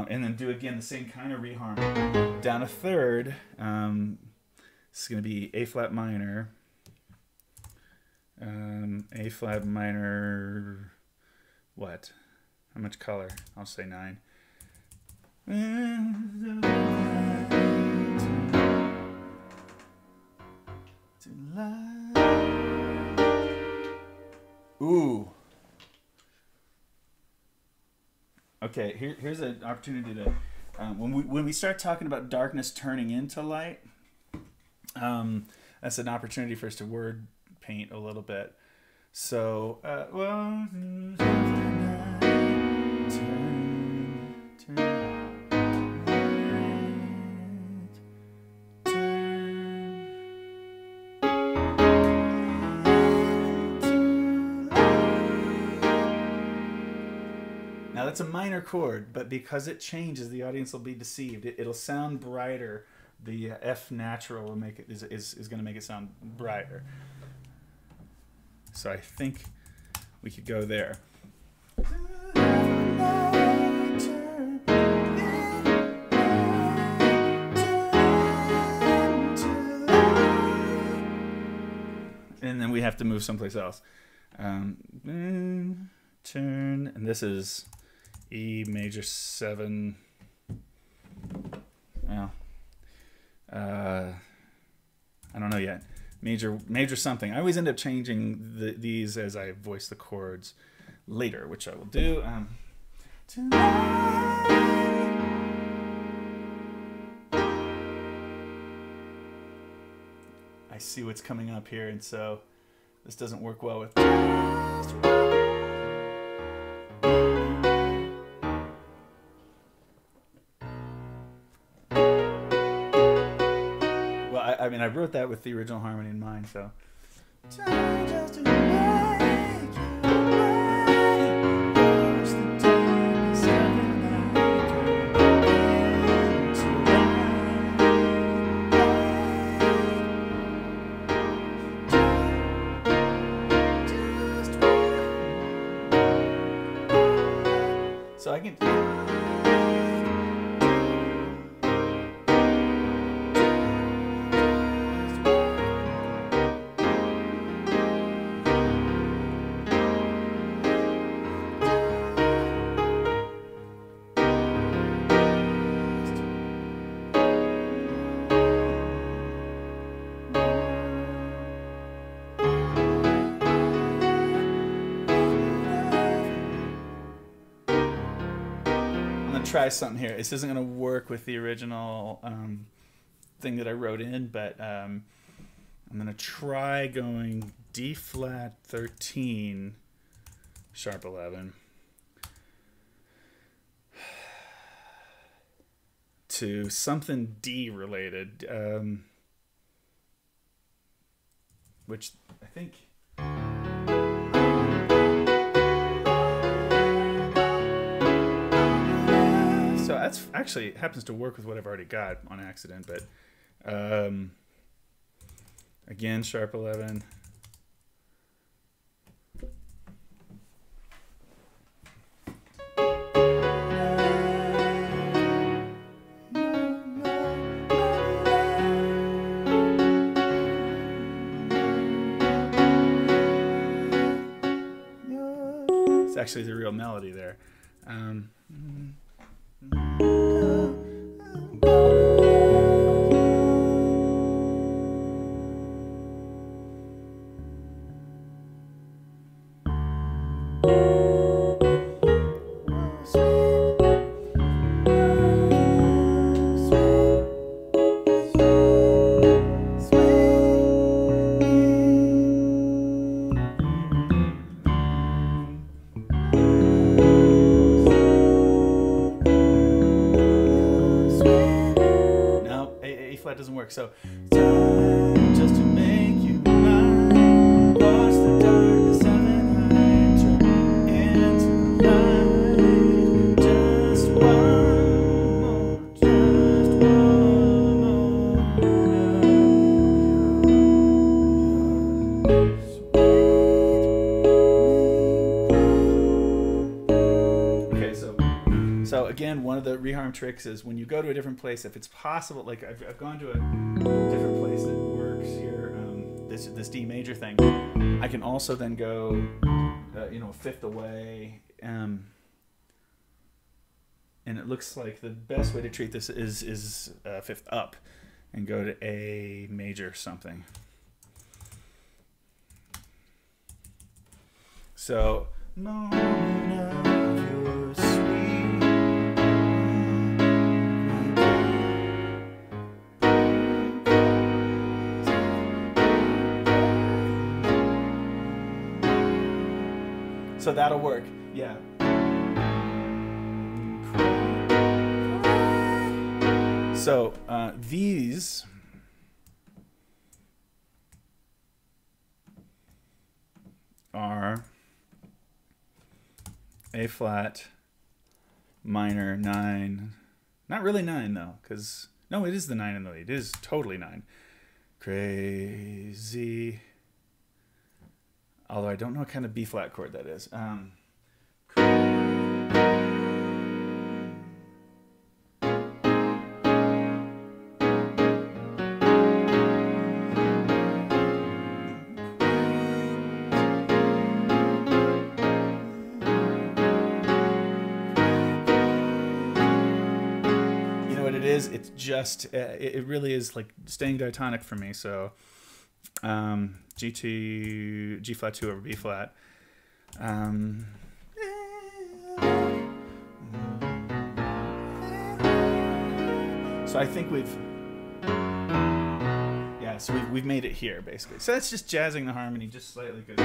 then do again the same kind of reharm down a third. This is going to be A flat minor, A flat minor. What? How much color? I'll say 9. Ooh. Okay, here's an opportunity to, when we start talking about darkness turning into light, that's an opportunity for us to word paint a little bit. So, turn. Now that's a minor chord, but because it changes, the audience will be deceived. It'll sound brighter. The F natural will make it is going to make it sound brighter. So I think we could go there. And then we have to move someplace else. Turn, and this is E major 7. Well, I don't know yet. Major something. I always end up changing these as I voice the chords later, which I will do. I see what's coming up here, and so this doesn't work well with. Well, I mean, I wrote that with the original harmony in mind, so. So I can. Try something here. This isn't going to work with the original thing that I wrote in, but I'm going to try going D flat 13, sharp 11 to something D related, which I think. So that's actually happens to work with what I've already got on accident, but again, sharp 11. It's actually the real melody there. Doesn't work. So just to make you mine, watch the darkness of the night turn into light. Just one more, just one more. Okay, so again, one of the reharm tricks is when you go to a different place, if it's possible, like I've gone to a different place that works here, this D major thing, I can also then go, a fifth away, and it looks like the best way to treat this is fifth up, and go to A major something. So. So that'll work, yeah. So these are A flat, minor 9. Not really 9 though, because no, it is the 9 in the lead. It is totally 9. Crazy. Although I don't know what kind of B flat chord that is. It's just it really is like staying diatonic for me. So G2, G flat 2 over B flat. So I think we've made it here basically. So that's just jazzing the harmony just slightly. Good.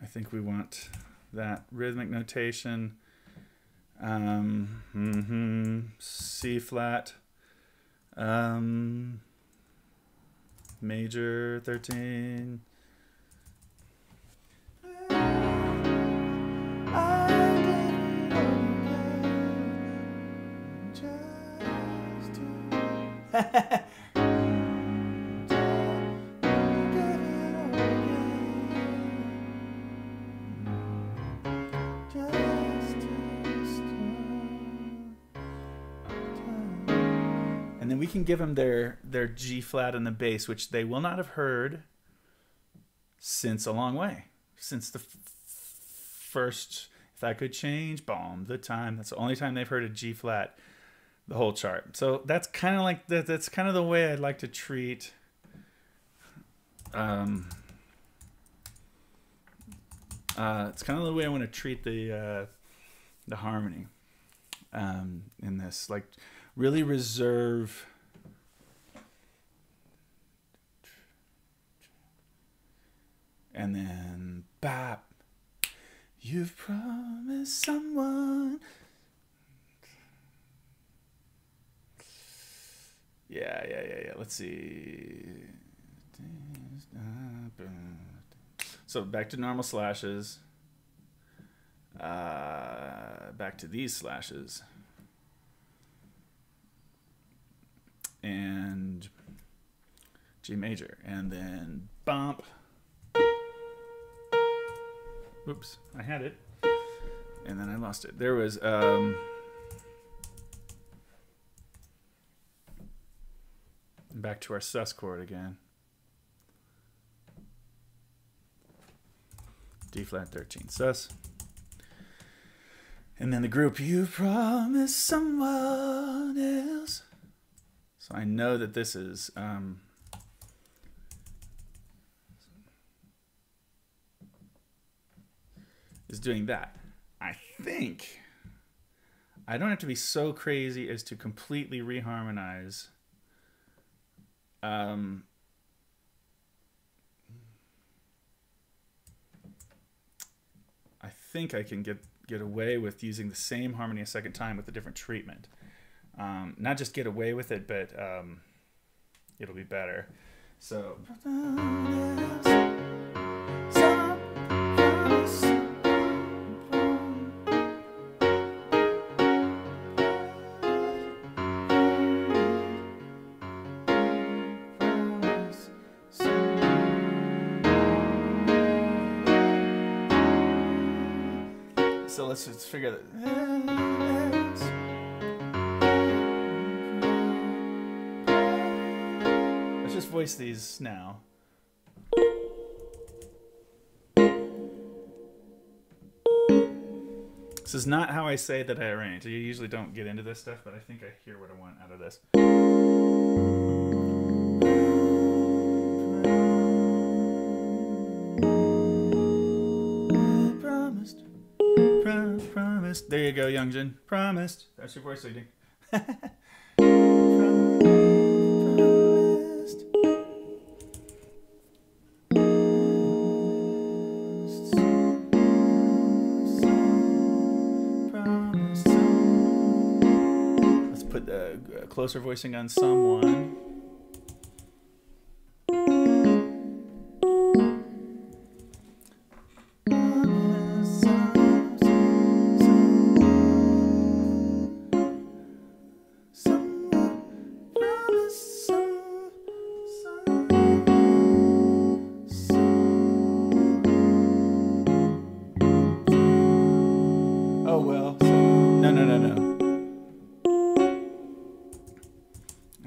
I think we want that rhythmic notation. C flat, major 13. And then we can give them their G flat in the bass, which they will not have heard since a long way. Since the first, if I could change, bomb the time. That's the only time they've heard a G flat the whole chart. So that's kind of like that's kind of the way I'd like to treat it's kind of the way I want to treat the harmony in this. Like really reserve and then bop. You've promised someone. Yeah. Let's see. So back to normal slashes. Back to these slashes. And G major. And then bump. Oops, I had it. And then I lost it. There was back to our sus chord again. D flat 13 sus. And then the group, you promised someone else. So I know that this is doing that. I think I don't have to be so crazy as to completely reharmonize. I think I can get away with using the same harmony a second time with a different treatment. Not just get away with it, but it'll be better. So. So let's just figure that. Let's just voice these now. This is not how I say that I arrange. You usually don't get into this stuff, but I think I hear what I want out of this. Promised. Promised. There you go, Youngjin. Promised. That's your voice leading. put the closer voicing on someone.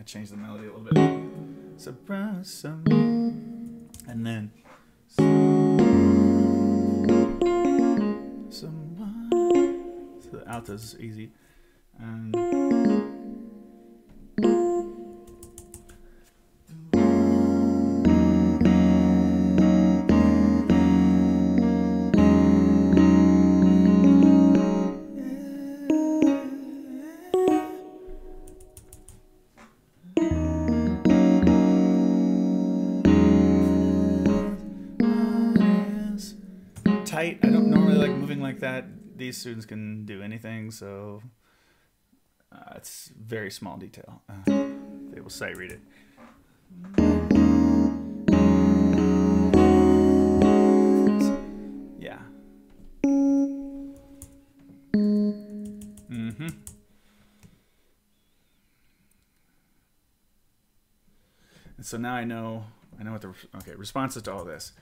Change the melody a little bit. And then someone. So the alto's easy. Tight. I don't normally like moving like that. These students can do anything, so it's very small detail. They will sight read it. Yeah. And so now I know what the responses to all this.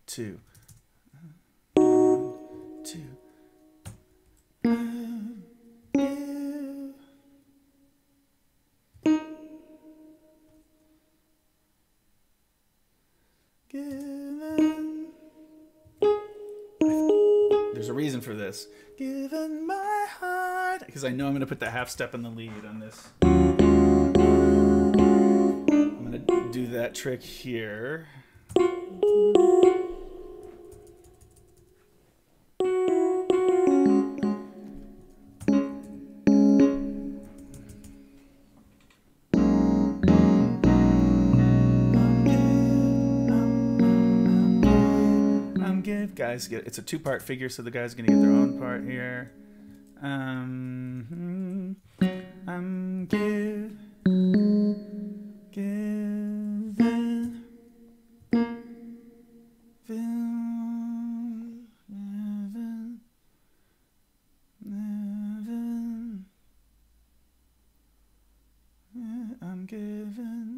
Two. There's a reason for this. Given my heart, because I know I'm going to put the half step in the lead on this. I'm going to do that trick here. Guys get, it's a two-part figure, so the guy's gonna get their own part here. I'm giving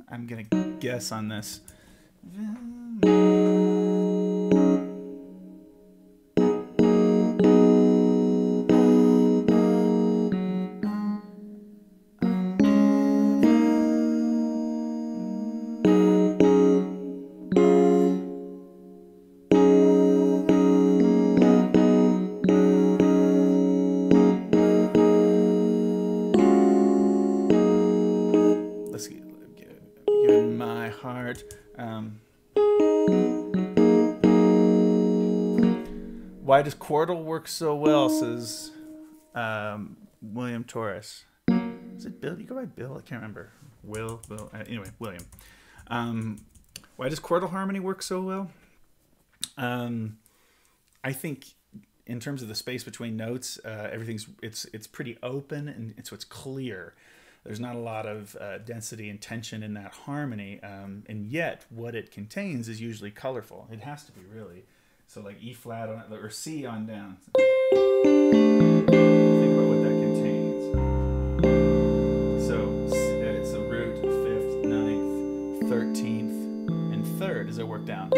I'm gonna guess on this. Let's give my heart. Why does chordal work so well, says William Torres. Is it Bill? You go by Bill? I can't remember. Bill. Anyway, William. Why does chordal harmony work so well? I think in terms of the space between notes, it's pretty open, and so it's clear. There's not a lot of density and tension in that harmony, and yet what it contains is usually colorful. It has to be, really. So like E flat on, or C on down. Think about what that contains. So it's a root, 5th, 9th, 13th, and 3rd as I work down.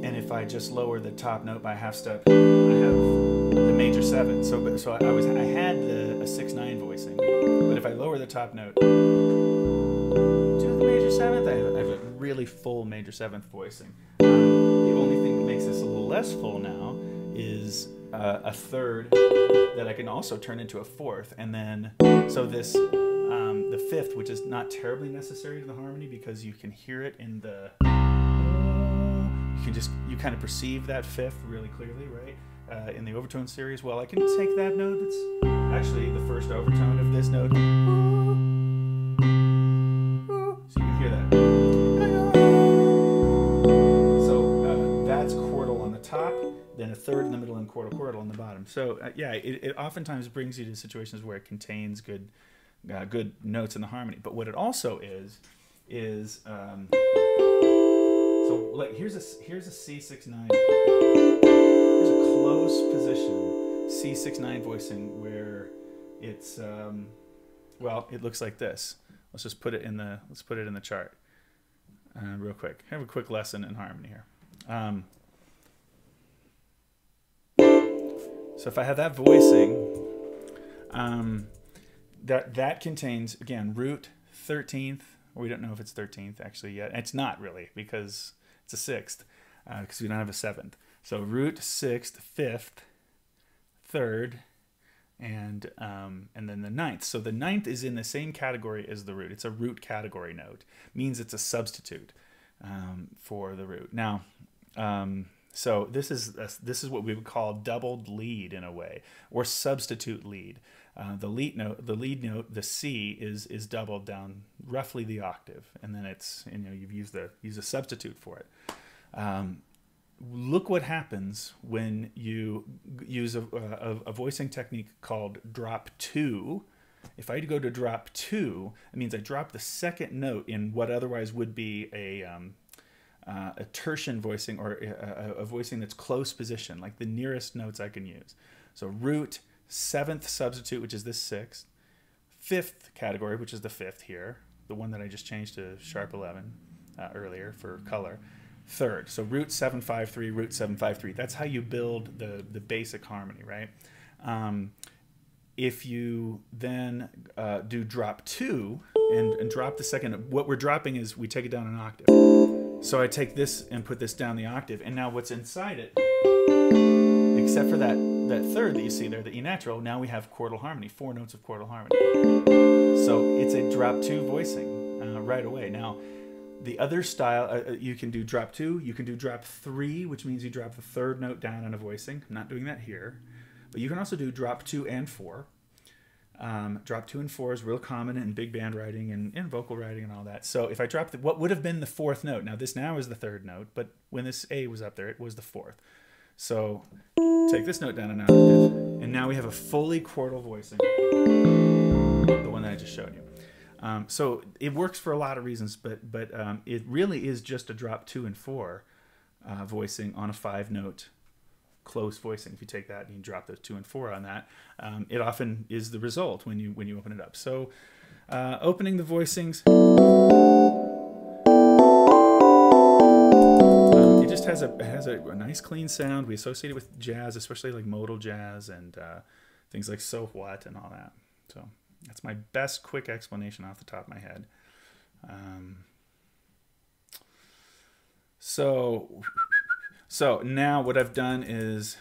And if I just lower the top note by a half step, I have the major 7. So I had a 6/9 voicing, but if I lower the top note to the major 7th, I have a really full major 7th voicing. The only thing that makes this a little less full now is a 3rd that I can also turn into a 4th, and then so this the fifth, which is not terribly necessary to the harmony because you can hear it in the, you kind of perceive that fifth really clearly, right? In the overtone series. Well, I can take that note that's actually the first overtone of this note. So you can hear that. So that's chordal on the top, then a third in the middle, and chordal on the bottom. So yeah, it oftentimes brings you to situations where it contains good notes in the harmony. But what it also is so like here's a C6-9. Here's a close position C6-9 voicing where it's well, it looks like this. Let's just put it in the chart real quick. Have a quick lesson in harmony here. So if I have that voicing, that contains, again, root 13th. We don't know if it's 13th actually yet. It's not really because it's a 6th because we don't have a 7th. So root 6th, 5th, 3rd, and then the 9th. So the 9th is in the same category as the root. It's a root category note. Means it's a substitute for the root. Now, so this is what we would call doubled lead in a way, or substitute lead. The lead note, the C is doubled down roughly the octave, and then it's, you know, you've used a substitute for it. Look what happens when you use a voicing technique called drop 2. If I go to drop 2, it means I drop the second note in what otherwise would be a tertian voicing, or a voicing that's close position, like the nearest notes I can use. So root, 7th substitute, which is this 6th, 5th category, which is the 5th here, the one that I just changed to sharp 11 earlier for color. 3rd, so root 7-5-3, root 7-5-3. That's how you build the basic harmony, right? If you then do drop 2 and drop the second, what we're dropping is we take it down an octave. So I take this and put this down the octave, and now what's inside it, except for that 3rd that you see there, the E natural, now we have chordal harmony, 4 notes of chordal harmony. So it's a drop 2 voicing right away. Now, the other style, you can do drop 2, you can do drop 3, which means you drop the 3rd note down in a voicing. I'm not doing that here. But you can also do drop 2 and 4. Drop 2 and 4 is real common in big band writing and in vocal writing and all that. So if I drop what would have been the 4th note, now this now is the 3rd note, but when this A was up there, it was the 4th. So take this note down an octave, and now we have a fully chordal voicing, the one that I just showed you. So it works for a lot of reasons, but it really is just a drop 2 and 4 voicing on a 5-note close voicing. If you take that and you drop those 2 and 4 on that, it often is the result when you open it up. So opening the voicings, it just has a nice clean sound. We associate it with jazz, especially like modal jazz and things like So What and all that. So that's my best quick explanation off the top of my head. So now what I've done is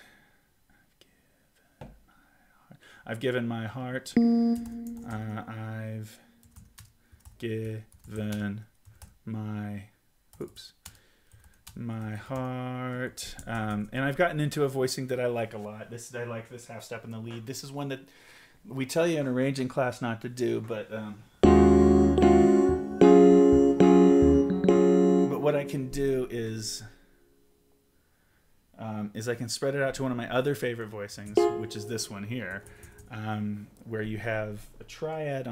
I've given my heart. I've given my heart, and I've gotten into a voicing that I like a lot. I like this half step in the lead. This is one that we tell you in arranging class not to do, but what I can do is I can spread it out to one of my other favorite voicings, which is this one here, where you have a triad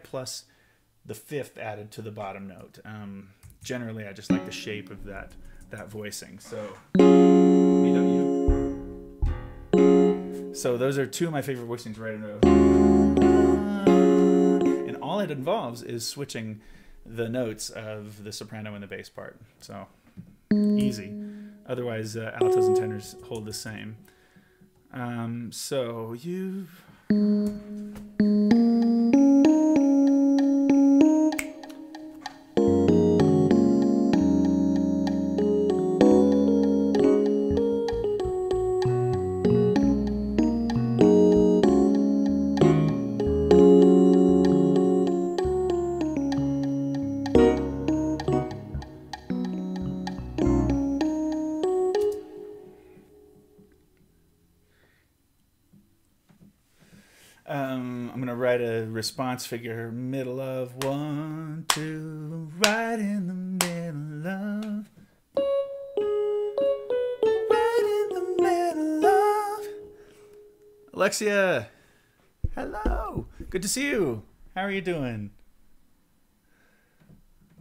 plus the 5th added to the bottom note. Generally, I just like the shape of that voicing. So those are 2 of my favorite voicings right in a row. And all it involves is switching the notes of the soprano and the bass part. So easy. Otherwise, altos and tenors hold the same. So you've... I'm going to write a response figure, middle of 1, 2, right in the middle of. Right in the middle of. Alexia, hello. Good to see you. How are you doing?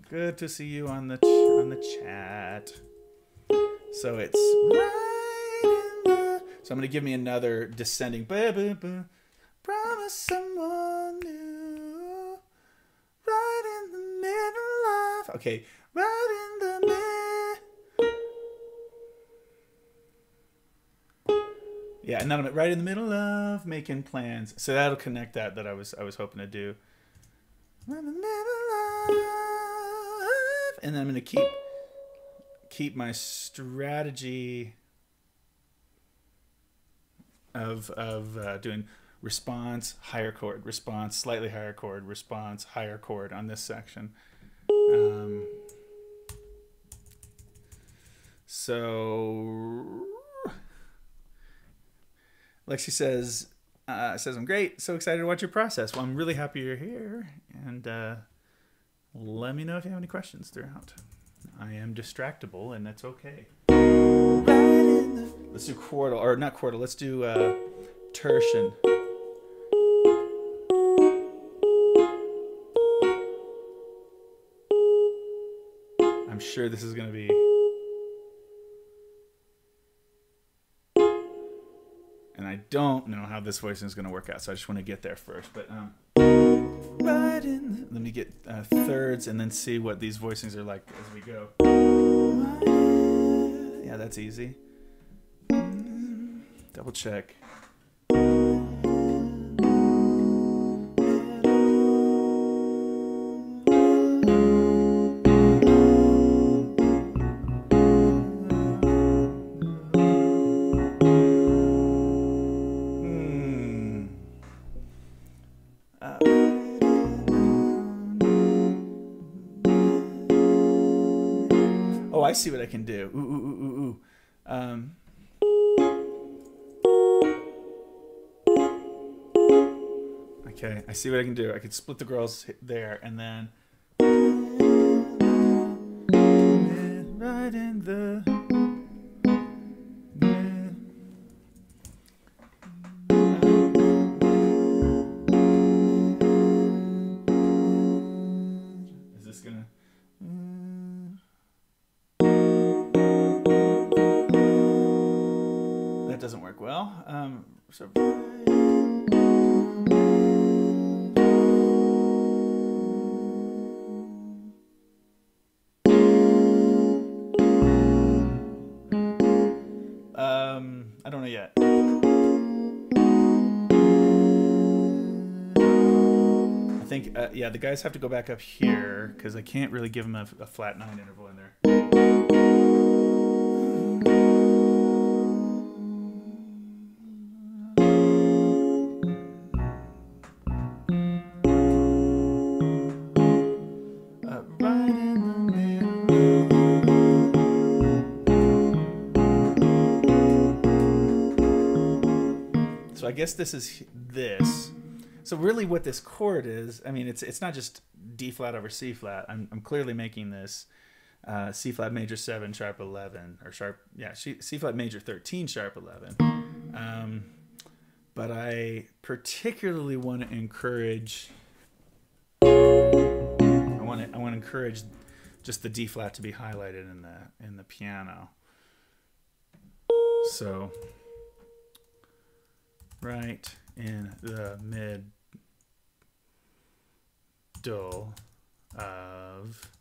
Good to see you on the chat. So it's right in the. So I'm going to give me another descending. Promise someone new. Right in the middle of. Okay. Right in the middle. Yeah, and then I'm right in the middle of making plans. So that'll connect that I was hoping to do. Right in the middle of. And then I'm going to keep my strategy of doing response, higher chord, response, slightly higher chord, response, higher chord on this section. So Lexi says, I'm great, so excited to watch your process. Well, I'm really happy you're here, and let me know if you have any questions throughout. I am distractible, and that's okay. Let's do quartal, or not quartal, let's do tertian. I'm sure this is going to be... And I don't know how this voicing is going to work out, so I just want to get there first. But right in... Let me get thirds and then see what these voicings are like as we go. Yeah, that's easy. Double check. Oh, I see what I can do. Ooh. Okay, I see what I can do. I could split the girls there, and then right in the is this gonna that doesn't work well. So I don't know yet. I think, yeah, the guys have to go back up here because I can't really give them a flat 9 interval in there. Right in the middle. So I guess this is this. So really what this chord is, I mean, it's not just D flat over C flat. I'm clearly making this C flat major 7 sharp 11 or sharp, yeah, C flat major 13 sharp 11. But I particularly want to encourage, I want to encourage just the D flat to be highlighted in the piano. So right in the middle of,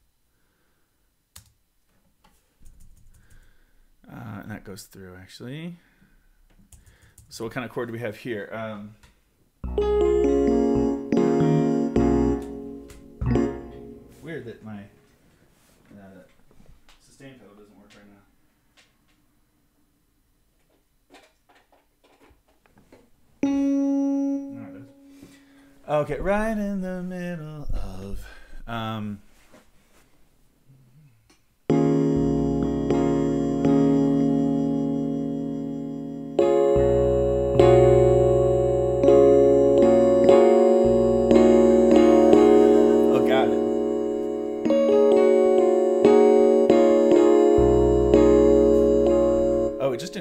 and that goes through actually. So what kind of chord do we have here? Weird that my sustain pedal doesn't work right now. No, it does. Okay, right in the middle of.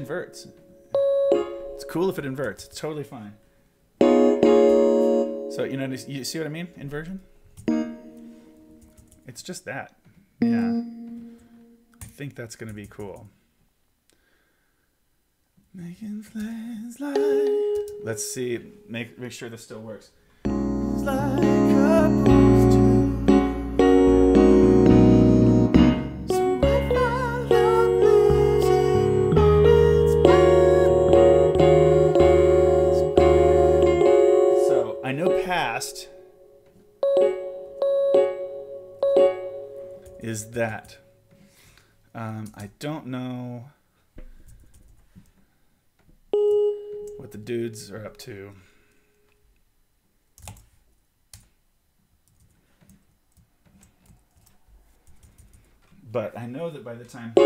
inverts. It's cool if it inverts. It's totally fine. So, you know, you see what I mean? Inversion? It's just that. Yeah. I think that's going to be cool. Making flames like... Let's see. Make sure this still works. It's like couples do. So if our love lives in moments past. So I know past is that. I don't know what the dudes are up to. But I know that by the time... I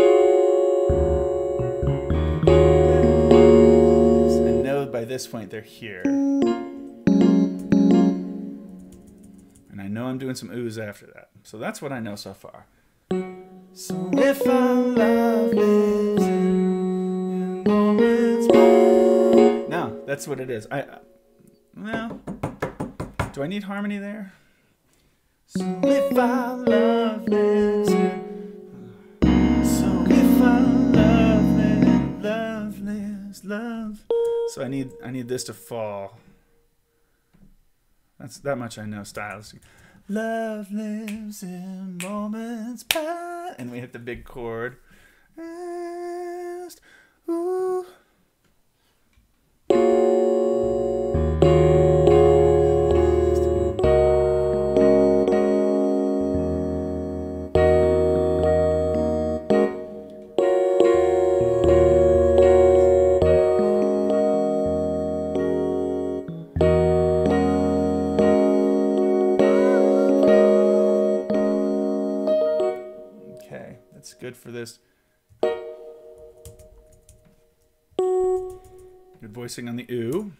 know by this point they're here. And I know I'm doing some oohs after that. So that's what I know so far. So if our love lives in moments past. No, that's what it is. Well, do I need harmony there? So if our love lives in, so if our love lives, love. So I need this to fall. That's that much I know stylistically. Love lives in moments past, and we hit the big chord. Ooh. Good for this. Good voicing on the ooh.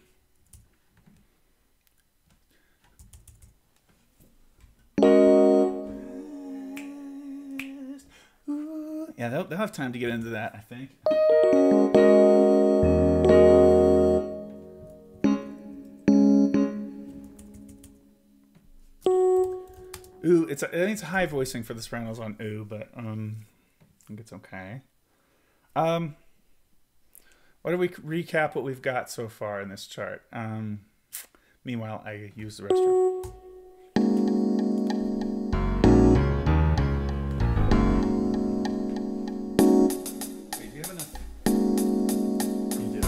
Yeah, they'll have time to get into that, I think. Ooh, I think it's high voicing for the sopranos on ooh, but I think it's okay. Why don't we recap what we've got so far in this chart? Meanwhile, I use the restroom. Wait, do you have enough? You do.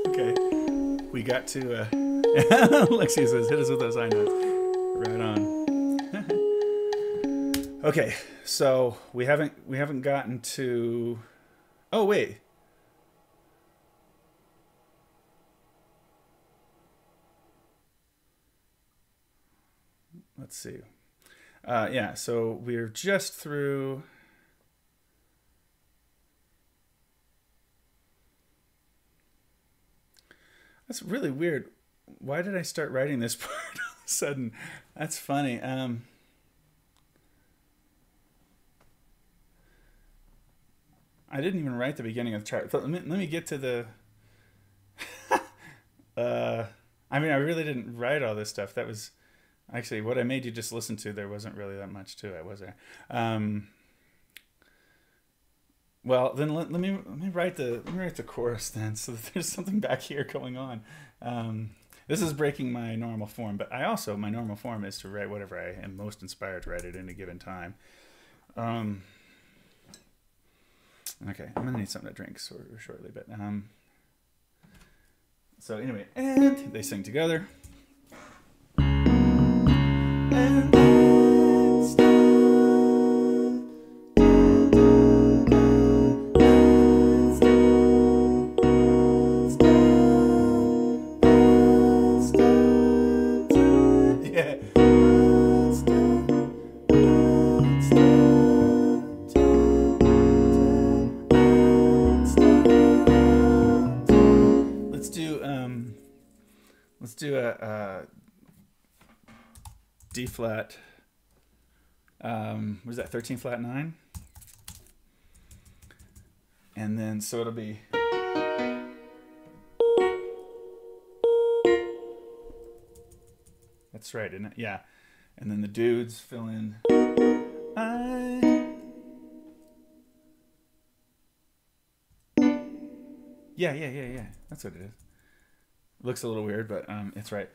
Okay, we got to Lexi says hit us with those high notes. Right on. Okay, so we haven't gotten to, oh wait, let's see. Yeah, so we're just through. That's really weird. Why did I start writing this part all of a sudden? That's funny. I didn't even write the beginning of the chart. Let me get to the... I mean, I really didn't write all this stuff. That was actually what I made you just listen to. There wasn't really that much to it, was there? Well, then let me write the chorus then, so that there's something back here going on. This is breaking my normal form, but my normal form is to write whatever I am most inspired to write at any given time. Okay, I'm gonna need something to drink shortly, but so anyway, and they sing together. And let's do a D flat. What is that? 13 flat 9, and then so it'll be. That's right, isn't it? Yeah, and then the dudes fill in. Yeah. That's what it is. Looks a little weird, but it's right.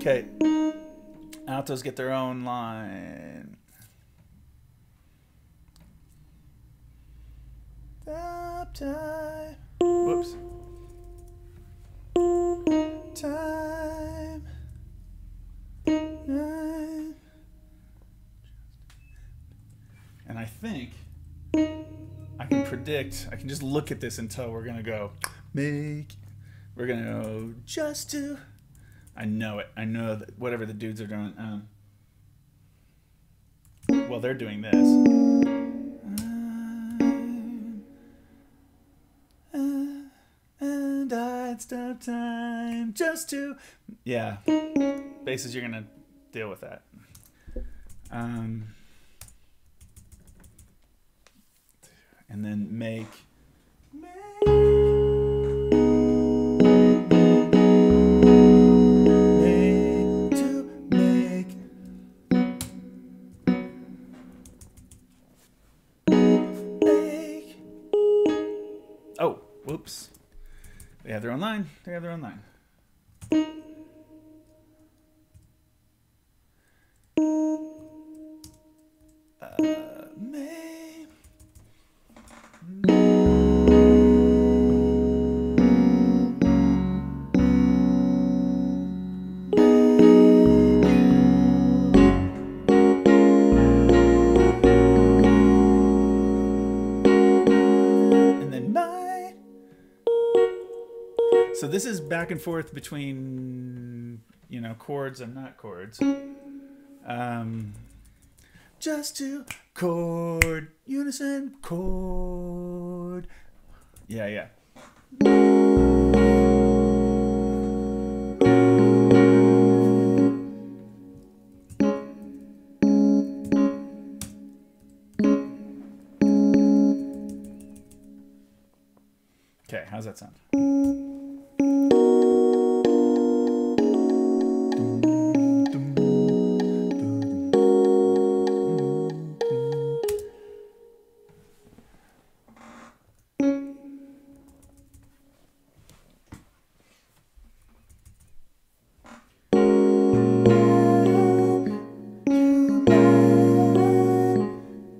Okay, altos get their own line. Time. Whoops. Time. And I think I can predict, I can just look at this and tell we're gonna go we're gonna go just to. I know it. I know that whatever the dudes are doing. Well, they're doing this. And I'd stop time just to. Yeah. Basses, you're going to deal with that. And then make. Whoops. They have their own line. They have their own line. So this is back and forth between, chords and not chords. Just to chord, unison, chord. Yeah. Okay, how's that sound?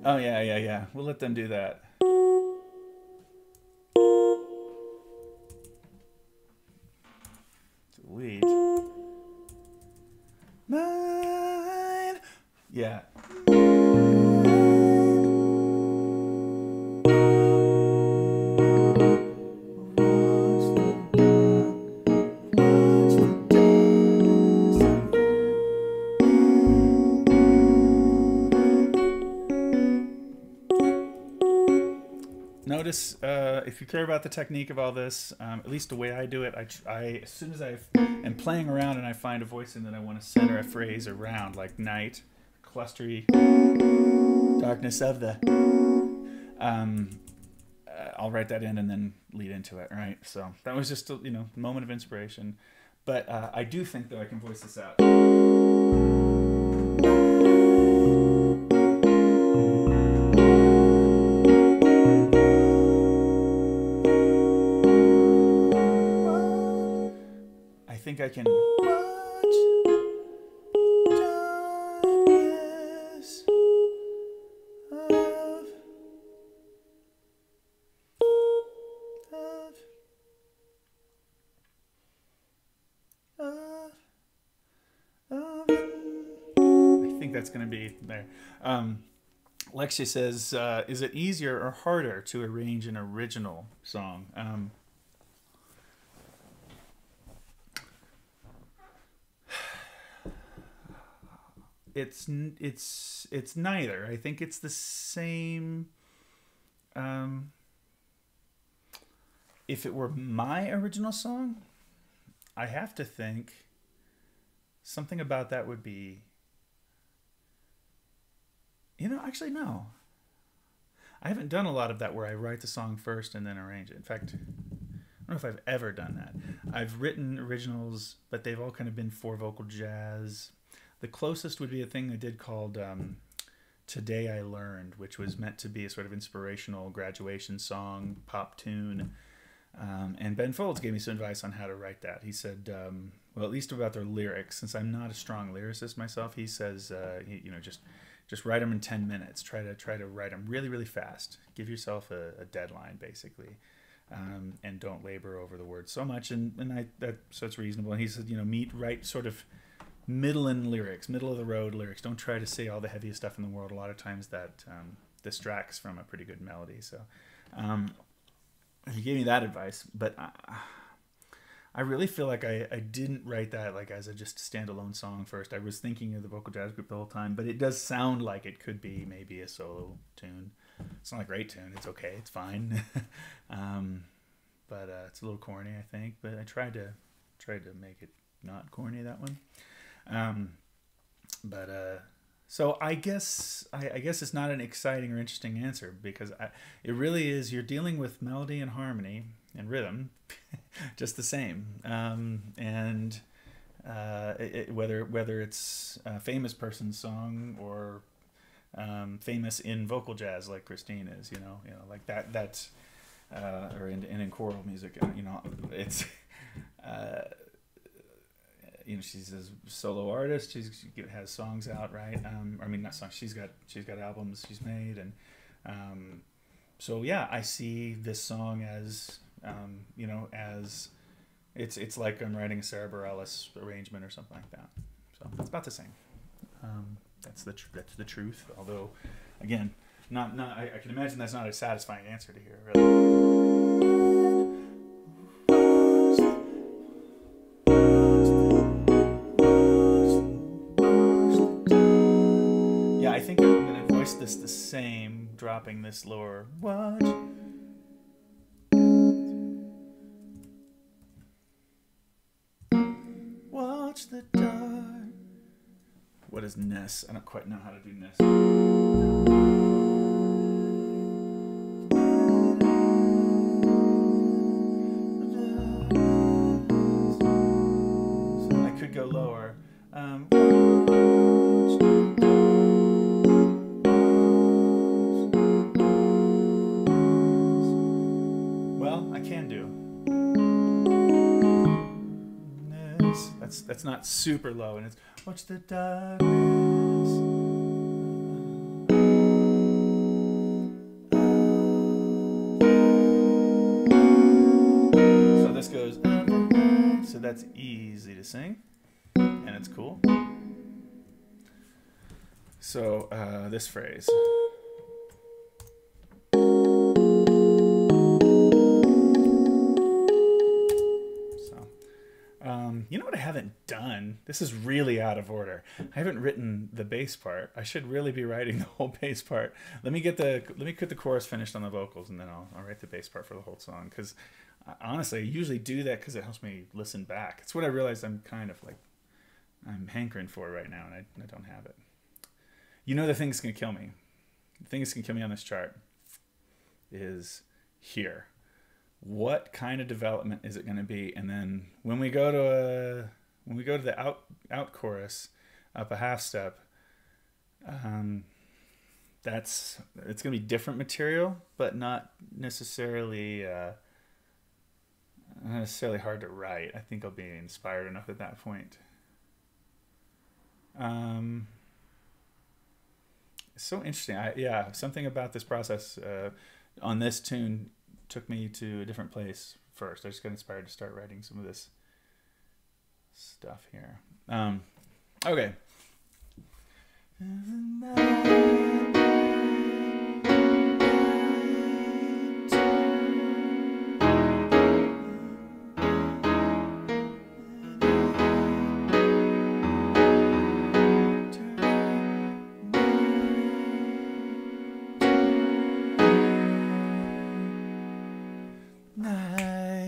Oh, yeah. We'll let them do that. Lead. Mine. Yeah. notice if you care about the technique of all this, at least the way I do it, I as soon as I am playing around and I find a voicing that I want to center a phrase around, like night, clustery darkness of the, I'll write that in and then lead into it, right? So that was just a moment of inspiration. But I do think that I can voice this out. I think I can watch darkness I think that's going to be there. Lexia says, is it easier or harder to arrange an original song? It's neither. I think it's the same. If it were my original song, I have to think something about that would be, actually no. I haven't done a lot of that where I write the song first and then arrange it. In fact, I don't know if I've ever done that. I've written originals, but they've all kind of been 4-vocal jazz. The closest would be a thing I did called Today I Learned, which was meant to be a sort of inspirational graduation song, pop tune. And Ben Folds gave me some advice on how to write that. He said, well, at least about their lyrics, since I'm not a strong lyricist myself, he says, just write them in 10 minutes. Try to write them really, really fast. Give yourself a deadline, basically. And don't labor over the words so much. So it's reasonable. And he said, write sort of middle of the road lyrics. Don't try to say all the heaviest stuff in the world. A lot of times that distracts from a pretty good melody. So he gave me that advice, but I really feel like I didn't write that like as a just standalone song first. I was thinking of the vocal jazz group the whole time, but it does sound like it could be maybe a solo tune. It's not a great tune. It's okay. It's fine. But it's a little corny, I think. But I tried to make it not corny, that one. So I guess it's not an exciting or interesting answer, because it really is, you're dealing with melody and harmony and rhythm just the same. Whether it's a famous person's song or famous in vocal jazz like Christine is, like that, or in choral music, it's she's a solo artist. She has songs out, right? Not songs. She's got albums she's made, and so yeah, I see this song as as it's like I'm writing a Sarah Bareilles arrangement or something like that. So it's about the same. That's the truth. Although, again, not I can imagine that's not a satisfying answer to hear, really. I think I'm going to voice this the same, dropping this lower watch. Watch the dark. What is Ness? I don't quite know how to do Ness. So I could go lower. That's not super low, and it's watch the darkness. So this goes, so that's easy to sing, and it's cool. So this phrase. You know what I haven't done? This is really out of order. I haven't written the bass part. I should really be writing the whole bass part. Let me get the chorus finished on the vocals, and then I'll write the bass part for the whole song. Because honestly, I usually do that because it helps me listen back. It's what I realized I'm hankering for right now, and I don't have it. You know the thing that's gonna kill me. The thing that's gonna kill me on this chart is here. What kind of development is it going to be? And then when we go to the out chorus up a half step, it's going to be different material, but not necessarily hard to write. I think I'll be inspired enough at that point. It's so interesting. Something about this process on this tune took me to a different place first. I just got inspired to start writing some of this stuff here. Okay.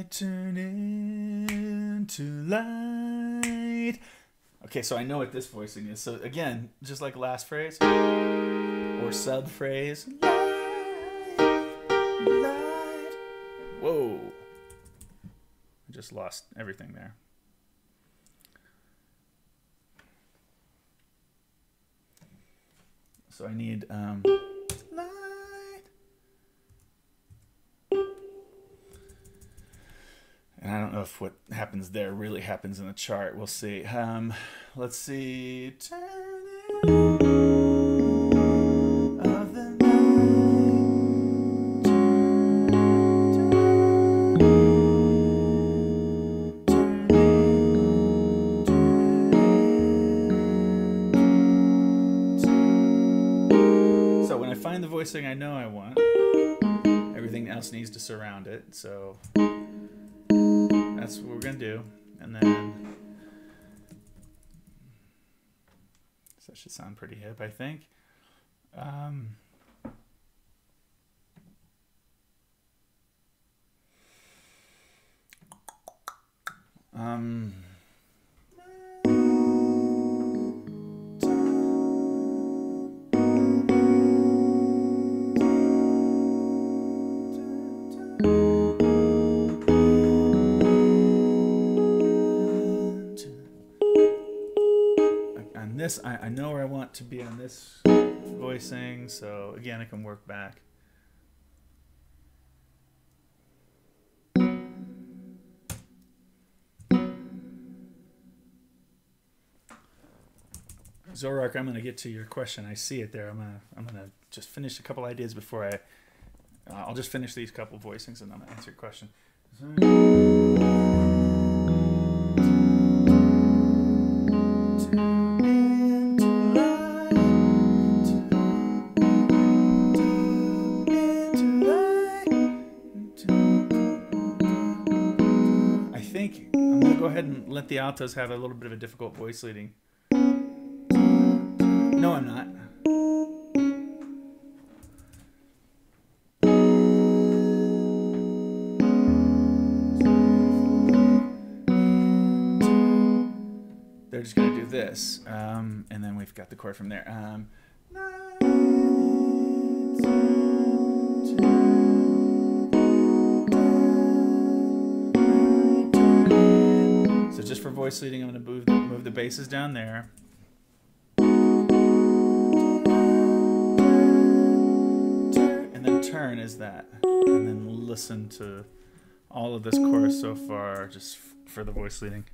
Turn into light. Okay, so I know what this voicing is. So again, just like last phrase or sub phrase. Light. Whoa. I just lost everything there. So I need light. And I don't know if what happens there really happens in the chart. We'll see. Let's see. Turning of the night. So when I find the voicing I know I want, everything else needs to surround it. So that's what we're going to do. And then that should sound pretty hip, I think. This, I know where I want to be on this voicing, so again I can work back. Zorak, I'm going to get to your question. I see it there. I'm gonna just finish a couple ideas before I'll just finish these couple voicings and then I'll answer your question. Go ahead and let the altos have a little bit of a difficult voice leading. No, I'm not. They're just going to do this, and then we've got the chord from there. Just for voice leading, I'm going to move the basses down there. And then turn is that. And then listen to all of this chorus so far just for the voice leading.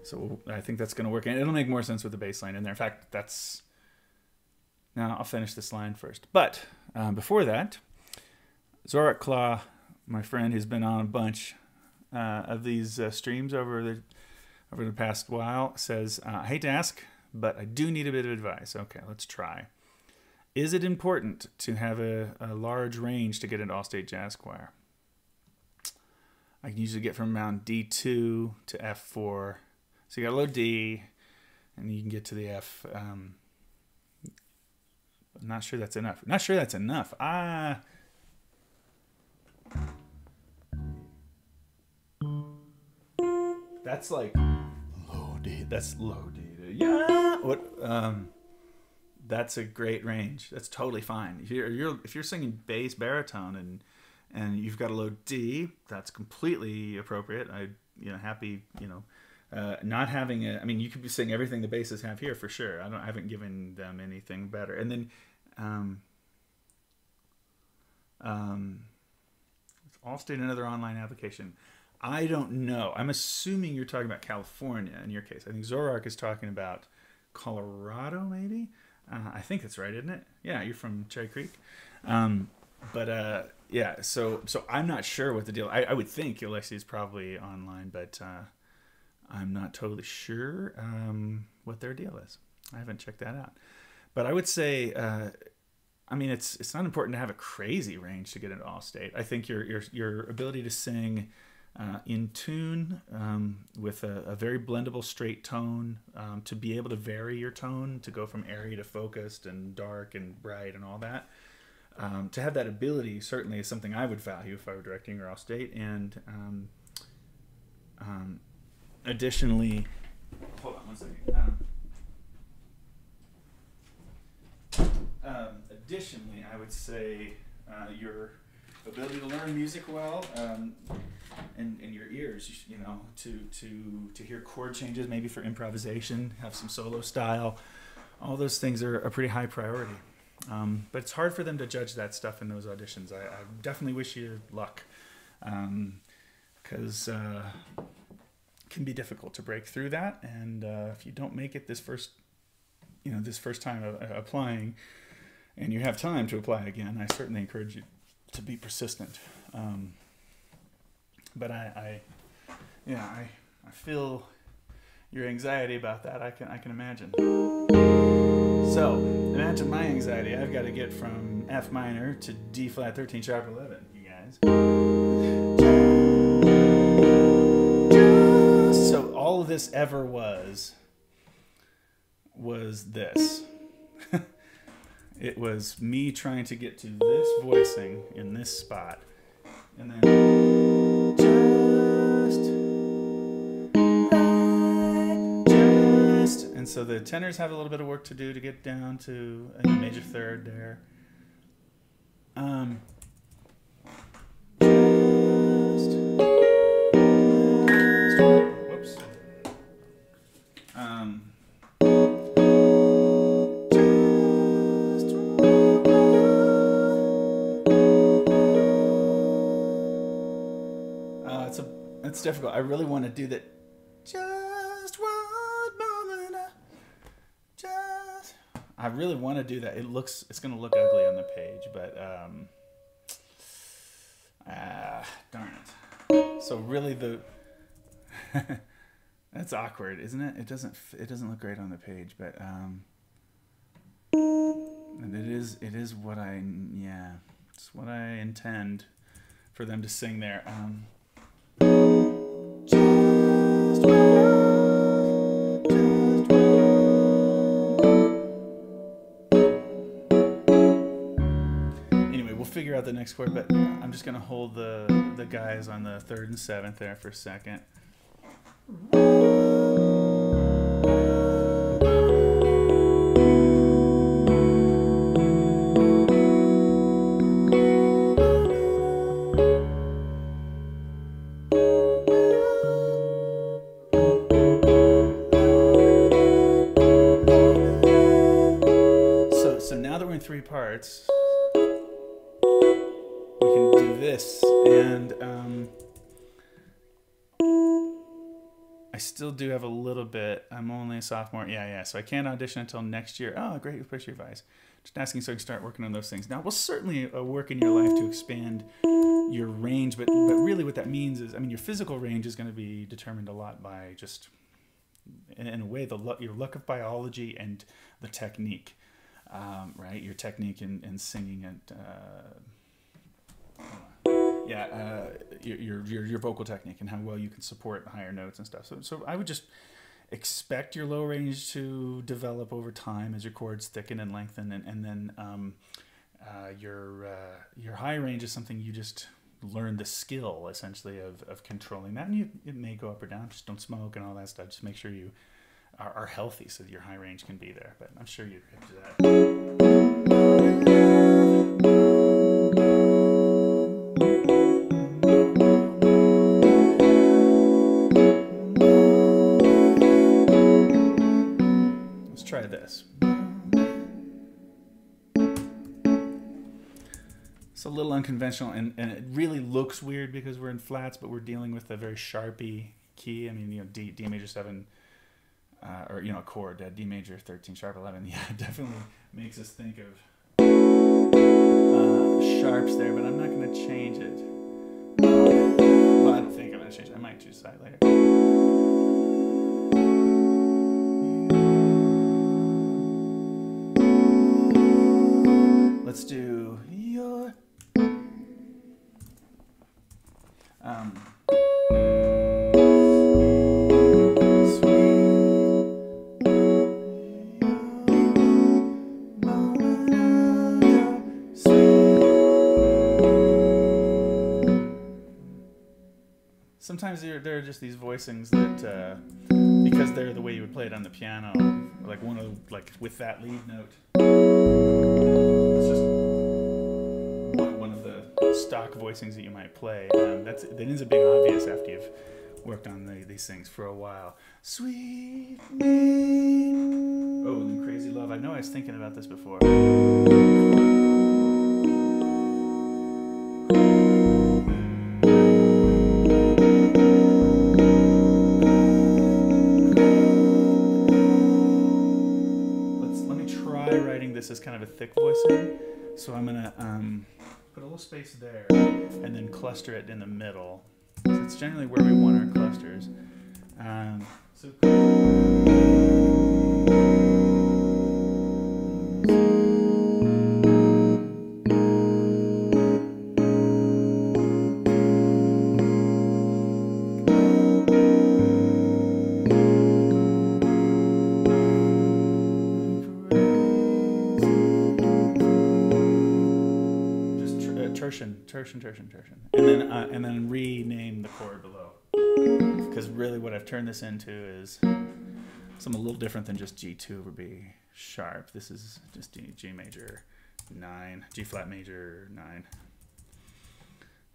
So I think that's going to work, and it'll make more sense with the bass line in there. In fact, now I'll finish this line first. But before that, Zorak Claw, my friend who's been on a bunch, streams over the past while says, I hate to ask, but I do need a bit of advice. Okay, let's try. Is it important to have a large range to get into all-state jazz choir? I can usually get from around D2 to F4. So you got a low D, and you can get to the F. I'm not sure that's enough. Not sure that's enough. That's like low D. That's low D. Yeah. What? That's a great range. That's totally fine. If you're singing bass baritone and you've got a low D, that's completely appropriate. Happy. Not having I mean, you could be singing everything the basses have here for sure. I haven't given them anything better. And then, it's Allstate, another online application. I don't know. I'm assuming you're talking about California in your case. I think Zorak is talking about Colorado, maybe. I think that's right, isn't it? Yeah, you're from Cherry Creek. Yeah. So I'm not sure what the deal. I would think Alexi is probably online, but I'm not totally sure what their deal is. I haven't checked that out. But I would say, I mean, it's not important to have a crazy range to get into Allstate. I think your ability to sing in tune with a very blendable straight tone, to be able to vary your tone, to go from airy to focused and dark and bright and all that. To have that ability certainly is something I would value if I were directing or Allstate. And additionally, hold on one second. Additionally, I would say your ability to learn music well, and your ears, to hear chord changes, maybe for improvisation, have some solo style. All those things are a pretty high priority. But it's hard for them to judge that stuff in those auditions. I definitely wish you luck, because it can be difficult to break through that. And if you don't make it this first time applying, and you have time to apply again, I certainly encourage you to be persistent. But I feel your anxiety about that. I can imagine. So imagine my anxiety. I've got to get from F minor to D flat 13 sharp 11, you guys. So all this ever was this. It was me trying to get to this voicing in this spot, and then and so the tenors have a little bit of work to do to get down to a major third there. Whoops. It's difficult. I really want to do that. Just one moment. I really want to do that. It's going to look ugly on the page, but darn it. So really that's awkward, isn't it? It doesn't look great on the page, but and it is what it's what I intend for them to sing there. Anyway, we'll figure out the next chord, but I'm just going to hold the guys on the 3rd and 7th there for a second. So now that we're in 3 parts, we can do this, and I still do have a little bit. I'm only a sophomore. Yeah. So I can't audition until next year. Oh, great. Push your advice. Just asking so I can start working on those things. Now, we'll certainly work in your life to expand your range, but really what that means is, I mean, your physical range is going to be determined a lot by just, in a way, your luck of biology and the technique, right? Your technique in singing and your vocal technique and how well you can support higher notes and stuff. So I would just expect your low range to develop over time as your chords thicken and lengthen, and then your high range is something you just learn the skill essentially of controlling that, and it may go up or down. Just don't smoke and all that stuff. Just make sure you are healthy so that your high range can be there. But I'm sure you'd get to that. Try this. It's a little unconventional, and it really looks weird because we're in flats, but we're dealing with a very sharpy key. I mean, D major 7, or a chord, D major 13 sharp 11. Yeah, it definitely makes us think of sharps there, but I'm not going to change it. Well, I don't think I'm going to change it. I might choose that later. Let's do your sometimes there are just these voicings that because they're the way you would play it on the piano, like with that lead note. It's just one of the stock voicings that you might play. That ends up being obvious after you've worked on these things for a while. Sweet me. Oh, and Crazy Love. I know I was thinking about this before. This is kind of a thick voicing, so I'm gonna put a little space there and then cluster it in the middle. So it's generally where we want our clusters. Tertian, and then rename the chord below. Because really, what I've turned this into is something a little different than just G2 over B sharp. This is just G major 9, G flat major 9.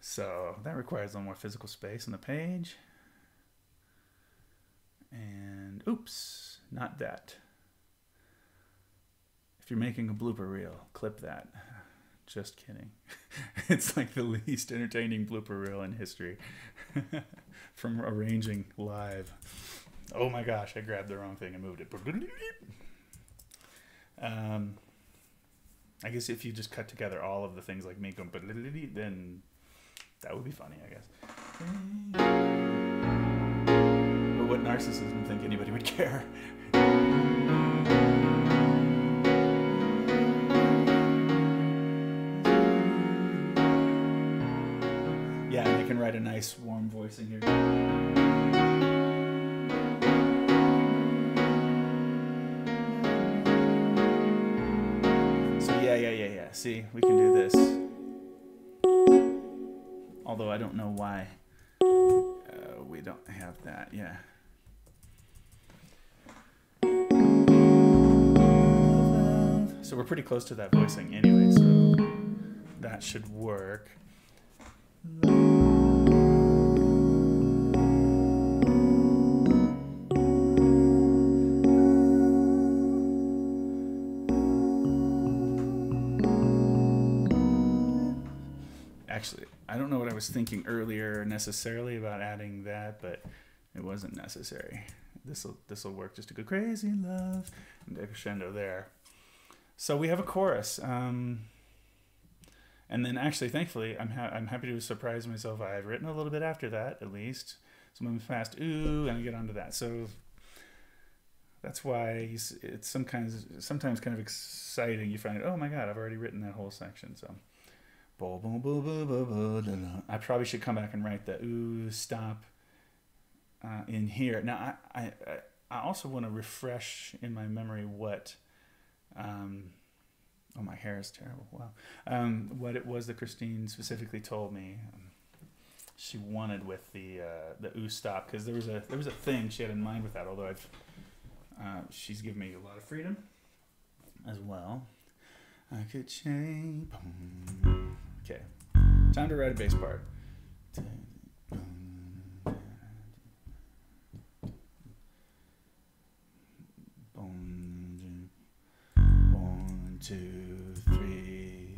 So that requires a little more physical space on the page. And oops, not that. If you're making a blooper reel, clip that. Just kidding. It's like the least entertaining blooper reel in history from arranging live. Oh my gosh, I grabbed the wrong thing and moved it. I guess if you just cut together all of the things like make them, then that would be funny, I guess. But what narcissism think anybody would care? Yeah, and I can write a nice warm voice in here. So yeah. See, we can do this. Although I don't know why we don't have that. Yeah. So we're pretty close to that voicing anyway, so that should work. Actually, I don't know what I was thinking earlier necessarily about adding that, but it wasn't necessary. This'll work just to go crazy love and a crescendo there. So we have a chorus, and then actually, thankfully, I'm happy to surprise myself. I've written a little bit after that, at least. So I'm fast ooh, and I get onto that. So that's why it's sometimes kind of exciting. You find, oh my god, I've already written that whole section. So I probably should come back and write the ooh stop in here. Now I also want to refresh in my memory what oh, my hair is terrible. Wow. What it was that Christine specifically told me she wanted with the ooh stop, because there was a thing she had in mind with that. Although she's given me a lot of freedom as well. I could change. Okay, time to write a bass part. 1, 2, 3.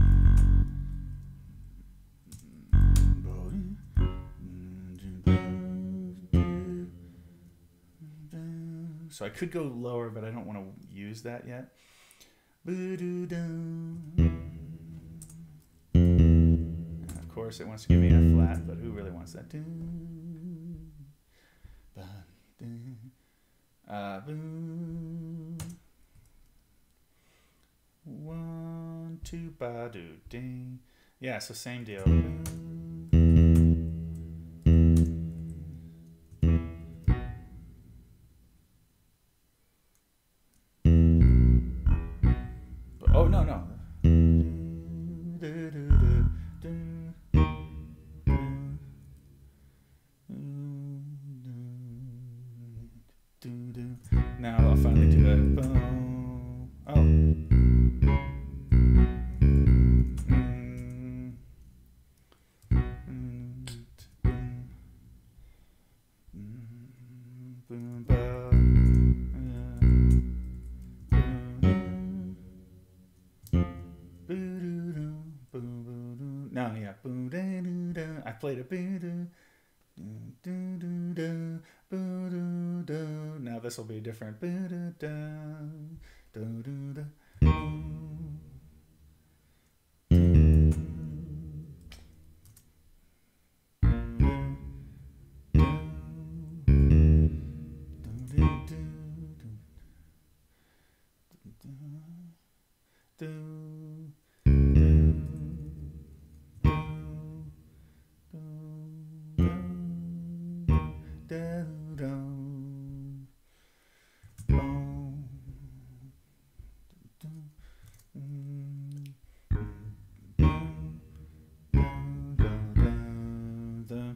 So I could go lower, but I don't want to use that yet. And of course, it wants to give me a flat, but who really wants that? 1, 2, ba do ding. Yeah, so same deal. Oh no. Now I'll finally do it. Oh. No, yeah. I played a now this will be different.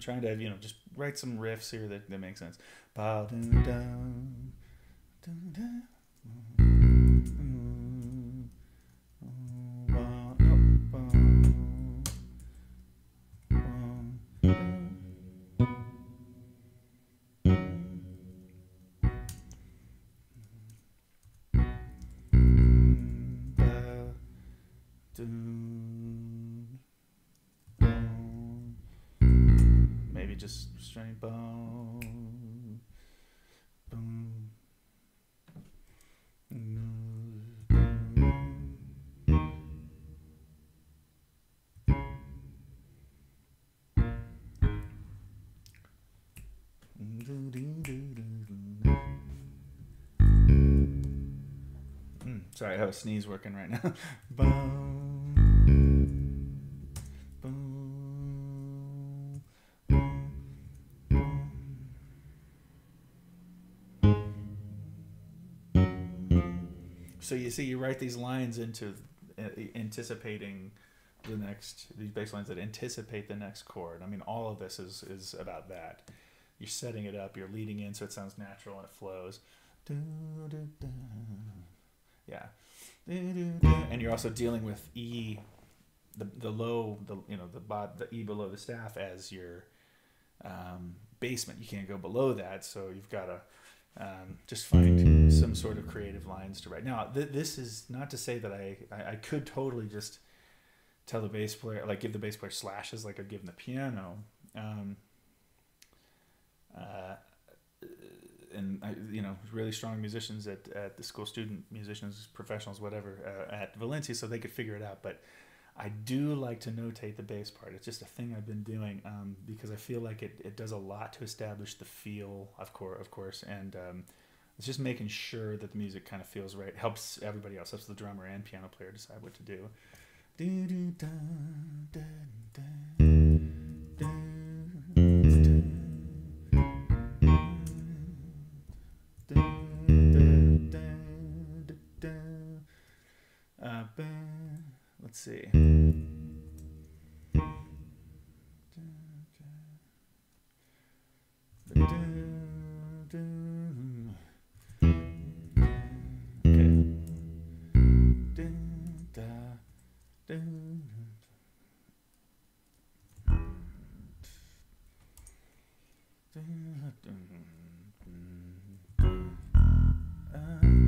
Trying to, just write some riffs here that make sense. Maybe just straight boom, boom. Sorry, I have a sneeze working right now. Boom, boom, boom. So you see, you write these lines into anticipating these bass lines that anticipate the next chord. I mean, all of this is about that. You're setting it up, you're leading in so it sounds natural and it flows. Yeah. And you're also dealing with E, the low, the E below the staff as your basement. You can't go below that, so you've got to just find some sort of creative lines to write. Now, this is not to say that I could totally just tell the bass player, like give the bass player slashes like I'd give the piano. really strong musicians at the school, student musicians, professionals, whatever, at Valencia, so they could figure it out. But I do like to notate the bass part. It's just a thing I've been doing because I feel like it does a lot to establish the feel, of course, and it's just making sure that the music kind of feels right. Helps everybody else, helps the drummer and piano player decide what to do. Let's see.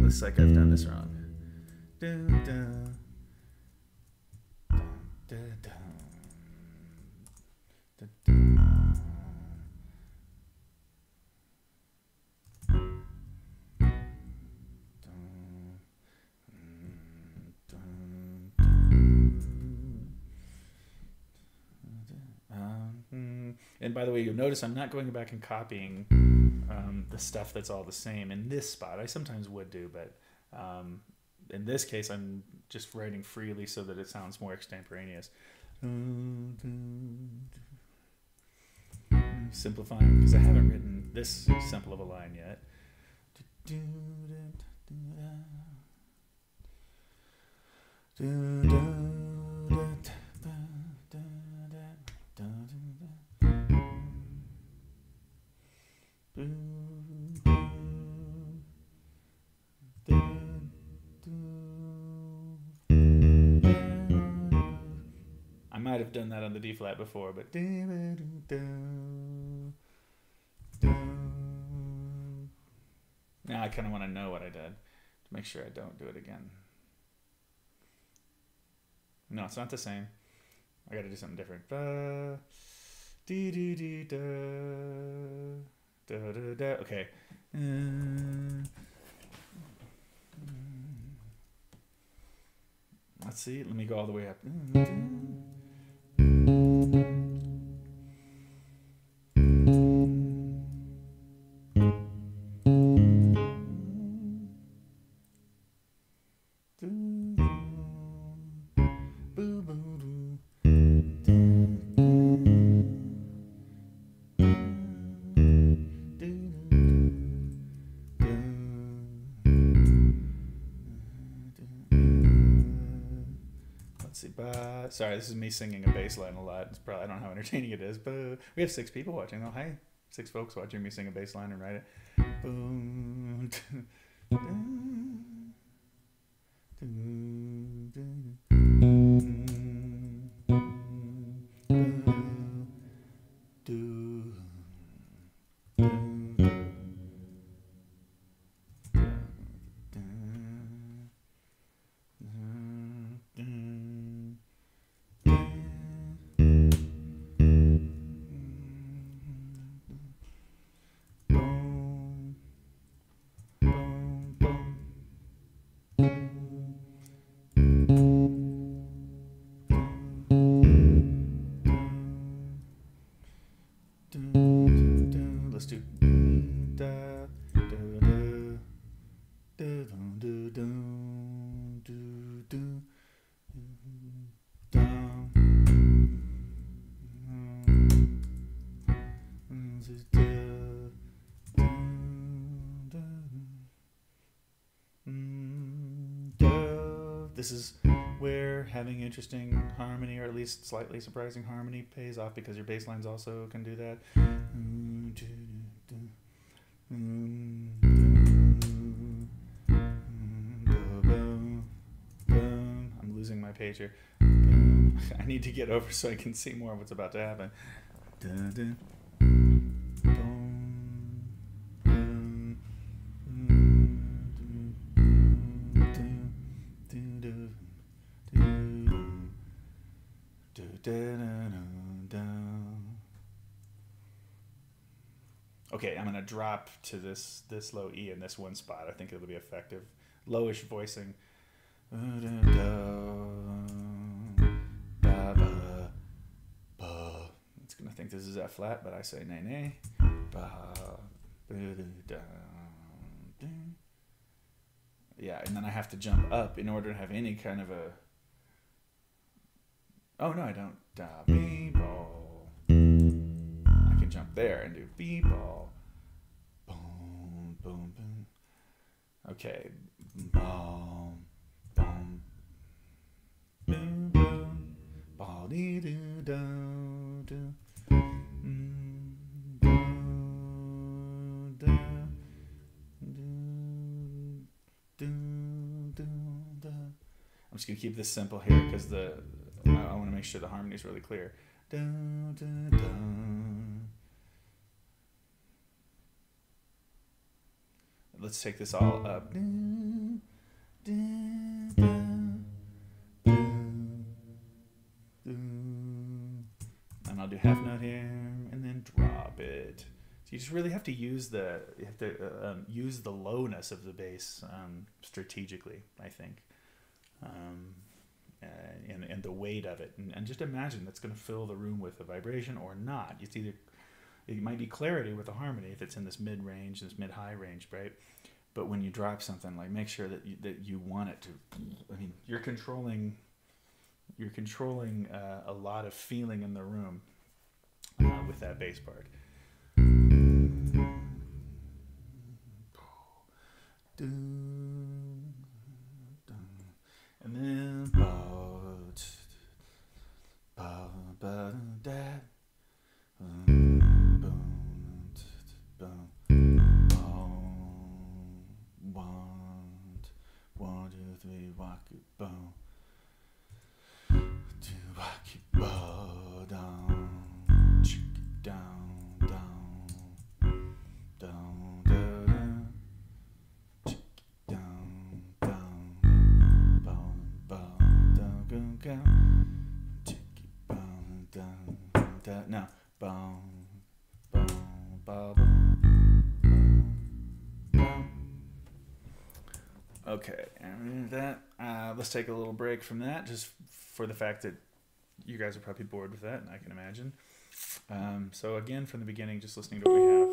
Looks like I've done this wrong. And by the way, you'll notice I'm not going back and copying the stuff that's all the same in this spot. I sometimes would do, but in this case, I'm just writing freely so that it sounds more extemporaneous. Simplifying, because I haven't written this simple of a line yet. I might have done that on the D flat before, but now I kind of want to know what I did to make sure I don't do it again. No, it's not the same. I got to do something different. Okay. Let's see. Let me go all the way up. Sorry, this is me singing a bass line a lot. It's probably, I don't know how entertaining it is, but we have 6 people watching. Oh, hi. 6 folks watching me sing a bass line and write it. Let's do This is where having interesting harmony, or at least slightly surprising harmony, pays off, because your bass lines also can do that. I'm losing my page here. I need to get over so I can see more of what's about to happen. Okay, I'm gonna drop to this low E in this one spot. I think it'll be effective. Lowish voicing. It's gonna think this is F flat, but I say nay nay. Yeah, and then I have to jump up in order to have any kind of a. Oh no, I don't. B-ball. I can jump there and do B-ball. Boom, boom, boom. Okay. Boom, boom, boom, boom. Ball dee doo doo doo. I'm just gonna keep this simple here because I want to make sure the harmony is really clear. Let's take this all up. And I'll do half note here and then drop it. So you just really have to use the use the lowness of the bass strategically, I think. And the weight of it, and just imagine that's going to fill the room with a vibration or not. It's either, it might be clarity with a harmony if it's in this mid range, this mid high range, right? But when you drop something, like make sure that you want it to. I mean, you're controlling a lot of feeling in the room with that bass part. And then one, two, three, walk it, boom. To walk it, bow down, chick it down, down, down, down, chick it down, down, bow, bow, down, go, go, chick it, bow, down, down. Now, bow, bow, bow, bow. Okay, and that let's take a little break from that, just for the fact that you guys are probably bored with that, and I can imagine. So again, from the beginning, just listening to what we have.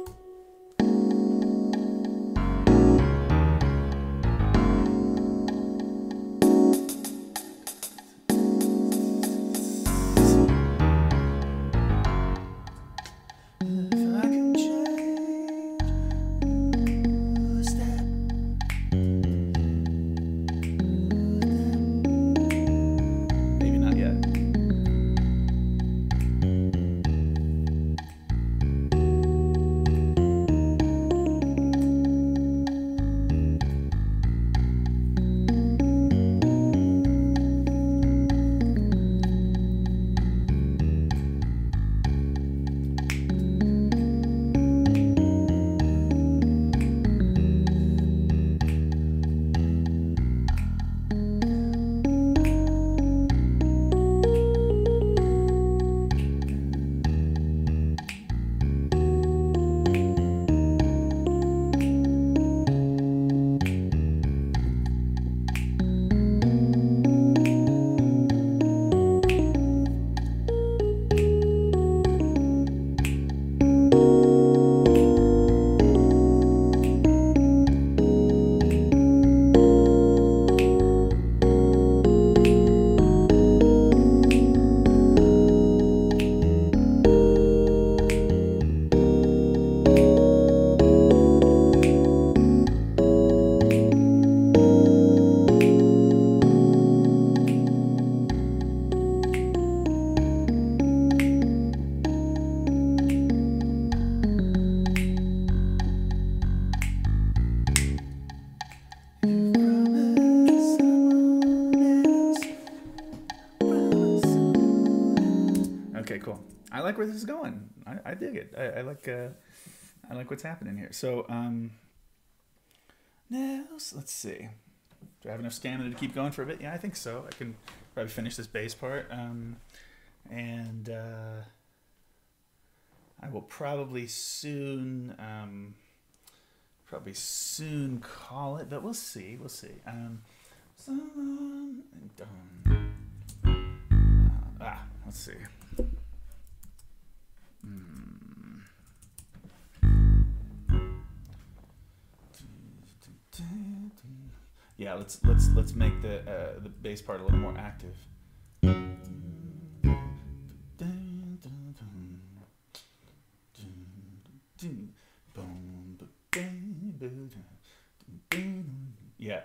Okay, cool. I like where this is going. I dig it. I like what's happening here. So now let's see. Do I have enough stamina to keep going for a bit? Yeah, I think so. I can probably finish this bass part. And I will probably soon call it, but we'll see. We'll see. Let's see. Yeah, let's make the bass part a little more active. Yeah.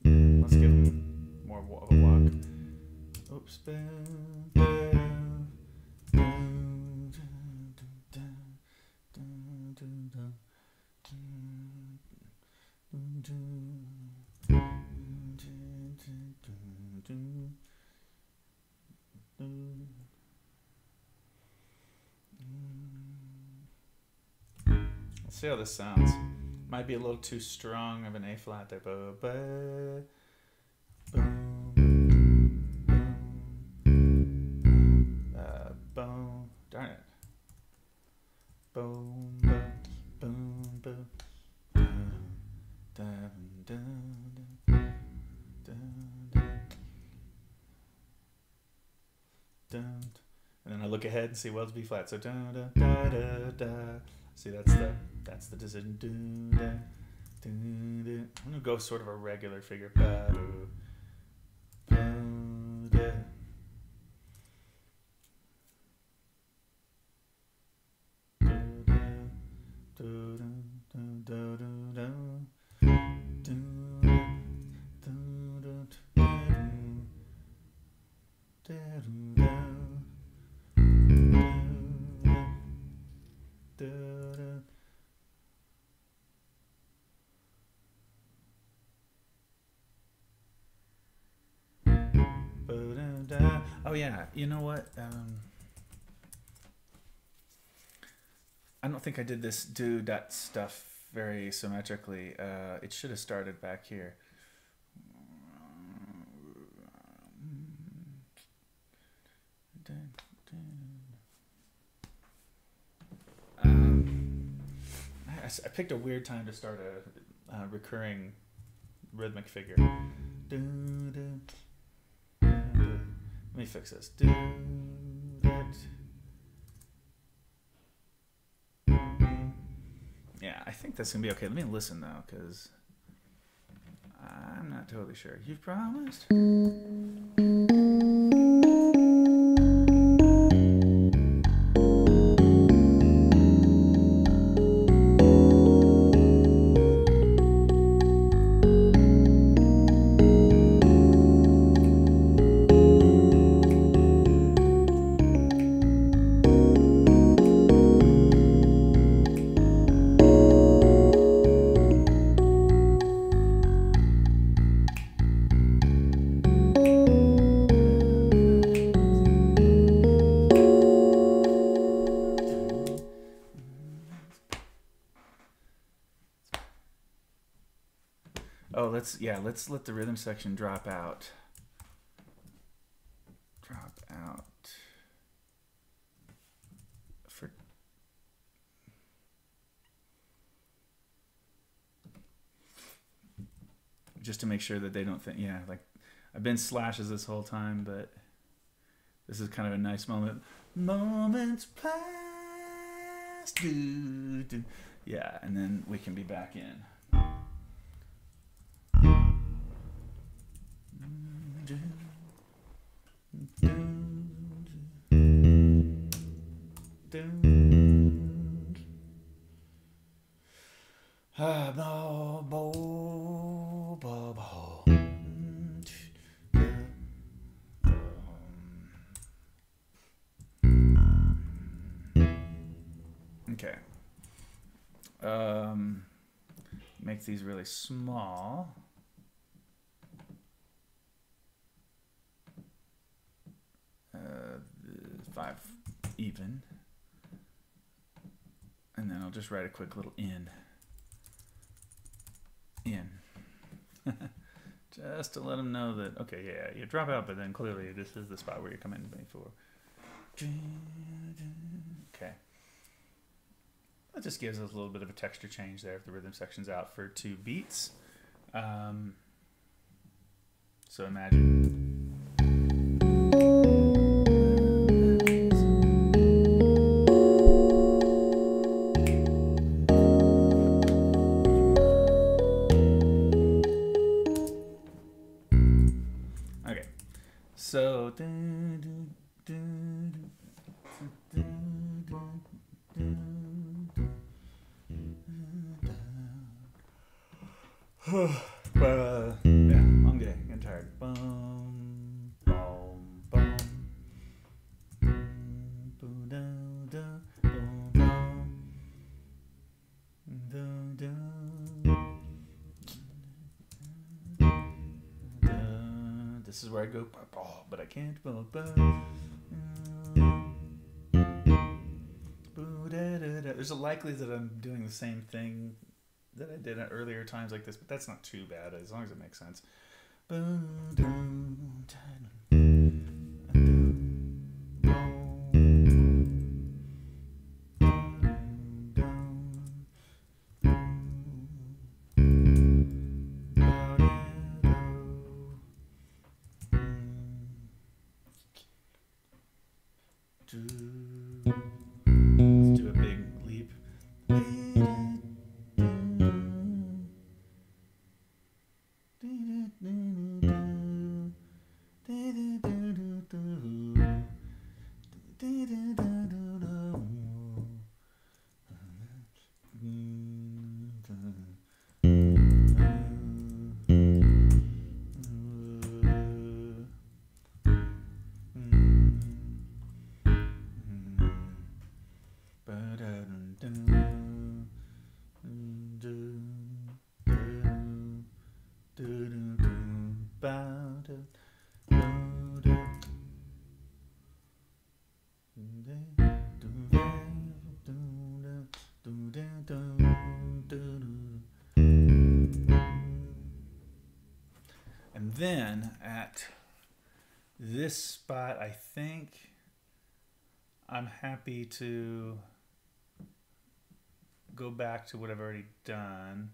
Let's give him more of a walk. Oops. Let's see how this sounds. Might be a little too strong of an A flat there. Darn it. Boom, boom, boom, boom. And then I look ahead and see, well, it's B flat. So da da da da da. See, that's the decision. I'm gonna go sort of a regular figure. Oh yeah, you know what? I don't think I did this that stuff very symmetrically. It should have started back here. I picked a weird time to start a recurring rhythmic figure. Let me fix this. Yeah, I think that's gonna be okay. Let me listen though, because I'm not totally sure. You promised? Oh, let's let the rhythm section drop out. For just to make sure that they don't think, yeah, like I've been slashes this whole time, but this is kind of a nice moment. Moments past, do, do. Yeah, and then we can be back in. Okay. Make these really small. Five even. And then I'll just write a quick little in. Just to let them know that, okay, yeah, you drop out, but then clearly this is the spot where you come in before. Okay. That just gives us a little bit of a texture change there if the rhythm section's out for 2 beats. So imagine. Okay. So. Yeah, I'm getting tired. Boom, boom, boom. Boom, boom, boom, boom, boom. This is where I go, but I can't. There's a likelihood that I'm doing the same thing that I did at earlier times like this, but that's not too bad as long as it makes sense. Let's do a big leap. And then at this spot, I think I'm happy to go back to what I've already done.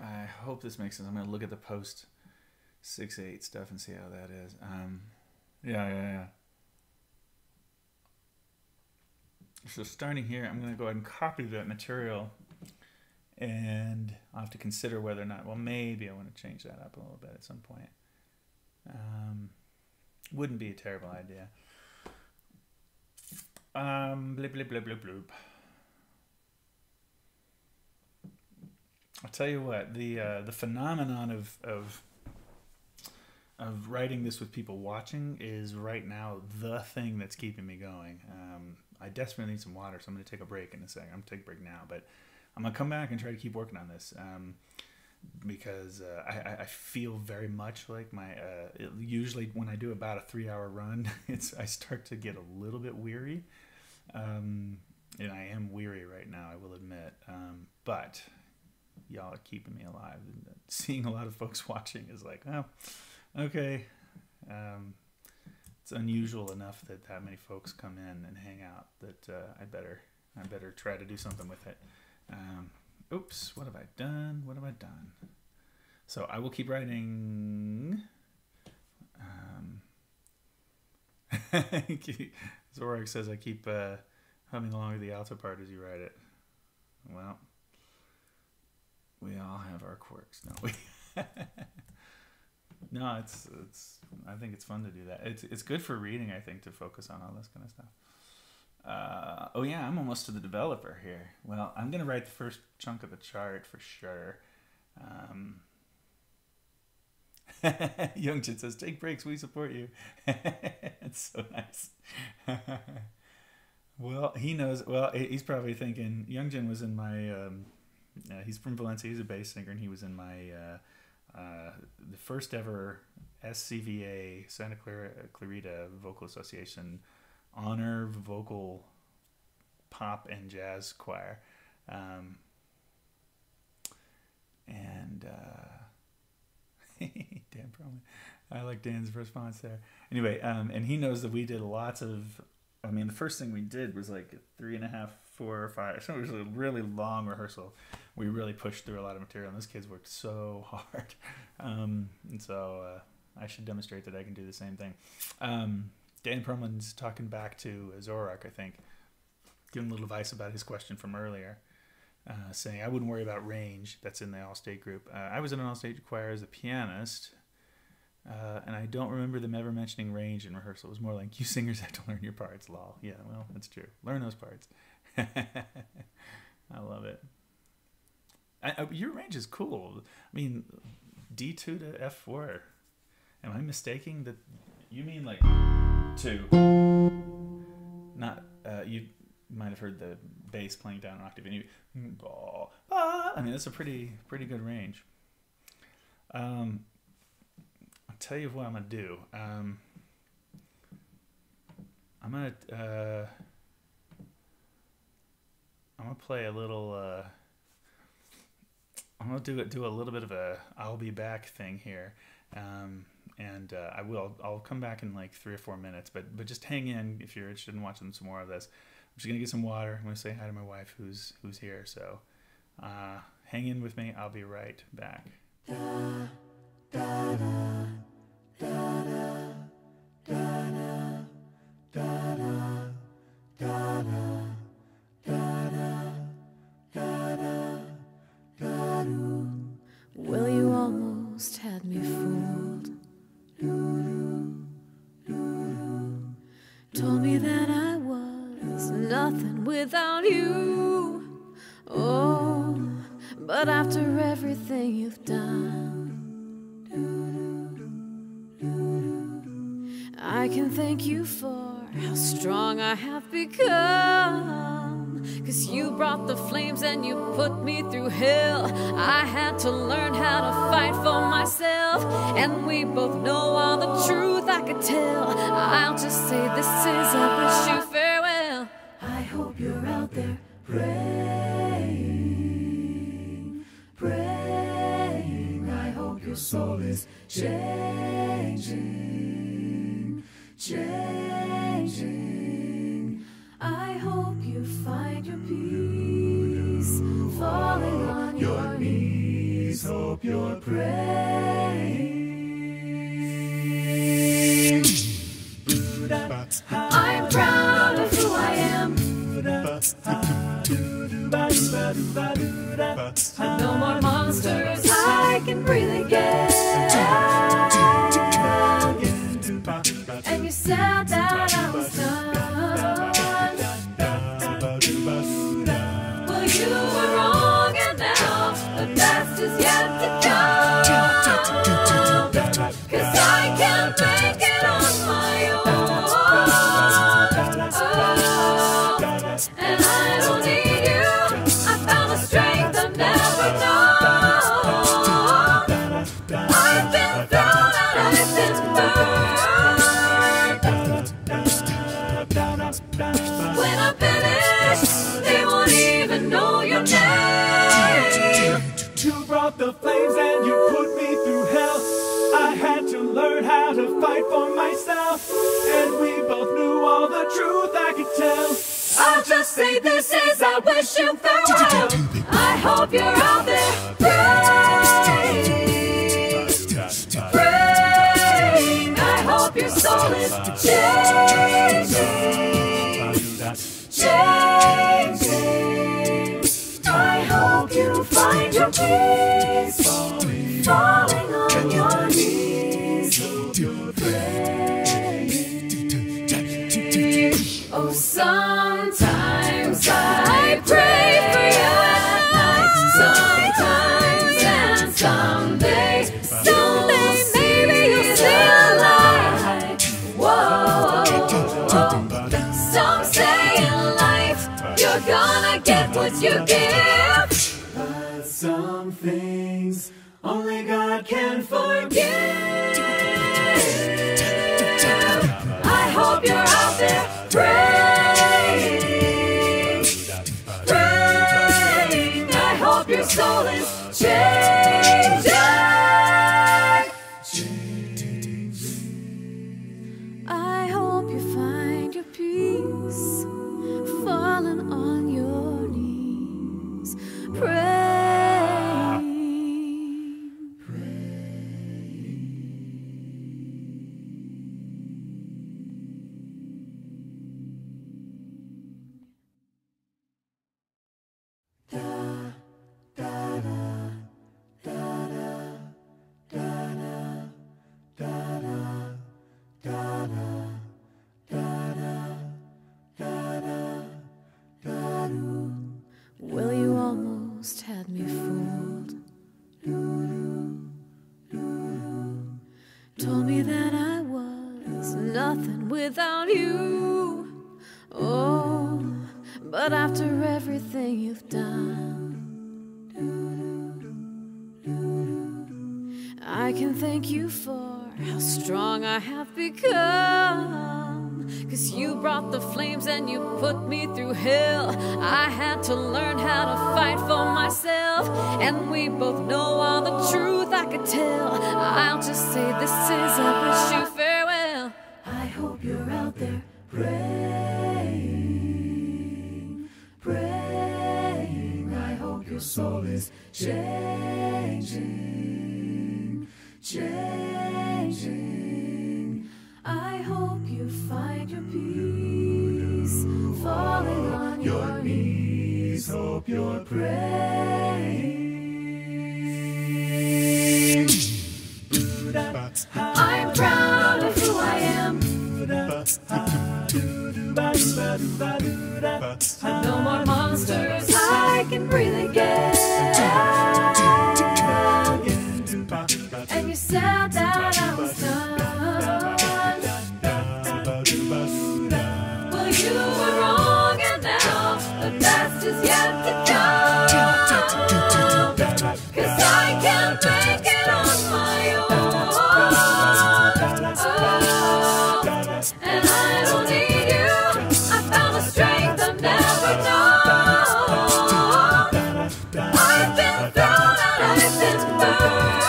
I hope this makes sense. I'm going to look at the post 6/8 stuff and see how that is. Yeah. So starting here, I'm going to go ahead and copy that material, and I'll have to consider whether or not, well, maybe I want to change that up a little bit at some point. Wouldn't be a terrible idea. Bloop, bloop, bloop, bloop, bloop. I'll tell you what, the phenomenon of writing this with people watching is right now the thing that's keeping me going. I desperately need some water, so I'm going to take a break in a second. I'm going to take a break now, but I'm going to come back and try to keep working on this. because I feel very much like usually when I do about a 3-hour run, I start to get a little bit weary, and I am weary right now, I will admit, but y'all are keeping me alive, and seeing a lot of folks watching is like, oh, okay. It's unusual enough that many folks come in and hang out that I better try to do something with it. Oops, what have I done? So I will keep writing. Zorak says I keep humming along with the alto part as you write it. Well, we all have our quirks, don't we? No, it's. I think it's fun to do that. It's good for reading, I think, to focus on all this kind of stuff. Oh yeah, I'm almost to the developer here. Well, I'm gonna write the first chunk of the chart for sure. Youngjin says, "Take breaks, we support you." It's so nice. Well, he knows. Well, he's probably thinking Youngjin was in my. He's from Valencia. He's a bass singer, and he was in my. The first ever SCVA, Santa Clarita Vocal Association honor vocal pop and jazz choir. Dan Perlman. I like Dan's response there. Anyway, and he knows that we did lots of, I mean, the first thing we did was like 3.5, 4 or 5. So it was a really long rehearsal. We really pushed through a lot of material, and those kids worked so hard. And so I should demonstrate that I can do the same thing. Dan Perlman's talking back to Zorak, I think, giving a little advice about his question from earlier, saying, I wouldn't worry about range. That's in the all-state group. I was in an all-state choir as a pianist, and I don't remember them ever mentioning range in rehearsal. It was more like, you singers have to learn your parts, lol. Yeah, well, that's true. Learn those parts. I love it. Your range is cool. I mean, D2 to F4. Am I mistaking that you mean like 2? Not, you might have heard the bass playing down an octave, and you, I mean, that's a pretty good range. I'll tell you what I'm gonna do. I'm gonna play a little. I'm gonna do a little bit of a I'll be back thing here, and I'll come back in like 3 or 4 minutes. But just hang in if you're interested in watching some more of this. I'm just gonna get some water. I'm gonna say hi to my wife who's here. So hang in with me. I'll be right back. Da, da, da, da, da, da, da, da, da, da. Well, you almost had me fooled. Told me that I was nothing without you. Oh, but after everything you've done, I can thank you for how strong I have become. 'Cause you brought the flames and you put me through hell. I had to learn how to fight for myself, and we both know all the truth I could tell. I'll just say this is I wish you farewell. I hope you're out there praying, praying. I hope your soul is changing, changing. I hope you find your peace, falling on your knees. Hope you're praying. I'm proud of who I am. No more monsters I can breathe again. And you said that I was done. Well, you were wrong, and now the best is yet to come. 'Cause I can't make it on my own. And I don't need you. I found a strength I've never known. brought the flames and you put me through hell. I had to learn how to fight for myself, and we both knew all the truth I could tell. I'll just say this is I wish you farewell. I hope you're out there praying, praying. I hope your soul is changing. I hope you find your peace, falling on your knees, praying. Oh, sometimes I pray for you at night. Sometimes and someday, maybe you'll still alive. Whoa. Some say in life you're gonna get what you give, but some things only God can forgive. I hope you're out there praying, praying. I hope your soul is changing. I hope you find your peace, falling on your knees, praying. Well, you almost had me fooled. Told me that I was nothing without you. Oh, but after everything you've done, I can thank you for how strong I have become. 'Cause you brought the flames and you put me through hell. I had to learn how to fight for myself, and we both know all the truth I could tell. I'll just say this is I wish you farewell. I hope you're out there praying, praying. I hope your soul is changing, changing. I hope you find your peace, falling on your knees. Hope you're praying. I'm proud of who I am. No more monsters I can breathe again. And you said that I was done. Well, you were wrong, and now the best is yet to come. 'Cause I can't make it on my own. And I don't need you. I found a strength I've never known. I've been thrown and I've been burned.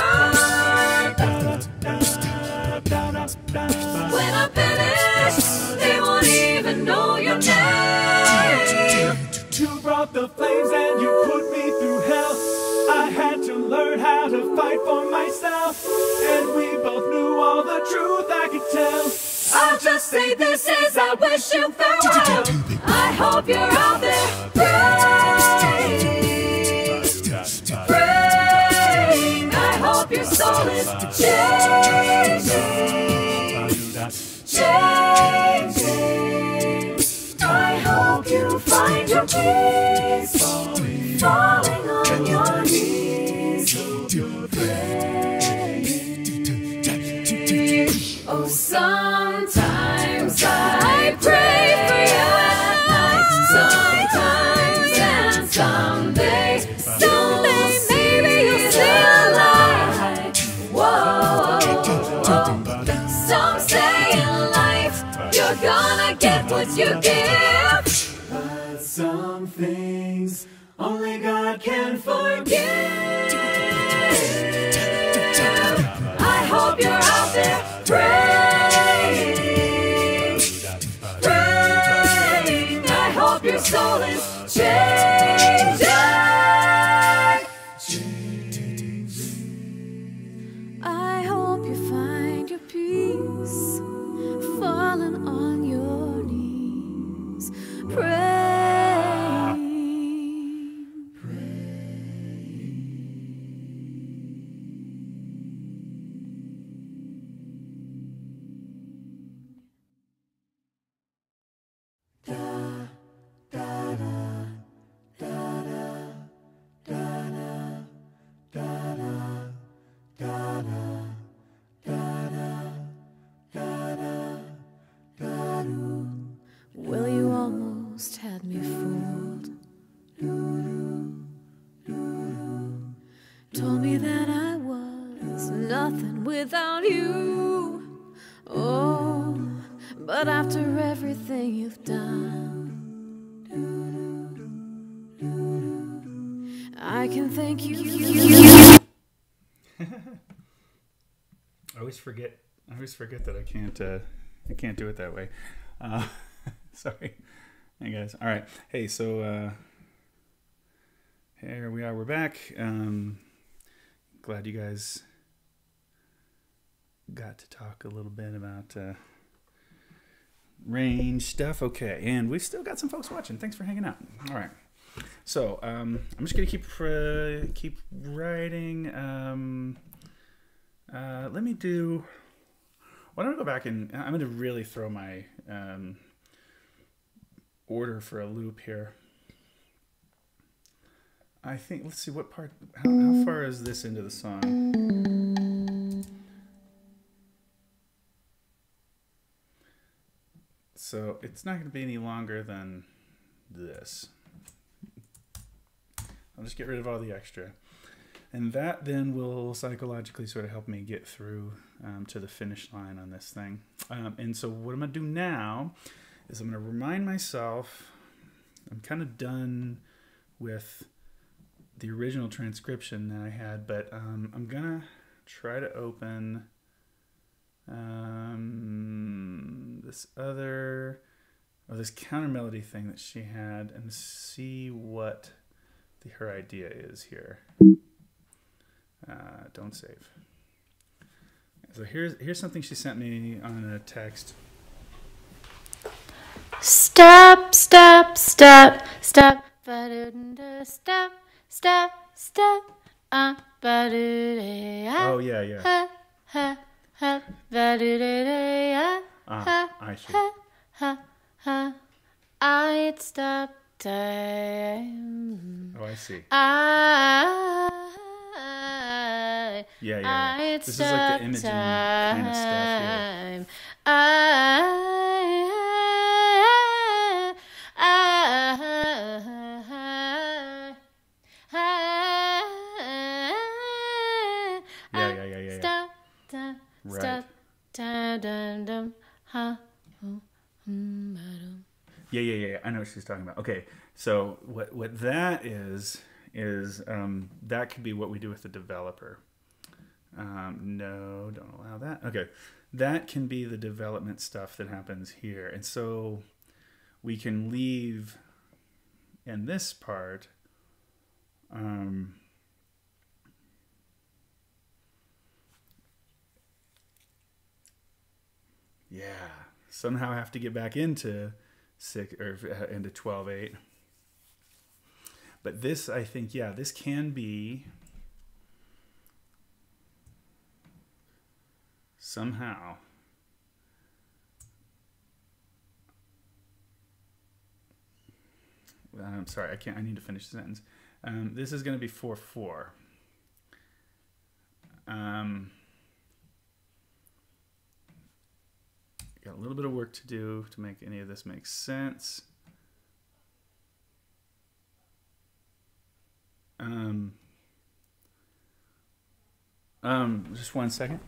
When I'm finished, they won't even know your name. You brought the flames and you put me through hell. I had to learn how to fight for myself, and we both knew all the truth I could tell. I'll just say this is I wish you farewell. I hope you're out there praying, praying. I hope your soul is changing, changing. I hope you find your peace, falling on your knees, praying. Oh, sometimes I pray for you at night. Sometimes and someday, maybe you'll still alive. Whoa. Some say in life you're gonna get what you give, but some things only God can forgive. told me that I was nothing without you. Oh, but after everything you've done, I can thank you. I always forget that I can't do it that way. Sorry. Hey guys. All right. Hey, so here we are. We're back. Glad you guys got to talk a little bit about range stuff. Okay, and we've still got some folks watching. Thanks for hanging out. All right. So I'm just gonna keep writing. Let me do. Why don't I go back and I'm gonna really throw my order for a loop here. I think, let's see what part, how far is this into the song? So it's not going to be any longer than this. I'll just get rid of all the extra. And that then will psychologically sort of help me get through to the finish line on this thing. And so what I'm going to do now is I'm going to remind myself, I'm kind of done with the original transcription that I had, but I'm going to try to open this other, this counter melody thing that she had and see what her idea is here. Don't save. So here's something she sent me on a text. Step, step, step, step, step, step, step, Oh yeah. I see. I'd stop time. Oh, I see. Yeah. This is like the Imogen kind of stuff. Yeah. Stop. Right. Yeah. I know what she's talking about. Okay, so what that is that could be what we do with the developer. No, don't allow that. Okay, that can be the development stuff that happens here, and so we can leave in this part. Yeah, somehow I have to get back into 6 or into 12/8. But this, I think, yeah, this can be somehow I'm sorry, I need to finish the sentence. This is going to be 4/4. Got a little bit of work to do to make any of this make sense. Just 1 second.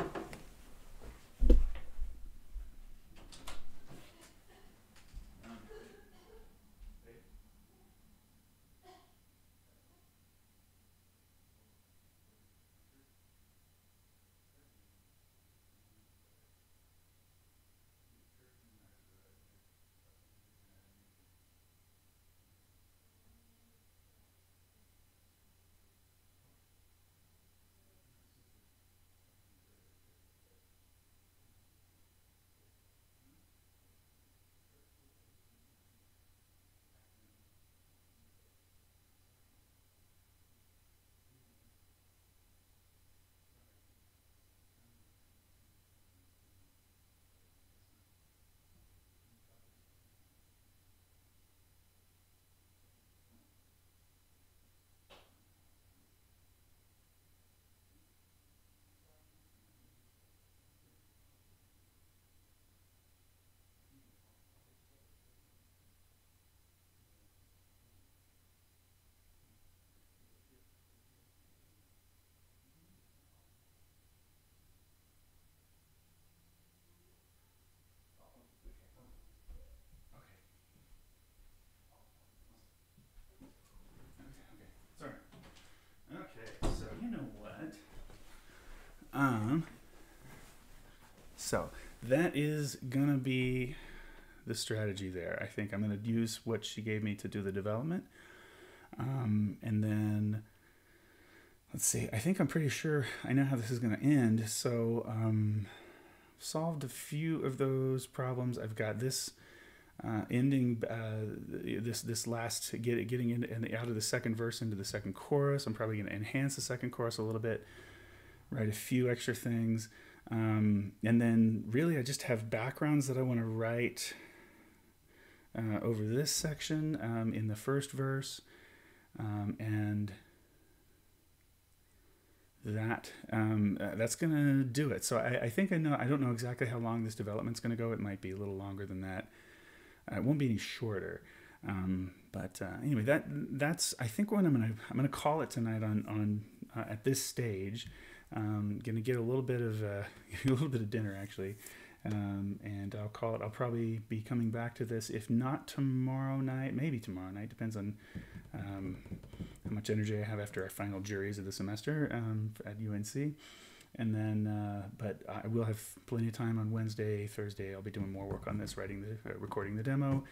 So that is going to be the strategy there. I think I'm going to use what she gave me to do the development. And then, let's see, I think I'm pretty sure I know how this is going to end. So solved a few of those problems. I've got this ending, this last, getting in out of the second verse into the second chorus. I'm probably going to enhance the second chorus a little bit, write a few extra things. And then really I just have backgrounds that I want to write over this section in the first verse. And that's going to do it. So I think I know, I don't know exactly how long this development's going to go. It might be a little longer than that. It won't be any shorter. But anyway, that's I think what I'm gonna call it tonight on at this stage. Gonna get a little bit of dinner actually, and I'll call it. I'll probably be coming back to this, if not tomorrow night, maybe tomorrow night. Depends on how much energy I have after our final juries of the semester at UNC. And then, but I will have plenty of time on Wednesday, Thursday. I'll be doing more work on this, recording the demo,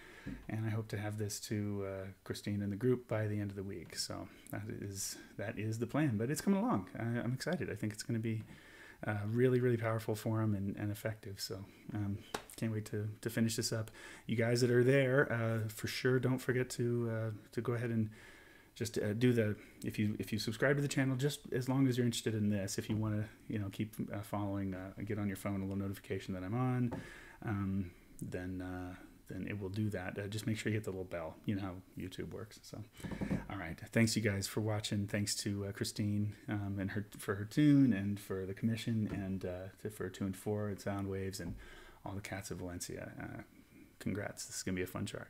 and I hope to have this to Christine and the group by the end of the week. So that is the plan. But it's coming along. I'm excited. I think it's going to be really, really powerful for them and effective. So can't wait to finish this up. You guys that are there, for sure, don't forget to go ahead and just do the, if you subscribe to the channel, just as long as you're interested in this. If you want to, keep following, get on your phone a little notification that I'm on, then it will do that. Just make sure you hit the little bell. You know how YouTube works. So, all right. Thanks you guys for watching. Thanks to Christine and for her tune, and for the commission, and for Tune 4 and Sound Waves and all the cats of Valencia. Congrats. This is gonna be a fun chart.